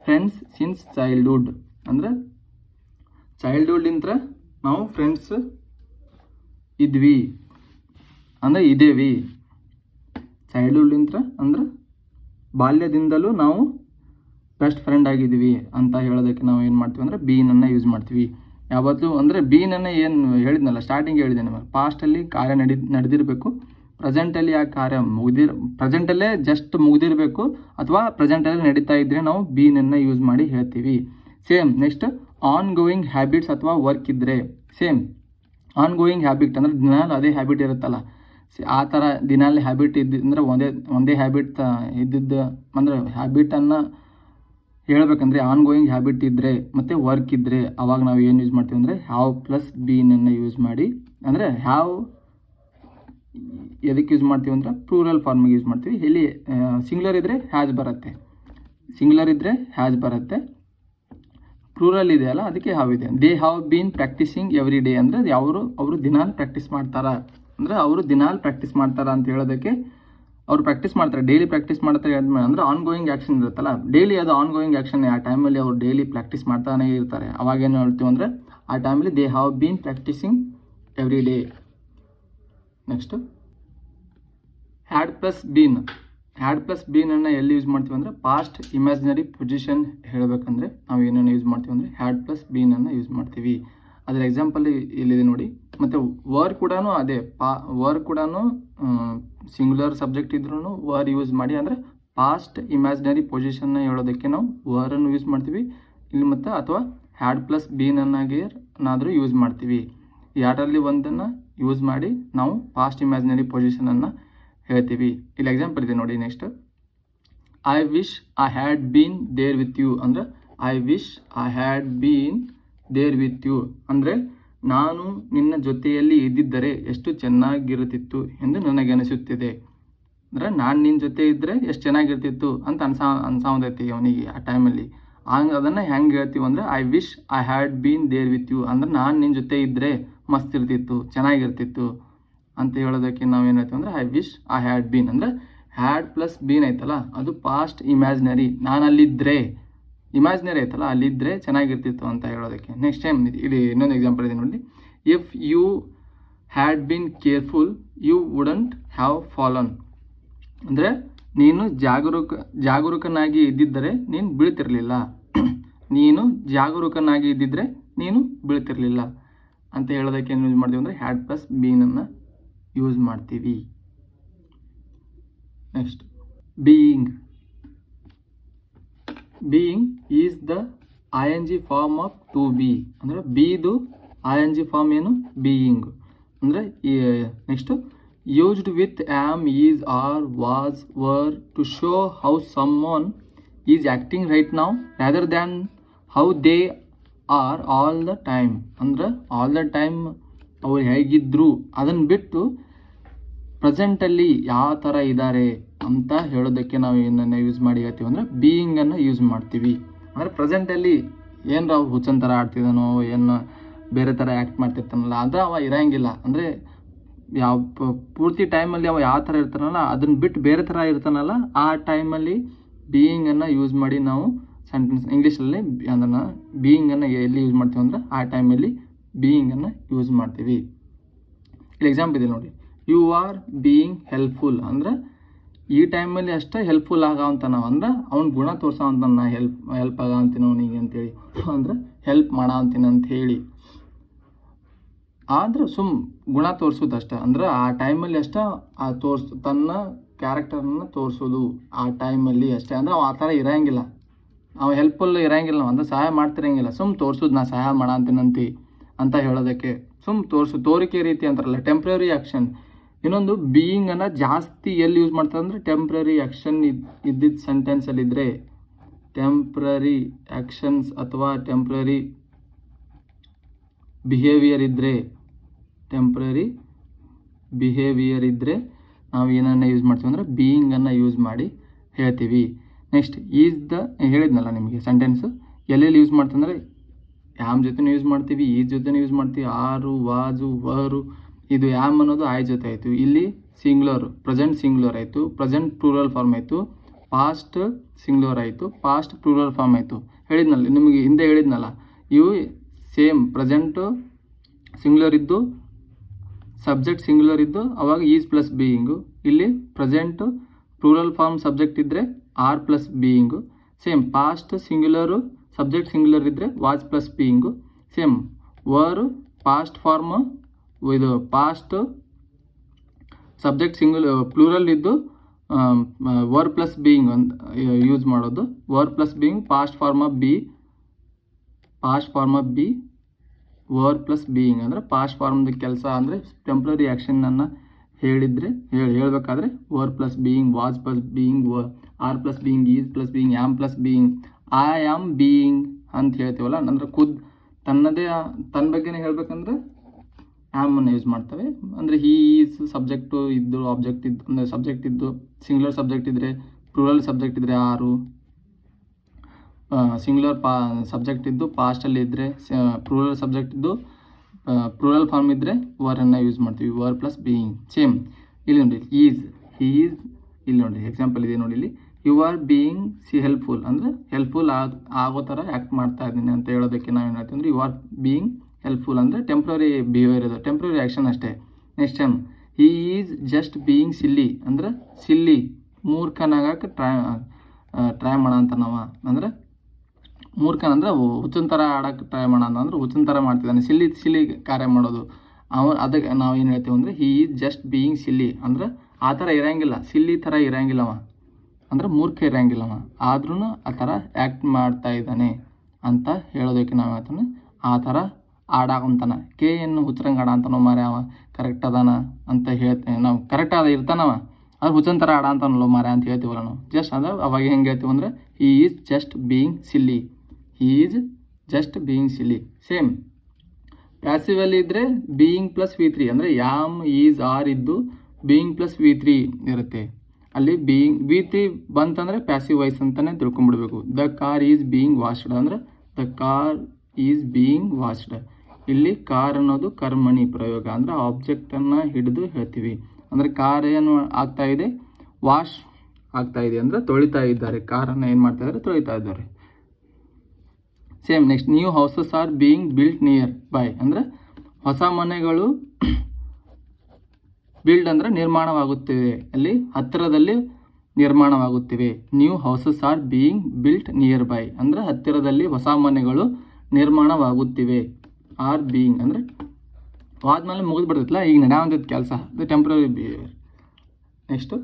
friends since childhood ಅಂದರೆ ಚೈಲ್ಡ್ಹುಡ್ಲಿಂದ ನಾವು ಫ್ರೆಂಡ್ಸ್ ಇದ್ವಿ ಅಂದರೆ ಇದ್ದೇವಿ. ಚೈಲ್ಡ್ಹುಡ್ಲಿಂದ ಅಂದ್ರೆ ಬಾಲ್ಯದಿಂದಲೂ ನಾವು ಬೆಸ್ಟ್ ಫ್ರೆಂಡ್ ಆಗಿದ್ದೀವಿ ಅಂತ ಹೇಳೋದಕ್ಕೆ ನಾವು ಏನು ಮಾಡ್ತೀವಿ ಅಂದರೆ ಬೀನನ್ನು ಯೂಸ್ ಮಾಡ್ತೀವಿ ಯಾವತ್ತೂ. ಅಂದರೆ ಬೀನನ್ನು ಏನು ಹೇಳಿದ್ನಲ್ಲ ಸ್ಟಾರ್ಟಿಂಗ್ ಹೇಳಿದೆ ನಿಮಗೆ, ಪಾಸ್ಟಲ್ಲಿ ಕಾರ್ಯ ನಡೆದಿರಬೇಕು ಪ್ರೆಸೆಂಟಲ್ಲಿ ಆ ಕಾರ್ಯ ಪ್ರೆಸೆಂಟಲ್ಲೇ ಜಸ್ಟ್ ಮುಗಿದಿರಬೇಕು ಅಥವಾ ಪ್ರೆಸೆಂಟಲ್ಲಿ ನಡೀತಾ ಇದ್ದರೆ ನಾವು ಬೀನನ್ನು ಯೂಸ್ ಮಾಡಿ ಹೇಳ್ತೀವಿ. Same next on going habits ಅಥವಾ ವರ್ಕ್ ಇದ್ದರೆ, ಸೇಮ್ ಆನ್ ಗೋಯಿಂಗ್ ಹ್ಯಾಬಿಟ್ ಅಂದರೆ ದಿನಾಲು ಅದೇ ಹ್ಯಾಬಿಟ್ ಇರುತ್ತಲ್ಲ, ಆ ಥರ ದಿನಾಲು ಹ್ಯಾಬಿಟ್ ಇದ್ದಂದ್ರೆ ಒಂದೇ ಹ್ಯಾಬಿಟ್ ಇದ್ದಿದ್ದು ಅಂದರೆ ಹ್ಯಾಬಿಟನ್ನು ಹೇಳ್ಬೇಕಂದ್ರೆ ಆನ್ ಗೋಯಿಂಗ್ ಹ್ಯಾಬಿಟ್ ಇದ್ದರೆ ಮತ್ತು ವರ್ಕ್ ಇದ್ದರೆ ಅವಾಗ ನಾವು ಏನು ಯೂಸ್ ಮಾಡ್ತೀವಿ ಅಂದರೆ ಹ್ಯಾವ್ ಪ್ಲಸ್ ಬೀನನ್ನು ಯೂಸ್ ಮಾಡಿ, ಅಂದರೆ ಹ್ಯಾವ್ ಎದಕ್ಕೆ ಯೂಸ್ ಮಾಡ್ತೀವಿ ಅಂದ್ರೆ ಪ್ಲೂರಲ್ ಫಾರ್ಮಿಗೆ ಯೂಸ್ ಮಾಡ್ತೀವಿ. ಇಲ್ಲಿ ಸಿಂಗ್ಯುಲರ್ ಇದ್ದರೆ ಹ್ಯಾಸ್ ಬರುತ್ತೆ, ಸಿಂಗ್ಯುಲರ್ ಇದ್ದರೆ ಹ್ಯಾಸ್ ಬರುತ್ತೆ, ಪ್ಲೂರಲ್ ಇದೆಯಲ್ಲ ಅದಕ್ಕೆ ಹ್ಯಾವ್ ಇದೆ. They have been practising every day ಅಂದರೆ ಅವರು ದಿನಾಲು ಪ್ರಾಕ್ಟೀಸ್ ಮಾಡ್ತಾರ, ಅಂದರೆ ಅವರು ದಿನಾಲು ಪ್ರಾಕ್ಟೀಸ್ ಮಾಡ್ತಾರ ಅಂತ ಹೇಳೋದಕ್ಕೆ ಅವ್ರು ಪ್ರಾಕ್ಟೀಸ್ ಮಾಡ್ತಾರೆ, ಡೈಲಿ ಪ್ರಾಕ್ಟೀಸ್ ಮಾಡ್ತಾರೆ ಅಂದರೆ ಆನ್ ಗೋಯಿಂಗ್ ಆ್ಯಕ್ಷನ್ ಇರುತ್ತಲ್ಲ, ಡೈಲಿ ಅದು ಆನ್ ಗೋಯಿಂಗ್ ಆ್ಯಕ್ಷನ್. ಆ ಟೈಮಲ್ಲಿ ಅವ್ರು ಡೈಲಿ ಪ್ರಾಕ್ಟೀಸ್ ಮಾಡ್ತಾನೆ ಇರ್ತಾರೆ. ಅವಾಗೇನು ಹೇಳ್ತೀವಿ ಅಂದರೆ ಆ ಟೈಮಲ್ಲಿ they have been practising every day. Next had plus been. Had plus ಬೀನನ್ನು ಎಲ್ಲಿ ಯೂಸ್ ಮಾಡ್ತೀವಿ ಅಂದರೆ ಪಾಸ್ಟ್ ಇಮ್ಯಾಜಿನರಿ ಪೊಸಿಷನ್ ಹೇಳಬೇಕಂದ್ರೆ ನಾವು ಏನನ್ನು ಯೂಸ್ ಮಾಡ್ತೀವಿ ಅಂದರೆ ಹ್ಯಾಡ್ ಪ್ಲಸ್ ಬೀನನ್ನು ಯೂಸ್ ಮಾಡ್ತೀವಿ. ಅದರ ಎಕ್ಸಾಂಪಲ್ ಇಲ್ಲಿದೆ ನೋಡಿ. ಮತ್ತು ವರ್ ಕೂಡ ಅದೇ ವರ್ ಕೂಡ ಸಿಂಗ್ಯುಲರ್ ಸಬ್ಜೆಕ್ಟ್ ಇದ್ರೂ ವರ್ ಯೂಸ್ ಮಾಡಿ, ಅಂದರೆ ಪಾಸ್ಟ್ ಇಮ್ಯಾಜಿನರಿ ಪೊಸಿಷನ್ನ ಹೇಳೋದಕ್ಕೆ ನಾವು ವರನ್ನು ಯೂಸ್ ಮಾಡ್ತೀವಿ ಇಲ್ಲಿ, ಮತ್ತು ಅಥವಾ ಹ್ಯಾಡ್ ಪ್ಲಸ್ ಬೀನನ್ನಾದರೂ ಯೂಸ್ ಮಾಡ್ತೀವಿ. ಎರಡರಲ್ಲಿ ಒಂದನ್ನು ಯೂಸ್ ಮಾಡಿ ನಾವು ಪಾಸ್ಟ್ ಇಮ್ಯಾಜಿನರಿ ಪೊಸಿಷನನ್ನು ಹೇಳ್ತೀವಿ. ಇಲ್ಲಿ ಎಕ್ಸಾಂಪಲ್ ಇದೆ ನೋಡಿ. Next I wish I had been there with you ಅಂದರೆ I wish I had been there with you ಅಂದರೆ ನಾನು ನಿನ್ನ ಜೊತೆಯಲ್ಲಿ ಇದ್ದಿದ್ದರೆ ಎಷ್ಟು ಚೆನ್ನಾಗಿರುತ್ತಿತ್ತು ಎಂದು ನನಗೆ ಅನಿಸುತ್ತಿದೆ. ಅಂದರೆ ನಾನು ನಿನ್ನ ಜೊತೆ ಇದ್ದರೆ ಎಷ್ಟು ಚೆನ್ನಾಗಿರ್ತಿತ್ತು ಅಂತ ಅನ್ಸಾವುದೈತಿ ಅವನಿಗೆ ಆ ಟೈಮಲ್ಲಿ. ಅದನ್ನು ಹೆಂಗೆ ಹೇಳ್ತೀವಿ ಅಂದರೆ I wish I had been there with you ಅಂದರೆ ನಾನು ನಿನ್ನ ಜೊತೆ ಇದ್ದರೆ ಮಸ್ತ್ ಇರ್ತಿತ್ತು, ಚೆನ್ನಾಗಿರ್ತಿತ್ತು ಅಂತ ಹೇಳೋದಕ್ಕೆ ನಾವು ಏನು ಹೇಳ್ತೀವಿ ಅಂದರೆ I wish I had bean. ಅಂದರೆ ಹ್ಯಾಡ್ ಪ್ಲಸ್ ಬೀನ್ ಐತಲ್ಲ ಅದು ಪಾಸ್ಟ್ ಇಮ್ಯಾಜಿನರಿ, ನಾನು ಅಲ್ಲಿದ್ದರೆ ಇಮ್ಯಾಜಿನರಿ ಐತಲ್ಲ ಅಲ್ಲಿದ್ದರೆ ಚೆನ್ನಾಗಿರ್ತಿತ್ತು ಅಂತ ಹೇಳೋದಕ್ಕೆ. ನೆಕ್ಸ್ಟ್ ಟೈಮ್ ಇಲ್ಲಿ ಇನ್ನೊಂದು ಎಕ್ಸಾಂಪಲ್ ಇದೆ ನೋಡಿ. If you had been careful you wouldn't have fallen ಅಂದರೆ ನೀನು ಜಾಗರೂಕನಾಗಿ ಇದ್ದಿದ್ದರೆ ನೀನು ಬೀಳ್ತಿರಲಿಲ್ಲ, ನೀನು ಜಾಗರೂಕನಾಗಿ ಇದ್ದಿದ್ದರೆ ನೀನು ಬೀಳ್ತಿರಲಿಲ್ಲ ಅಂತ ಹೇಳೋದಕ್ಕೆ ಏನು ಯೂಸ್ ಮಾಡ್ತೀವಿ ಅಂದರೆ ಹ್ಯಾಡ್ ಪ್ಲಸ್ ಬೀನನ್ನು ಯೂಸ್ ಮಾಡ್ತೀವಿ. Next being. Being is the ING form of to be ಅಂದರೆ ಬೀದು ING ಫಾರ್ಮ್ ಏನು ಬೀಯಿಂಗ್ ಅಂದರೆ. Next used with am, is, are, was, were to show how someone is acting right now rather than how they are all the time ಅಂದರೆ all the time ಅವ್ರು ಹೇಗಿದ್ರು ಅದನ್ನು ಬಿಟ್ಟು ಪ್ರೆಸೆಂಟಲ್ಲಿ ಯಾವ ಥರ ಇದ್ದಾರೆ ಅಂತ ಹೇಳೋದಕ್ಕೆ ನಾವು ಏನನ್ನು ಯೂಸ್ ಮಾಡಿ ಹೇಳ್ತೀವಿ ಅಂದರೆ ಬೀಯಿಂಗನ್ನು ಯೂಸ್ ಮಾಡ್ತೀವಿ. ಅಂದರೆ ಪ್ರೆಸೆಂಟಲ್ಲಿ ಏನರ ಅವು ಹುಚ್ಚನ್ ಥರ ಆಡ್ತಿದ್ದಾನೋ ಏನು ಬೇರೆ ಥರ ಆ್ಯಕ್ಟ್ ಮಾಡ್ತಿರ್ತಾನಲ್ಲ ಅದು ಅವ ಇರೋಂಗಿಲ್ಲ. ಅಂದರೆ ಯಾವ ಪೂರ್ತಿ ಟೈಮಲ್ಲಿ ಅವ ಯಾವ ಥರ ಇರ್ತಾನಲ್ಲ ಅದನ್ನು ಬಿಟ್ಟು ಬೇರೆ ಥರ ಇರ್ತಾನಲ್ಲ ಆ ಟೈಮಲ್ಲಿ ಬೀಯಿಂಗನ್ನು ಯೂಸ್ ಮಾಡಿ ನಾವು ಸೆಂಟೆನ್ಸ್ ಇಂಗ್ಲೀಷಲ್ಲಿ ಅದನ್ನು ಬೀಯಿಂಗನ್ನು ಎಲ್ಲಿ ಯೂಸ್ ಮಾಡ್ತೀವಿ ಅಂದರೆ ಆ ಟೈಮಲ್ಲಿ ಬೀಯಿಂಗನ್ನು ಯೂಸ್ ಮಾಡ್ತೀವಿ. ಇಲ್ಲಿ ಎಕ್ಸಾಂಪಲ್ ಇದೆ ನೋಡಿ. ಯು ಆರ್ ಬೀಯಿಂಗ್ ಹೆಲ್ಪ್ಫುಲ್ ಅಂದರೆ ಈ ಟೈಮಲ್ಲಿ ಅಷ್ಟೇ ಹೆಲ್ಪ್ಫುಲ್ ಆಗೋವಂತ ನಾವು ಅಂದ್ರೆ ಅವ್ನ ಗುಣ ತೋರ್ಸೋವಂತ ನಾ ಹೆಲ್ಪ್ ಆಗಂತೀನಿ ಅವನಿಗೆ ಅಂತೇಳಿ ಅಂದ್ರೆ ಹೆಲ್ಪ್ ಮಾಡಂತೀನಿ ಅಂತ ಹೇಳಿ ಆದ್ರೆ ಗುಣ ತೋರಿಸೋದಷ್ಟೇ ಅಂದ್ರೆ ಆ ಟೈಮಲ್ಲಿ ಅಷ್ಟೇ ಆ ತನ್ನ ಕ್ಯಾರೆಕ್ಟರ್ನ ತೋರಿಸೋದು ಆ ಟೈಮಲ್ಲಿ ಅಷ್ಟೇ. ಅಂದ್ರೆ ಅವ ಆ ಥರ ಇರೋಂಗಿಲ್ಲ, ಅವ ಹೆಲ್ಪ್ಫುಲ್ ಇರೋಂಗಿಲ್ಲ, ಅಂದ್ರೆ ಸಹಾಯ ಮಾಡ್ತಿರಂಗಿಲ್ಲ, ತೋರಿಸೋದು ನಾ ಸಹಾಯ ಮಾಡಂತೀನಂತಿ ಅಂತ ಹೇಳೋದಕ್ಕೆ ತೋರಿಕೆ ರೀತಿ ಅಂತಾರಲ್ಲ ಟೆಂಪ್ರರಿ ಆ್ಯಕ್ಷನ್. ಇನ್ನೊಂದು ಬೀಯಿಂಗನ್ನು ಜಾಸ್ತಿ ಎಲ್ಲಿ ಯೂಸ್ ಮಾಡ್ತಾರೆ ಅಂದರೆ ಟೆಂಪ್ರರಿ ಆ್ಯಕ್ಷನ್ ಇದ್ದಿದ್ದ ಸೆಂಟೆನ್ಸಲ್ಲಿದ್ದರೆ ಟೆಂಪ್ರರಿ ಆ್ಯಕ್ಷನ್ಸ್ ಅಥವಾ ಟೆಂಪ್ರರಿ ಬಿಹೇವಿಯರ್ ಇದ್ದರೆ ನಾವು ಏನನ್ನು ಯೂಸ್ ಮಾಡ್ತೀವಿ ಅಂದರೆ ಬೀಯಿಂಗನ್ನು ಯೂಸ್ ಮಾಡಿ ಹೇಳ್ತೀವಿ. ನೆಕ್ಸ್ಟ್ ಈಸ್ ದ ಹೇಳಿದ್ನಲ್ಲ ನಿಮಗೆ ಸೆಂಟೆನ್ಸು ಎಲ್ಲೆಲ್ಲಿ ಯೂಸ್ ಮಾಡ್ತೀವಿ ಅಂದರೆ ಯಾಮ್ ಜೊತೆನೂ ಯೂಸ್ ಮಾಡ್ತೀವಿ, ಈಸ್ ಜೊತೆನೂ ಯೂಸ್ ಮಾಡ್ತೀವಿ, ಆರು, ವಾಜು, ವರು. ಇದು ಯಾಮ್ ಅನ್ನೋದು ಆಯ್ ಜೊತೆ ಆಯಿತು. ಇಲ್ಲಿ ಸಿಂಗ್ಯುಲರ್ ಪ್ರೆಸೆಂಟ್ ಸಿಂಗ್ಯುಲರ್ ಆಯಿತು, ಪ್ರೆಸೆಂಟ್ ಪ್ಲೂರಲ್ ಫಾರ್ಮ್ ಆಯಿತು, ಪಾಸ್ಟ್ ಸಿಂಗ್ಯುಲರ್ ಆಯಿತು, ಪಾಸ್ಟ್ ಪ್ಲೂರಲ್ ಫಾರ್ಮ್ ಆಯಿತು. ಹೇಳಿದ್ನಲ್ಲ ನಿಮಗೆ ಹಿಂದೆ ಹೇಳಿದ್ನಲ್ಲ ಇವು ಸೇಮ್ ಪ್ರೆಸೆಂಟು ಸಿಂಗ್ಯುಲರ್ ಇದ್ದು ಸಬ್ಜೆಕ್ಟ್ ಸಿಂಗ್ಯುಲರ್ ಇದ್ದು ಅವಾಗ ಈಸ್ ಪ್ಲಸ್ ಬೀಯಿಂಗು. ಇಲ್ಲಿ ಪ್ರೆಸೆಂಟು ಪ್ಲೂರಲ್ ಫಾರ್ಮ್ ಸಬ್ಜೆಕ್ಟ್ ಇದ್ದರೆ are plus being. Same past singular subject singular ಇದ್ದರೆ was plus being. Same were past form ಇದು ಪಾಸ್ಟ್ ಸಬ್ಜೆಕ್ಟ್ ಪ್ಲೂರಲ್ ಇದ್ದು ವರ್ ಪ್ಲಸ್ ಬೀಯಿಂಗ್ ಅಂತ use ಮಾಡೋದು. Were plus being past form of be were plus being ಅಂದರೆ past ಫಾರ್ಮ್ದ ಕೆಲಸ ಅಂದರೆ temporary ಆ್ಯಕ್ಷನನ್ನು ಹೇಳಬೇಕಾದ್ರೆ were plus being, was plus being, are plus being, is plus being, am plus being, I am being ಅಂತ ಹೇಳ್ತೀವಲ್ಲ. ಅಂದ್ರೆ ತನ್ನ ಬಗ್ಗೆನೇ ಹೇಳ್ಬೇಕಂದ್ರೆ ಆ್ಯಮನ್ನು ಯೂಸ್ ಮಾಡ್ತೇವೆ. ಅಂದರೆ ಹೀ ಈಸ್ ಸಬ್ಜೆಕ್ಟು ಇದ್ದು ಆಬ್ಜೆಕ್ಟ್ ಇದ್ದು ಅಂದರೆ ಸಬ್ಜೆಕ್ಟ್ ಇದ್ದು ಸಿಂಗ್ಯುಲರ್ ಸಬ್ಜೆಕ್ಟ್ ಇದ್ದರೆ, ಪ್ಲೂರಲ್ ಸಬ್ಜೆಕ್ಟ್ ಇದ್ದರೆ ಆರು, ಸಿಂಗ್ಯುಲರ್ ಸಬ್ಜೆಕ್ಟ್ ಇದ್ದು ಪಾಸ್ಟಲ್ಲಿ ಇದ್ದರೆ, ಪ್ಲೂರಲ್ ಸಬ್ಜೆಕ್ಟ್ ಇದ್ದು ಪ್ಲೂರಲ್ ಫಾರ್ಮ್ ಇದ್ದರೆ ವರನ್ನು ಯೂಸ್ ಮಾಡ್ತೀವಿ, ವರ್ ಪ್ಲಸ್ ಬೀಯಿಂಗ್. ಸೇಮ್ ಇಲ್ಲಿ ನೋಡಿ ಹೀ ಈಸ್ ಇಲ್ಲಿ ನೋಡಿ ಎಕ್ಸಾಂಪಲ್ ಇದೆ ನೋಡಿ, ಇಲ್ಲಿ ಯು ಆರ್ ಬೀಯಿಂಗ್ ಹೆಲ್ಪ್ಫುಲ್ ಅಂದರೆ ಹೆಲ್ಪ್ಫುಲ್ ಆಗೋ ಥರ ಆ್ಯಕ್ಟ್ ಮಾಡ್ತಾ ಇದ್ದೀನಿ ಅಂತ ಹೇಳೋದಕ್ಕೆ ನಾವೇನು ಹೇಳ್ತೀವಿ ಅಂದರೆ ಯು ಆರ್ ಬೀಯಿಂಗ್ ಹೆಲ್ಪ್ಫುಲ್ ಅಂದರೆ ಟೆಂಪ್ರರಿ ಬಿಹೇವಿಯರ್ ಇದು, ಟೆಂಪ್ರರಿ ಆ್ಯಕ್ಷನ್ ಅಷ್ಟೇ. Next time he is just being silly ಅಂದರೆ ಸಿಲ್ಲಿ ಮೂರ್ಖನಾಗಕ್ಕೆ ಟ್ರೈ ಮಾಡ ಅಂತ ನಾವು ಅಂದರೆ ಮೂರ್ಖನಂದ್ರೆ ಹುಚ್ಚನ ಥರ ಆಡೋಕ್ಕೆ ಟ್ರೈ ಮಾಡೋಣ ಅಂದ್ರೆ ಹುಚ್ಚನ ಥರ ಮಾಡ್ತಿದ್ದಾನೆ, ಸಿಲ್ಲಿ ಕಾರ್ಯ ಮಾಡೋದು. ಅದಕ್ಕೆ ನಾವು ಏನು ಹೇಳ್ತೀವಿ ಅಂದರೆ he is just being silly ಅಂದರೆ ಆ ಥರ ಇರೋಂಗಿಲ್ಲ, ಸಿಲ್ಲಿ ಥರ ಇರೋಂಗಿಲ್ಲವ ಅಂದರೆ ಮೂರ್ಖ ಇರೋಂಗಿಲ್ಲವ, ಆದ್ರೂ ಆ ಥರ ಆ್ಯಕ್ಟ್ ಮಾಡ್ತಾ ಇದ್ದಾನೆ ಅಂತ ಹೇಳೋದಕ್ಕೆ ನಾವು ಹೇಳ್ತಾನೆ ಆ ಥರ ಆಡಾಕಂತಾನ. ಕೆ.ಎನ್ನು ಹುಚ್ಚರಂಗೆ ಆಡ ಅಂತಾನೋ ಮಾರೆ ಅವ ಕರೆಕ್ಟ್ ಅದಾನ ಅಂತ ಹೇಳ್ತೇವೆ ನಾವು, ಕರೆಕ್ಟ್ ಇರ್ತಾನವ ಅದು ಹುಚ್ಚನ ಥರ ಆಡ ಅಂತಾನಲ್ಲೋ ಮಾರೆ ಅಂತ ಹೇಳ್ತೀವಲ್ಲ ನಾವು. ಜಸ್ಟ್ ಅಂದರೆ ಅವಾಗ ಹೆಂಗೆ ಹೇಳ್ತೀವಿ ಅಂದರೆ he is just being silly, he is just being silly. Same ಪ್ಯಾಸಿವಲ್ಲಿ ಇದ್ದರೆ ಬೀಯಿಂಗ್ ಪ್ಲಸ್ V3 ಅಂದರೆ ಯಾಮ್ ಈಸ್ ಆರ್ ಇದ್ದು ಬೀಯಿಂಗ್ ಪ್ಲಸ್ V3 ಇರುತ್ತೆ. ಅಲ್ಲಿ V3 ಬಂತಂದರೆ ಪ್ಯಾಸಿವ್ ವಾಯ್ಸ್ ಅಂತಲೇ ತಿಳ್ಕೊಂಬಿಡ್ಬೇಕು. The car is being washed ಅಂದರೆ the car is being washed. ಇಲ್ಲಿ ಕಾರ್ ಅನ್ನೋದು ಕರ್ಮಣಿ ಪ್ರಯೋಗ ಅಂದರೆ ಆಬ್ಜೆಕ್ಟನ್ನು ಹಿಡಿದು ಹೇಳ್ತೀವಿ. ಅಂದರೆ ಕಾರ್ ಏನು ಆಗ್ತಾ ಇದೆ, ವಾಶ್ ಆಗ್ತಾ ಇದೆ ಅಂದರೆ ತೊಳಿತಾ ಇದ್ದಾರೆ, ಕಾರನ್ನು ಏನು ಮಾಡ್ತಾ ಇದ್ದಾರೆ, ತೊಳಿತಾ ಇದ್ದಾರೆ. Same next new houses are being built nearby ಅಂದರೆ ಹೊಸ ಮನೆಗಳು ಬಿಲ್ಡ್ ಅಂದರೆ ನಿರ್ಮಾಣವಾಗುತ್ತಿವೆ, ಅಲ್ಲಿ ಹತ್ತಿರದಲ್ಲಿ ನಿರ್ಮಾಣವಾಗುತ್ತಿವೆ. New houses are being built nearby ಅಂದರೆ ಹತ್ತಿರದಲ್ಲಿ ಹೊಸ ಮನೆಗಳು ನಿರ್ಮಾಣವಾಗುತ್ತಿವೆ. ಆರ್ ಬೀಯಿಂಗ್ ಅಂದರೆ ಆದ್ಮೇಲೆ ಮುಗಿದ್ಬಿಡ್ತೈತಲ್ಲ, ಈಗ ನಡೆಯುವಂಥದ್ದು ಕೆಲಸ, ಅದು ಟೆಂಪ್ರರಿ ಬಿಹೇವಿಯರ್. ನೆಕ್ಸ್ಟು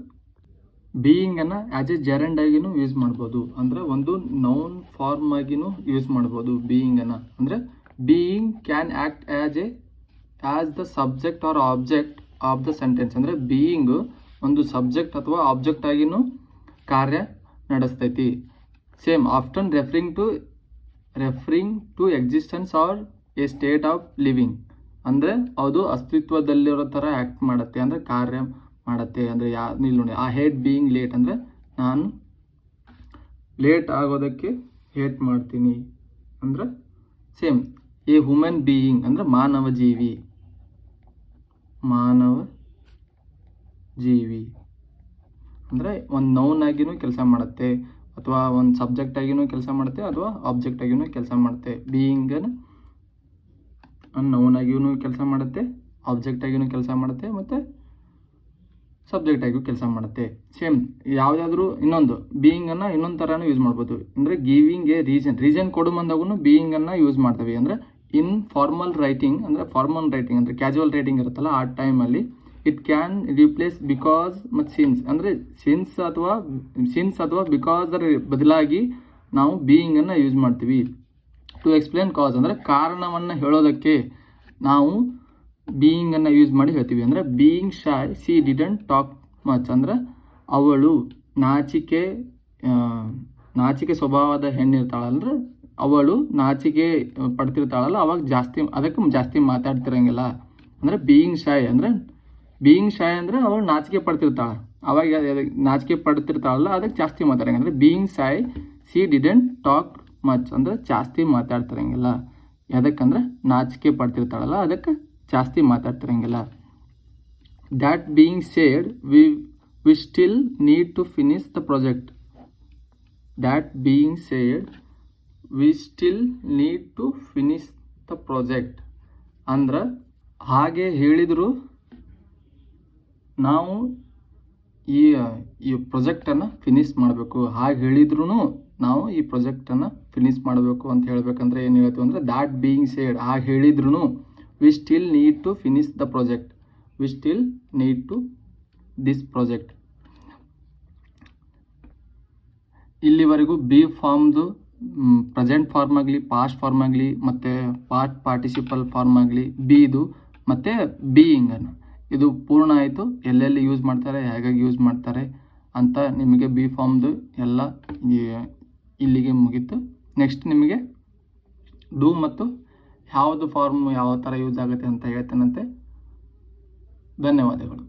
ಬೀಯಿಂಗನ್ನು ಆ್ಯಸ್ ಎ ಜೆರಂಡ್ ಆಗಿನೂ ಯೂಸ್ ಮಾಡ್ಬೋದು, ಅಂದರೆ ಒಂದು ನೌನ್ ಫಾರ್ಮ್ ಆಗಿನೂ ಯೂಸ್ ಮಾಡ್ಬೋದು ಬೀಯಿಂಗನ್ನು. ಅಂದರೆ being can act as the subject or object of the sentence ಅಂದರೆ ಬೀಯಿಂಗು ಒಂದು ಸಬ್ಜೆಕ್ಟ್ ಅಥವಾ ಆಬ್ಜೆಕ್ಟ್ ಆಗಿನೂ ಕಾರ್ಯ ನಡೆಸ್ತೈತಿ. Same often referring to existence or a state of living ಅಂದರೆ ಅದು ಅಸ್ತಿತ್ವದಲ್ಲಿರೋ ಥರ ಆ್ಯಕ್ಟ್ ಮಾಡುತ್ತೆ ಅಂದರೆ ಕಾರ್ಯ ಮಾಡುತ್ತೆ. ಅಂದರೆ ಇಲ್ಲಿ ನೋಡಿ ಆ ಹೇಟ್ ಬೀಯಿಂಗ್ ಲೇಟ್ ಅಂದರೆ ನಾನು ಲೇಟ್ ಆಗೋದಕ್ಕೆ ಹೇಟ್ ಮಾಡ್ತೀನಿ ಅಂದರೆ ಸೇಮ್ ಎ ಹ್ಯೂಮನ್ ಬೀಯಿಂಗ್ ಅಂದರೆ ಮಾನವ ಜೀವಿ ಅಂದರೆ ಒಂದು ನೌನ್ ಆಗಿನೂ ಕೆಲಸ ಮಾಡುತ್ತೆ ಅಥವಾ ಒಂದು ಸಬ್ಜೆಕ್ಟ್ ಆಗಿನೂ ಕೆಲಸ ಮಾಡುತ್ತೆ ಅಥವಾ ಆಬ್ಜೆಕ್ಟ್ ಆಗಿನೂ ಕೆಲಸ ಮಾಡುತ್ತೆ. ಬೀಯಿಂಗನ್ನು ನೌನ್ ಆಗಿನೂ ಕೆಲಸ ಮಾಡುತ್ತೆ, ಆಬ್ಜೆಕ್ಟ್ ಆಗಿನೂ ಕೆಲಸ ಮಾಡುತ್ತೆ ಮತ್ತು ಸಬ್ಜೆಕ್ಟ್ ಆಗಿಯೂ ಕೆಲಸ ಮಾಡುತ್ತೆ. ಸೇಮ್ ಯಾವುದಾದ್ರೂ ಇನ್ನೊಂದು ಬೀಯಿಂಗನ್ನು ಇನ್ನೊಂದು ಥರನೂ ಯೂಸ್ ಮಾಡ್ಬೋದು. ಅಂದರೆ ಗಿವಿಂಗ್ ಎ ರೀಸನ್ ಕೊಡು ಬಂದಾಗೂ ಬೀಯಿಂಗನ್ನು ಯೂಸ್ ಮಾಡ್ತೀವಿ. ಅಂದರೆ ಇನ್ ಫಾರ್ಮಲ್ ರೈಟಿಂಗ್ ಅಂದರೆ ಕ್ಯಾಜುವಲ್ ರೈಟಿಂಗ್ ಇರುತ್ತಲ್ಲ ಆ ಟೈಮಲ್ಲಿ ಇಟ್ ಕ್ಯಾನ್ ರಿಪ್ಲೇಸ್ ಬಿಕಾಸ್ ಮತ್ತು ಅಂದರೆ ಸಿನ್ಸ್ ಅಥವಾ ಬಿಕಾಸ್ ಬದಲಾಗಿ ನಾವು ಬೀಯಿಂಗನ್ನು ಯೂಸ್ ಮಾಡ್ತೀವಿ. ಟು ಎಕ್ಸ್ಪ್ಲೇನ್ ಕಾಸ್ ಅಂದರೆ ಕಾರಣವನ್ನು ಹೇಳೋದಕ್ಕೆ ನಾವು ಬೀಯಿಂಗನ್ನು ಯೂಸ್ ಮಾಡಿ ಹೇಳ್ತೀವಿ. ಅಂದರೆ being shy she didn't talk much ಅಂದರೆ ಅವಳು ನಾಚಿಕೆ ಸ್ವಭಾವದ ಹೆಣ್ಣಿರ್ತಾಳಂದ್ರೆ ಅವಳು ನಾಚಿಕೆ ಪಡ್ತಿರ್ತಾಳಲ್ಲ ಅವಾಗ ಜಾಸ್ತಿ ಮಾತಾಡ್ತಿರಂಗಿಲ್ಲ. ಅಂದರೆ ಬೀಯಿಂಗ್ ಶೈ ಅಂದರೆ ಅವಳು ನಾಚಿಕೆ ಪಡ್ತಿರ್ತಾಳೆ, ಅವಾಗ ನಾಚಿಕೆ ಪಡ್ತಿರ್ತಾಳಲ್ಲ ಅದಕ್ಕೆ ಜಾಸ್ತಿ ಮಾತಾಡಂಗಿಲ್ಲ. ಅಂದರೆ being shy she didn't talk much ಅಂದರೆ ಜಾಸ್ತಿ ಮಾತಾಡ್ತಿರಂಗಿಲ್ಲ. ಯಾದಕ್ಕಂದ್ರೆ ನಾಚಿಕೆ ಪಡ್ತಿರ್ತಾಳಲ್ಲ ಅದಕ್ಕೆ ಜಾಸ್ತಿ ಮಾತಾಡ್ತಿರಂಗಿಲ್ಲ. That being said we still need to finish the project. That being said we still need to finish the project ಅಂದ್ರೆ ಹಾಗೆ ಹೇಳಿದರೂ ನಾವು ಈ ಪ್ರಾಜೆಕ್ಟನ್ನು ಫಿನಿಶ್ ಮಾಡಬೇಕು. ಹಾಗೆ ಹೇಳಿದ್ರೂ ನಾವು ಈ ಪ್ರಾಜೆಕ್ಟನ್ನು ಫಿನಿಶ್ ಮಾಡಬೇಕು ಅಂತ ಹೇಳಬೇಕಂದ್ರೆ ಏನು ಹೇಳ್ತೀವಿ ಅಂದರೆ ದ್ಯಾಟ್ ಬೀಯಿಂಗ್ ಸೇಡ್ ಹಾಗೆ ಹೇಳಿದ್ರೂ we still need to finish the project. We still need to this project. ಇಲ್ಲಿವರೆಗೂ ಬಿ ಫಾರ್ಮ್ದು ಪ್ರೆಸೆಂಟ್ ಫಾರ್ಮ್ ಆಗಲಿ, ಪಾಸ್ಟ್ ಫಾರ್ಮ್ ಆಗಲಿ, ಮತ್ತು ಪಾರ್ಟಿಸಿಪಲ್ ಫಾರ್ಮ್ ಆಗಲಿ, ಬಿದು ಮತ್ತು ಬೀಯಿಂಗನ್ನು ಇದು ಪೂರ್ಣ ಆಯಿತು. ಎಲ್ಲೆಲ್ಲಿ ಯೂಸ್ ಮಾಡ್ತಾರೆ, ಹೇಗಾಗಿ ಯೂಸ್ ಮಾಡ್ತಾರೆ ಅಂತ ನಿಮಗೆ ಬಿ ಫಾರ್ಮ್ದು ಎಲ್ಲ ಇಲ್ಲಿಗೆ ಮುಗೀತು. ನೆಕ್ಸ್ಟ್ ನಿಮಗೆ ಡೂ ಮತ್ತು ಯಾವುದು ಫಾರ್ಮ್ ಯಾವ ಥರ ಯೂಸ್ ಆಗುತ್ತೆ ಅಂತ ಹೇಳ್ತೇನಂತೆ. ಧನ್ಯವಾದಗಳು.